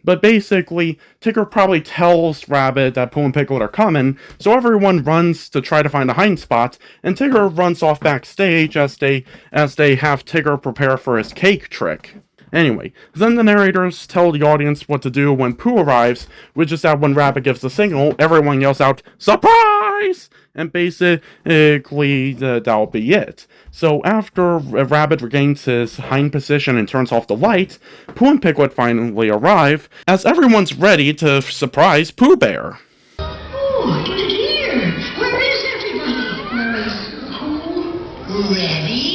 But basically, Tigger probably tells Rabbit that Pooh and Piglet are coming, so everyone runs to try to find a hiding spot, and Tigger runs off backstage as they have Tigger prepare for his cake trick. Anyway, then the narrators tell the audience what to do when Pooh arrives, which is that when Rabbit gives the signal, everyone yells out, "Surprise!" And basically, that'll be it. So after Rabbit regains his hind position and turns off the light, Pooh and Piglet finally arrive, as everyone's ready to surprise Pooh Bear.
Oh, look at it here. Where is everybody? Where is Pooh? Ready?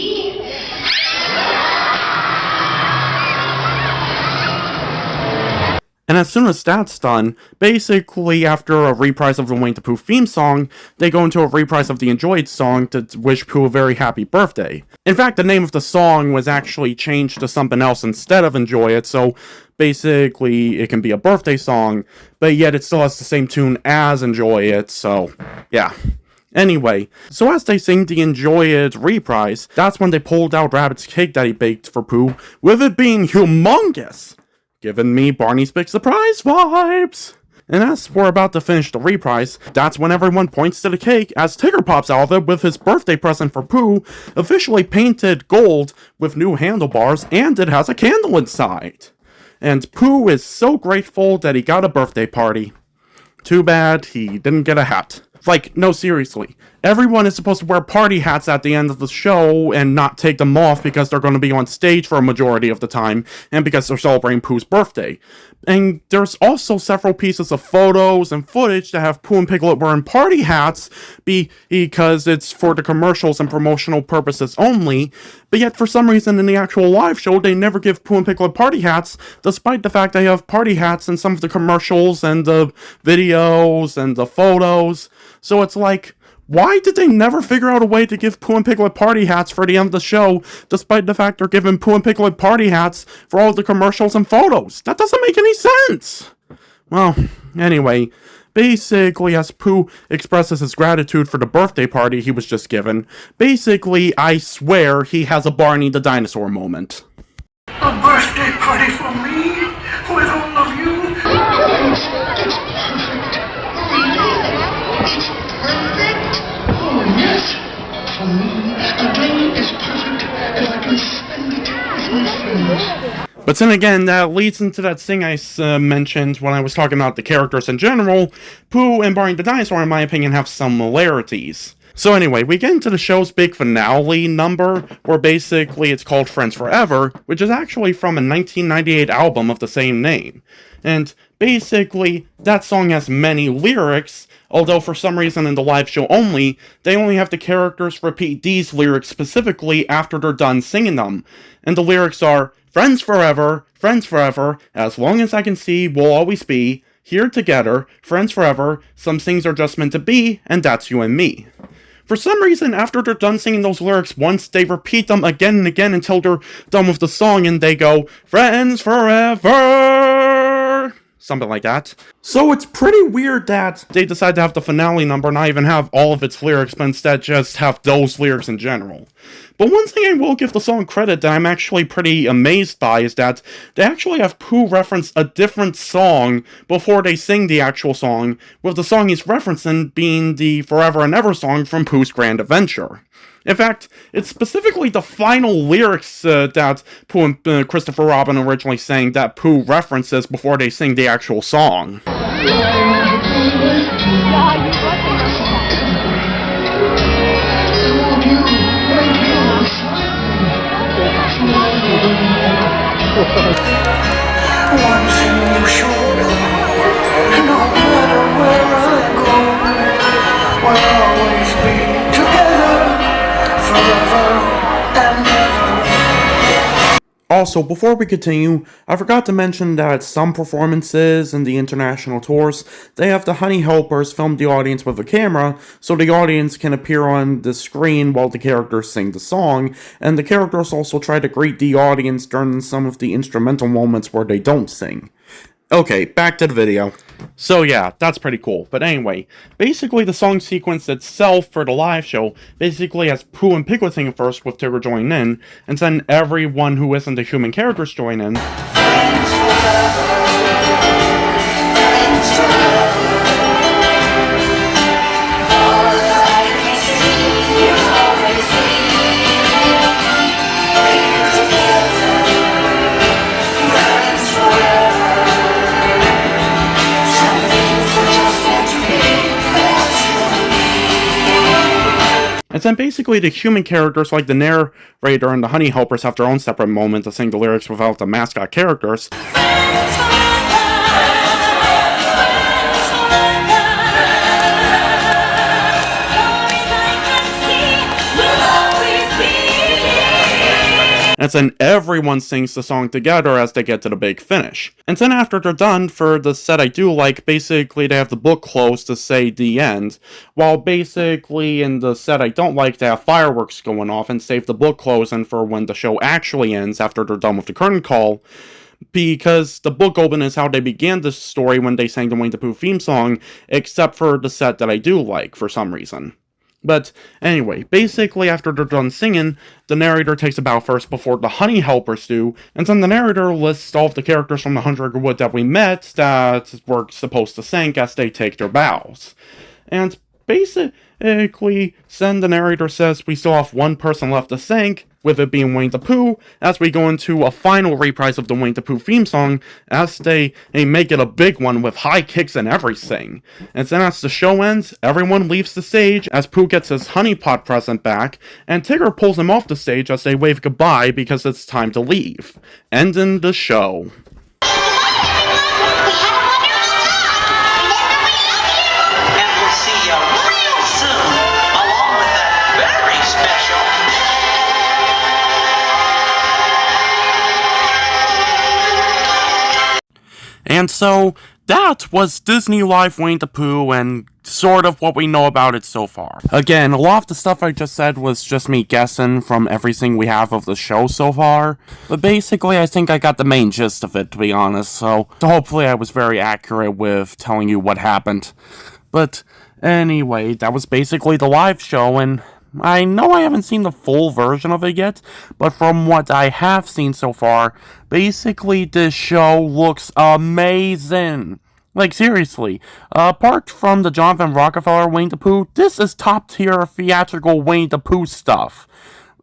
And as soon as that's done, basically after a reprise of the Winnie the Pooh theme song, they go into a reprise of the Enjoyed song to wish Pooh a very happy birthday. In fact, the name of the song was actually changed to something else instead of Enjoy It, so basically it can be a birthday song, but yet it still has the same tune as Enjoy It, so yeah. Anyway, so as they sing the Enjoy It reprise, that's when they pulled out Rabbit's cake that he baked for Pooh, with it being humongous! Giving me Barney's Big Surprise vibes! And as we're about to finish the reprise, that's when everyone points to the cake as Tigger pops out of it with his birthday present for Pooh, officially painted gold with new handlebars, and it has a candle inside. And Pooh is so grateful that he got a birthday party. Too bad he didn't get a hat. Like, no, seriously. Everyone is supposed to wear party hats at the end of the show and not take them off because they're going to be on stage for a majority of the time and because they're celebrating Pooh's birthday. And there's also several pieces of photos and footage that have Pooh and Piglet wearing party hats because it's for the commercials and promotional purposes only, but yet for some reason in the actual live show they never give Pooh and Piglet party hats, despite the fact they have party hats in some of the commercials and the videos and the photos. So it's like, why did they never figure out a way to give Pooh and Piglet party hats for the end of the show, despite the fact they're giving Pooh and Piglet party hats for all the commercials and photos? That doesn't make any sense! Well, anyway, basically as Pooh expresses his gratitude for the birthday party he was just given, basically, I swear he has a Barney the Dinosaur moment.
A birthday party for me? With all of you?
It's perfect. Really? It's perfect? Oh, yes. For me, a day is perfect if I can spend it with my friends.
But then again, that leads into that thing I mentioned when I was talking about the characters in general. Pooh and Barney the Dinosaur, in my opinion, have similarities. So anyway, we get into the show's big finale number, where basically it's called Friends Forever, which is actually from a 1998 album of the same name. And basically, that song has many lyrics, although for some reason in the live show only, they only have the characters repeat these lyrics specifically after they're done singing them. And the lyrics are, friends forever, as long as I can see, we'll always be, here together, friends forever, some things are just meant to be, and that's you and me. For some reason, after they're done singing those lyrics once, they repeat them again and again until they're done with the song, and they go, friends forever! Something like that. So it's pretty weird that they decide to have the finale number not even have all of its lyrics, but instead just have those lyrics in general. But one thing I will give the song credit that I'm actually pretty amazed by is that they actually have Pooh reference a different song before they sing the actual song, with the song he's referencing being the Forever and Ever song from Pooh's Grand Adventure. In fact, it's specifically the final lyrics that Pooh and Christopher Robin originally sang that Pooh references before they sing the actual song.
One thing you should know, no matter where I go, we'll always be together, forever and ever.
Also, before we continue, I forgot to mention that some performances in the international tours, they have the Hunny helpers film the audience with a camera, so the audience can appear on the screen while the characters sing the song, and the characters also try to greet the audience during some of the instrumental moments where they don't sing. Okay, back to the video. So yeah, that's pretty cool. But anyway, basically the song sequence itself for the live show basically has Pooh and Piglet singing first with Tigger joining in, and then everyone who isn't the human characters join in. And then basically the human characters, like the narrator and the Hunny helpers, have their own separate moment to sing the lyrics without the mascot characters. And then everyone sings the song together as they get to the big finish. And then after they're done, for the set I do like, basically they have the book closed to say the end, while basically in the set I don't like, they have fireworks going off and save the book closing for when the show actually ends after they're done with the curtain call, because the book open is how they began the story when they sang the Winnie the Pooh theme song, except for the set that I do like for some reason. But anyway, basically after they're done singing, the narrator takes a bow first before the Hunny helpers do, and then the narrator lists all of the characters from the Hundred Acre Wood that we met that were supposed to sing as they take their bows. And basically, then the narrator says we still have one person left to sing, with it being Winnie the Pooh, as we go into a final reprise of the Winnie the Pooh theme song, as they make it a big one with high kicks and everything. And then as the show ends, everyone leaves the stage as Pooh gets his honey pot present back, and Tigger pulls him off the stage as they wave goodbye because it's time to leave. Ending the show. And so, that was Disney Live Winnie the Pooh and sort of what we know about it so far. Again, a lot of the stuff I just said was just me guessing from everything we have of the show so far. But basically, I think I got the main gist of it, to be honest, so hopefully I was very accurate with telling you what happened. But anyway, that was basically the live show, and I know I haven't seen the full version of it yet, but from what I have seen so far, basically this show looks amazing. Like, seriously, apart from the Jonathan Rockefeller Winnie the Pooh, this is top-tier theatrical Winnie the Pooh stuff.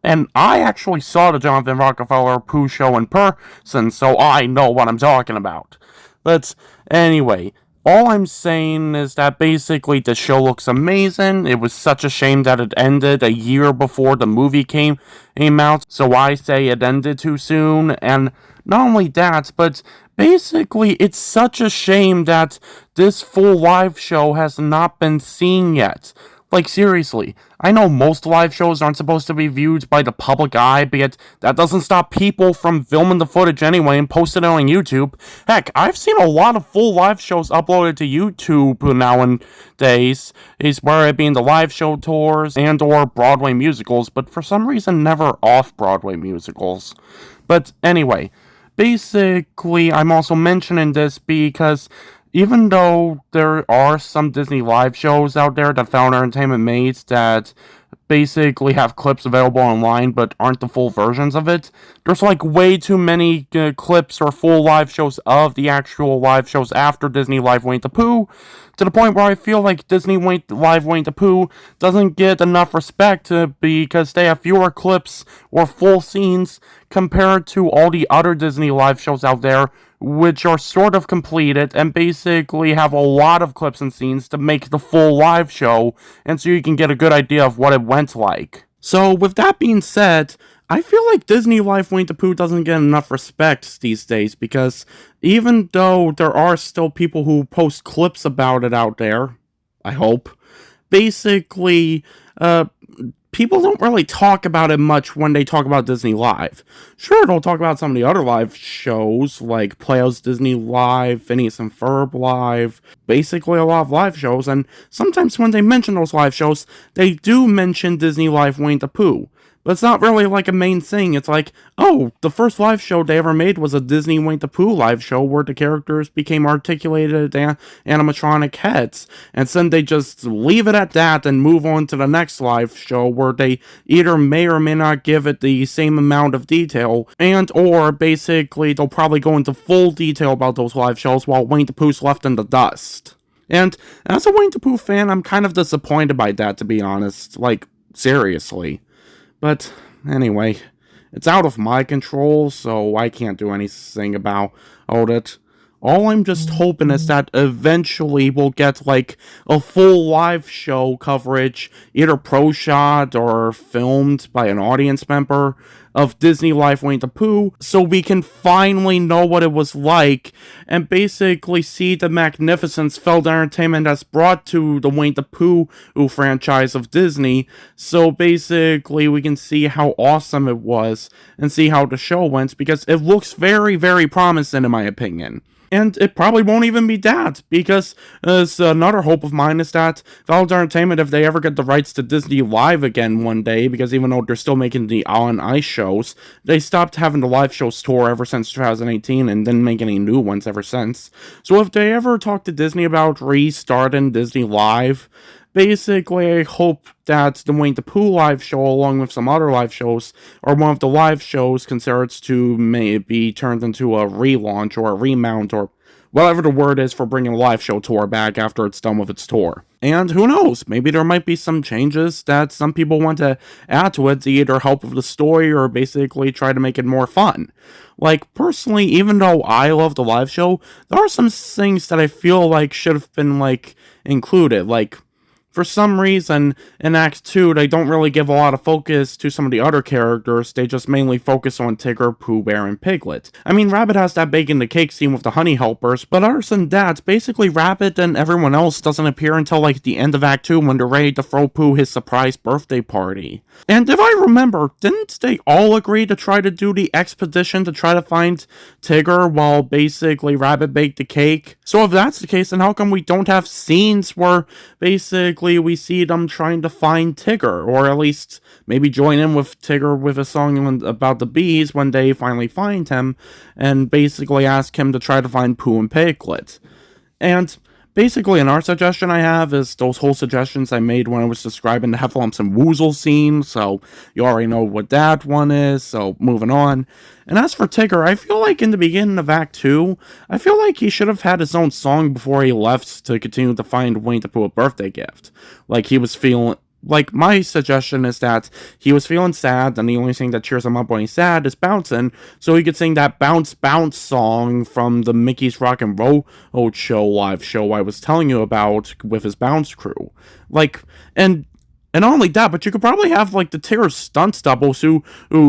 And I actually saw the Jonathan Rockefeller Pooh show in person, so I know what I'm talking about. But anyway, all I'm saying is that basically the show looks amazing. It was such a shame that it ended a year before the movie came out, so I say it ended too soon. And not only that, but basically it's such a shame that this full live show has not been seen yet. Like, seriously, I know most live shows aren't supposed to be viewed by the public eye, but yet that doesn't stop people from filming the footage anyway and posting it on YouTube. Heck, I've seen a lot of full live shows uploaded to YouTube nowadays, whether it being the live show tours and or Broadway musicals, but for some reason never off-Broadway musicals. But anyway, basically, I'm also mentioning this because even though there are some Disney live shows out there that Found Entertainment made that basically have clips available online but aren't the full versions of it, there's like way too many clips or full live shows of the actual live shows after Disney Live Winnie the Pooh, to the point where I feel like Disney Live Winnie the Pooh doesn't get enough respect because they have fewer clips or full scenes compared to all the other Disney live shows out there, which are sort of completed and basically have a lot of clips and scenes to make the full live show, and so you can get a good idea of what it went like. So with that being said, I feel like Disney Live Winnie the Pooh doesn't get enough respect these days, because even though there are still people who post clips about it out there, I hope, basically, people don't really talk about it much when they talk about Disney Live. Sure, they'll talk about some of the other live shows, like Playhouse Disney Live, Phineas and Ferb Live, basically a lot of live shows, and sometimes when they mention those live shows, they do mention Disney Live Winnie the Pooh. But it's not really like a main thing. It's like, oh, the first live show they ever made was a Disney Winnie the Pooh live show where the characters became articulated animatronic heads. And then they just leave it at that and move on to the next live show where they either may or may not give it the same amount of detail, and or basically they'll probably go into full detail about those live shows while Winnie the Pooh's left in the dust. And as a Winnie the Pooh fan, I'm kind of disappointed by that, to be honest. Like, seriously. But anyway, it's out of my control, so I can't do anything about it. All I'm just hoping is that eventually we'll get, like, a full live show coverage, either pro-shot or filmed by an audience member, of Disney Live Winnie the Pooh, so we can finally know what it was like, and basically see the magnificence Found Entertainment has brought to the Winnie the Pooh franchise of Disney, so basically we can see how awesome it was, and see how the show went, because it looks very, very promising in my opinion. And it probably won't even be that, because another hope of mine is that Found Entertainment, if they ever get the rights to Disney Live again one day, because even though they're still making the on ice shows, they stopped having the live shows tour ever since 2018 and didn't make any new ones ever since. So if they ever talk to Disney about restarting Disney Live, basically, I hope that the Winnie the Pooh live show, along with some other live shows, or one of the live shows considered to maybe turned into a relaunch or a remount or whatever the word is for bringing a live show tour back after it's done with its tour. And who knows, maybe there might be some changes that some people want to add to it to either help with the story or basically try to make it more fun. Like, personally, even though I love the live show, there are some things that I feel like should have been, like, included, like, for some reason, in Act 2, they don't really give a lot of focus to some of the other characters, they just mainly focus on Tigger, Pooh Bear, and Piglet. I mean, Rabbit has that bake in the cake scene with the honey helpers, but other than that, basically Rabbit and everyone else doesn't appear until like the end of Act 2 when they're ready to throw Pooh his surprise birthday party. And if I remember, didn't they all agree to try to do the expedition to try to find Tigger while basically Rabbit baked the cake? So if that's the case, then how come we don't have scenes where basically we see them trying to find Tigger, or at least maybe join in with Tigger with a song about the bees when they finally find him, and basically ask him to try to find Pooh and Piglet. And Basically, another suggestion I have is those whole suggestions I made when I was describing the Heffalumps and Woozles scene, so you already know what that one is, so moving on. And as for Tigger, I feel like in the beginning of Act 2, I feel like he should have had his own song before he left to continue to find Winnie the Pooh a birthday gift. Like, he was feeling... Like, my suggestion is that he was feeling sad, and the only thing that cheers him up when he's sad is bouncing, so he could sing that Bounce Bounce song from the Mickey's Rock and Roll Show live show I was telling you about with his bounce crew. Like, and not only that, but you could probably have, like, the Tigger stunt doubles who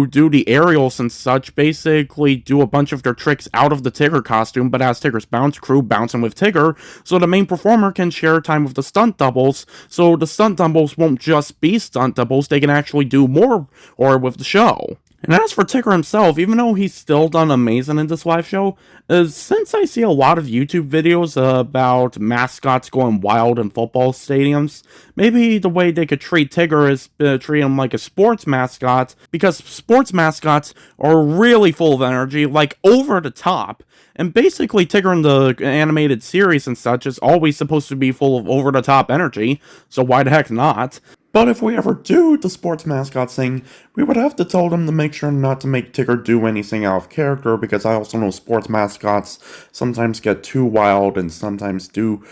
do the aerials and such, basically do a bunch of their tricks out of the Tigger costume, but as Tigger's bounce crew bouncing with Tigger, so the main performer can share time with the stunt doubles, so the stunt doubles won't just be stunt doubles, they can actually do more or with the show. And as for Tigger himself, even though he's still done amazing in this live show, since I see a lot of YouTube videos about mascots going wild in football stadiums, maybe the way they could treat Tigger is treat him like a sports mascot, because sports mascots are really full of energy, like over the top. And basically, Tigger in the animated series and such is always supposed to be full of over-the-top energy, so why the heck not? But if we ever do the sports mascot thing, we would have to tell them to make sure not to make Tigger do anything out of character, because I also know sports mascots sometimes get too wild and sometimes do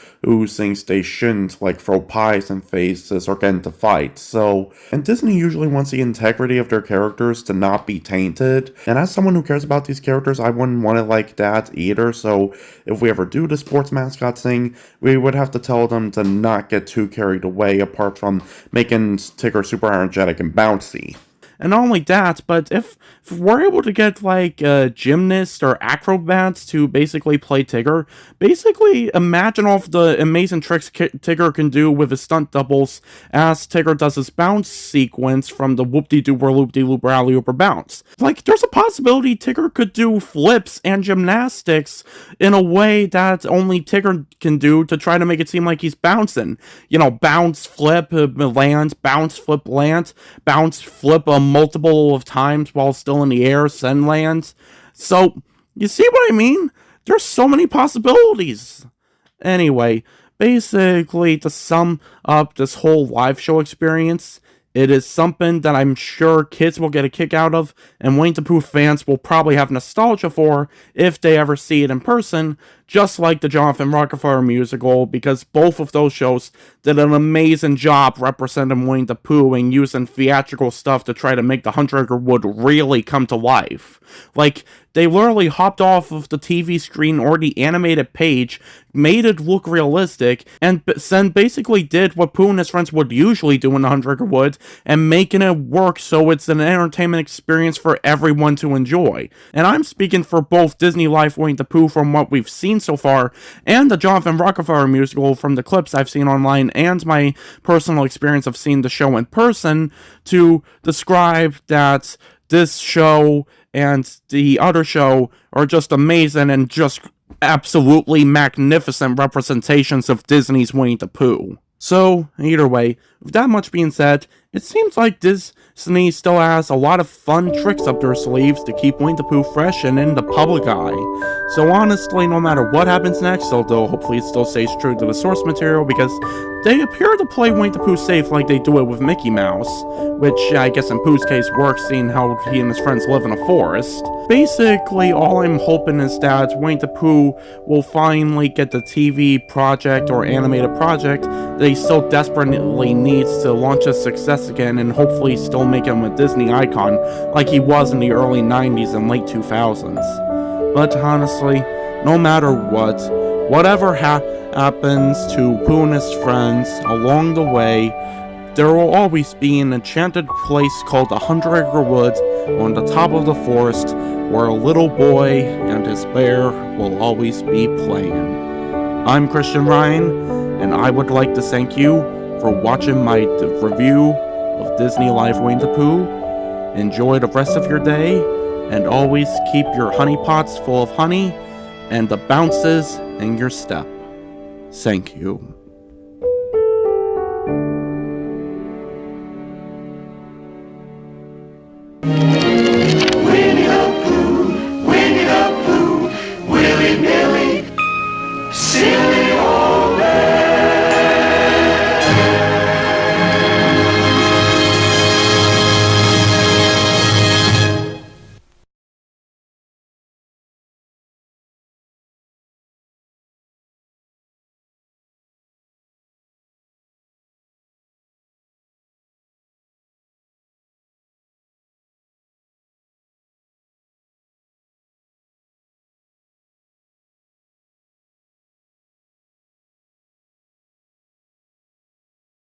things they shouldn't, like throw pies in faces or get into fights. So, and Disney usually wants the integrity of their characters to not be tainted, and as someone who cares about these characters, I wouldn't want it like that either. So if we ever do the sports mascot thing, we would have to tell them to not get too carried away, apart from making Tigger super energetic and bouncy. And not only that, but if we're able to get, like, gymnasts or acrobats to basically play Tigger, basically imagine all of the amazing tricks Tigger can do with his stunt doubles as Tigger does his bounce sequence from the whoop-de-dooper loop-de-looper alley-ooper bounce. Like, there's a possibility Tigger could do flips and gymnastics in a way that only Tigger can do to try to make it seem like he's bouncing. You know, bounce, flip, land, bounce, flip, land, bounce, flip, multiple of times while still in the air, send lands. So, you see what I mean? There's so many possibilities. Anyway, basically, to sum up this whole live show experience, it is something that I'm sure kids will get a kick out of, and Winnie the Pooh fans will probably have nostalgia for if they ever see it in person, just like the Jonathan Rockefeller musical, because both of those shows did an amazing job representing Winnie the Pooh and using theatrical stuff to try to make the Hundred Acre Wood really come to life. Like, they literally hopped off of the TV screen or the animated page, made it look realistic, and then basically did what Pooh and his friends would usually do in the Hundred Acre Wood, and making it work so it's an entertainment experience for everyone to enjoy. And I'm speaking for both Disney Life Winnie the Pooh from what we've seen so far, and the Jonathan Rockefeller musical from the clips I've seen online, and my personal experience of seeing the show in person, to describe that this show and the other show are just amazing and just absolutely magnificent representations of Disney's Winnie the Pooh. So, either way, with that much being said, it seems like Disney still has a lot of fun tricks up their sleeves to keep Winnie the Pooh fresh and in the public eye. So honestly, no matter what happens next, although hopefully it still stays true to the source material, because they appear to play Winnie the Pooh safe like they do it with Mickey Mouse, which I guess in Pooh's case works, seeing how he and his friends live in a forest. Basically, all I'm hoping is that Winnie the Pooh will finally get the TV project or animated project that he so desperately needs to launch his success again, and hopefully still make him a Disney icon like he was in the early 90s and late 2000s. But honestly, no matter what, whatever happens to Pooh and his friends along the way, there will always be an enchanted place called the Hundred Acre Wood on the top of the forest, where a little boy and his bear will always be playing. I'm Christian Ryan, and I would like to thank you for watching my review of Disney Life Winnie the Pooh. Enjoy the rest of your day, and always keep your honey pots full of honey and the bounces in your step. Thank you.